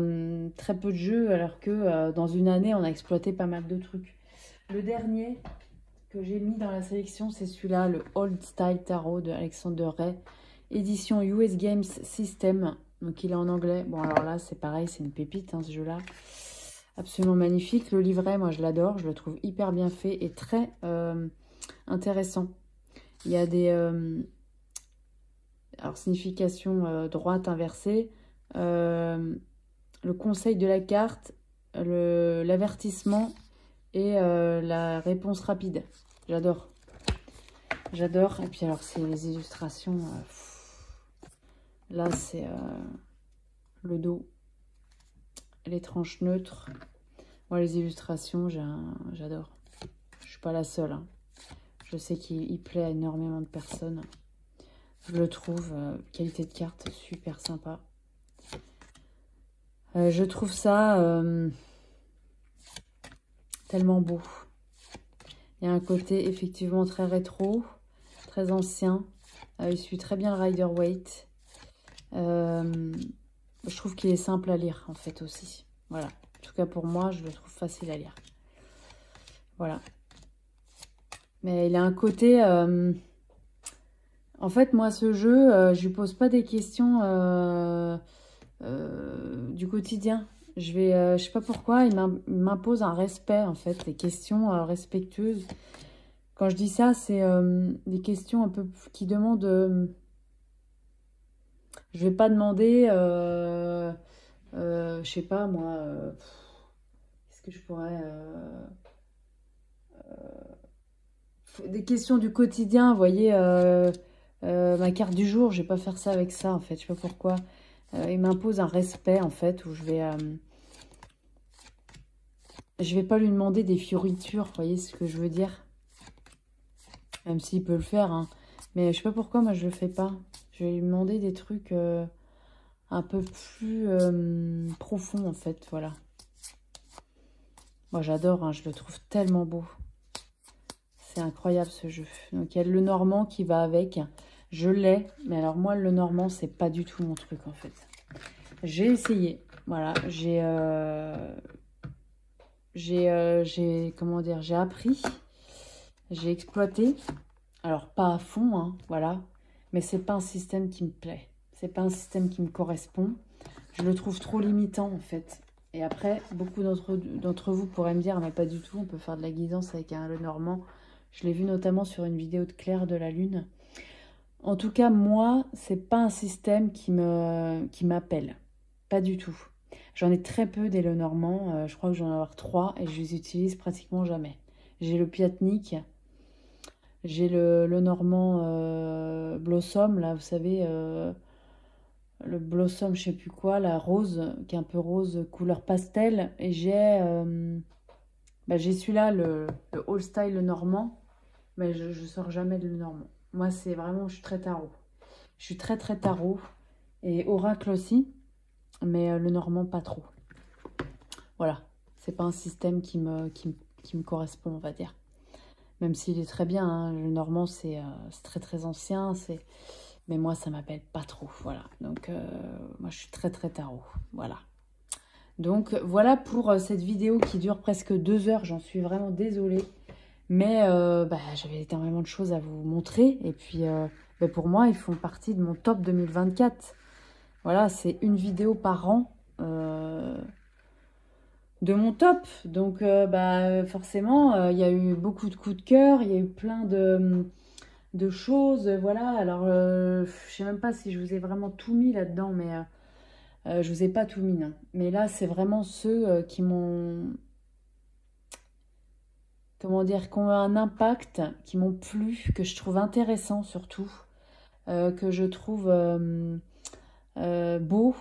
très peu de jeux alors que dans une année, on a exploité pas mal de trucs. Le dernier que j'ai mis dans la sélection, c'est celui-là, le Old Style Tarot de Alexander Ray, édition US Games System. Donc il est en anglais. Bon, alors là, c'est pareil, c'est une pépite, hein, ce jeu-là. Absolument magnifique. Le livret, moi, je l'adore. Je le trouve hyper bien fait et très intéressant. Il y a des... alors, signification droite, inversée. Le conseil de la carte, l'avertissement et la réponse rapide. J'adore. J'adore. Et puis alors, c'est les illustrations. Là, c'est le dos. Les tranches neutres. Moi, les illustrations, j'adore. Je suis pas la seule. Hein. Je sais qu'il plaît à énormément de personnes. Je le trouve, qualité de carte, super sympa. Je trouve ça tellement beau. Il y a un côté effectivement très rétro, très ancien. Il suit très bien le Rider-Waite. Je trouve qu'il est simple à lire en fait aussi. Voilà. En tout cas pour moi, je le trouve facile à lire. Voilà. Mais il a un côté... en fait, moi, ce jeu, je lui pose pas des questions du quotidien. Je sais pas pourquoi, il m'impose un respect en fait, des questions respectueuses. Quand je dis ça, c'est des questions un peu qui demandent... je vais pas demander, je sais pas moi, qu'est-ce que je pourrais... des questions du quotidien, vous voyez, ma carte du jour, je vais pas faire ça avec ça en fait, je sais pas pourquoi. Il m'impose un respect en fait, où je vais pas lui demander des fioritures, vous voyez ce que je veux dire? Même s'il peut le faire, hein. Mais je sais pas pourquoi, moi je le fais pas. Je vais lui demander des trucs un peu plus profonds en fait, voilà. Moi j'adore, hein, je le trouve tellement beau. C'est incroyable ce jeu. Donc il y a le Normand qui va avec. Je l'ai, mais alors moi le Normand c'est pas du tout mon truc en fait. J'ai essayé, voilà, comment dire, j'ai appris, j'ai exploité. Alors pas à fond, hein, voilà, mais c'est pas un système qui me plaît. C'est pas un système qui me correspond. Je le trouve trop limitant en fait. Et après, beaucoup d'entre vous pourraient me dire, mais pas du tout, on peut faire de la guidance avec un Lenormand. Je l'ai vu notamment sur une vidéo de Claire de la Lune. En tout cas, moi, c'est pas un système qui m'appelle. Pas du tout. J'en ai très peu des Lenormand. Je crois que j'en ai avoir 3 et je les utilise pratiquement jamais. J'ai le Piatnik. J'ai le Normand Blossom, là, vous savez, le Blossom, je sais plus quoi, la rose, qui est un peu rose couleur pastel. Et j'ai celui-là, le All Style le Normand, mais je sors jamais de le Normand. Moi, c'est vraiment, je suis très tarot. Je suis très très tarot et oracle aussi, mais le Normand pas trop. Voilà, c'est pas un système qui me correspond, on va dire. Même s'il est très bien, hein. Le Normand c'est très très ancien, mais moi ça m'appelle pas trop, voilà. Donc moi je suis très très tarot, voilà. Donc voilà pour cette vidéo qui dure presque 2 heures, j'en suis vraiment désolée. Mais j'avais énormément de choses à vous montrer. Et puis pour moi, ils font partie de mon top 2024. Voilà, c'est une vidéo par an de mon top. Donc forcément, il y a eu beaucoup de coups de cœur, il y a eu plein de choses, voilà. Alors, je sais même pas si je vous ai vraiment tout mis là-dedans, mais je vous ai pas tout mis, non. Mais là, c'est vraiment ceux qui m'ont, comment dire, qui ont eu un impact, qui m'ont plu, que je trouve intéressant surtout, que je trouve beau,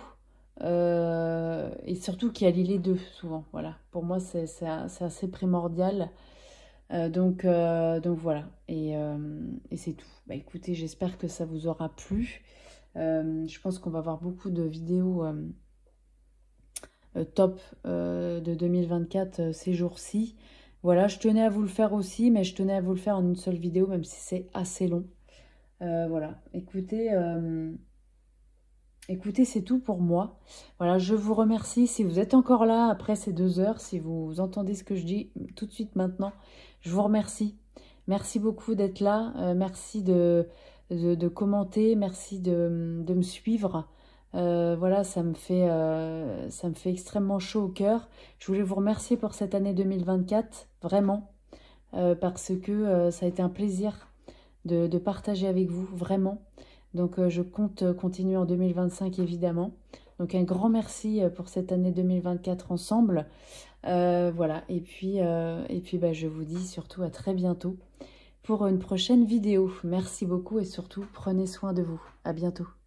et surtout qui allie les deux, souvent, voilà. Pour moi, c'est assez primordial. Donc voilà, et c'est tout. Bah écoutez, j'espère que ça vous aura plu. Je pense qu'on va avoir beaucoup de vidéos top de 2024 ces jours-ci. Voilà, je tenais à vous le faire aussi, mais je tenais à vous le faire en une seule vidéo, même si c'est assez long. Voilà, écoutez, c'est tout pour moi. Voilà, je vous remercie. Si vous êtes encore là après ces 2 heures, si vous entendez ce que je dis tout de suite maintenant, je vous remercie. Merci beaucoup d'être là. Merci de commenter. Merci de me suivre. Voilà, ça me fait extrêmement chaud au cœur. Je voulais vous remercier pour cette année 2024, vraiment, parce que ça a été un plaisir de partager avec vous, vraiment. Donc je compte continuer en 2025 évidemment. Donc un grand merci pour cette année 2024 ensemble. Voilà, et puis bah, je vous dis surtout à très bientôt pour une prochaine vidéo. Merci beaucoup et surtout prenez soin de vous. À bientôt.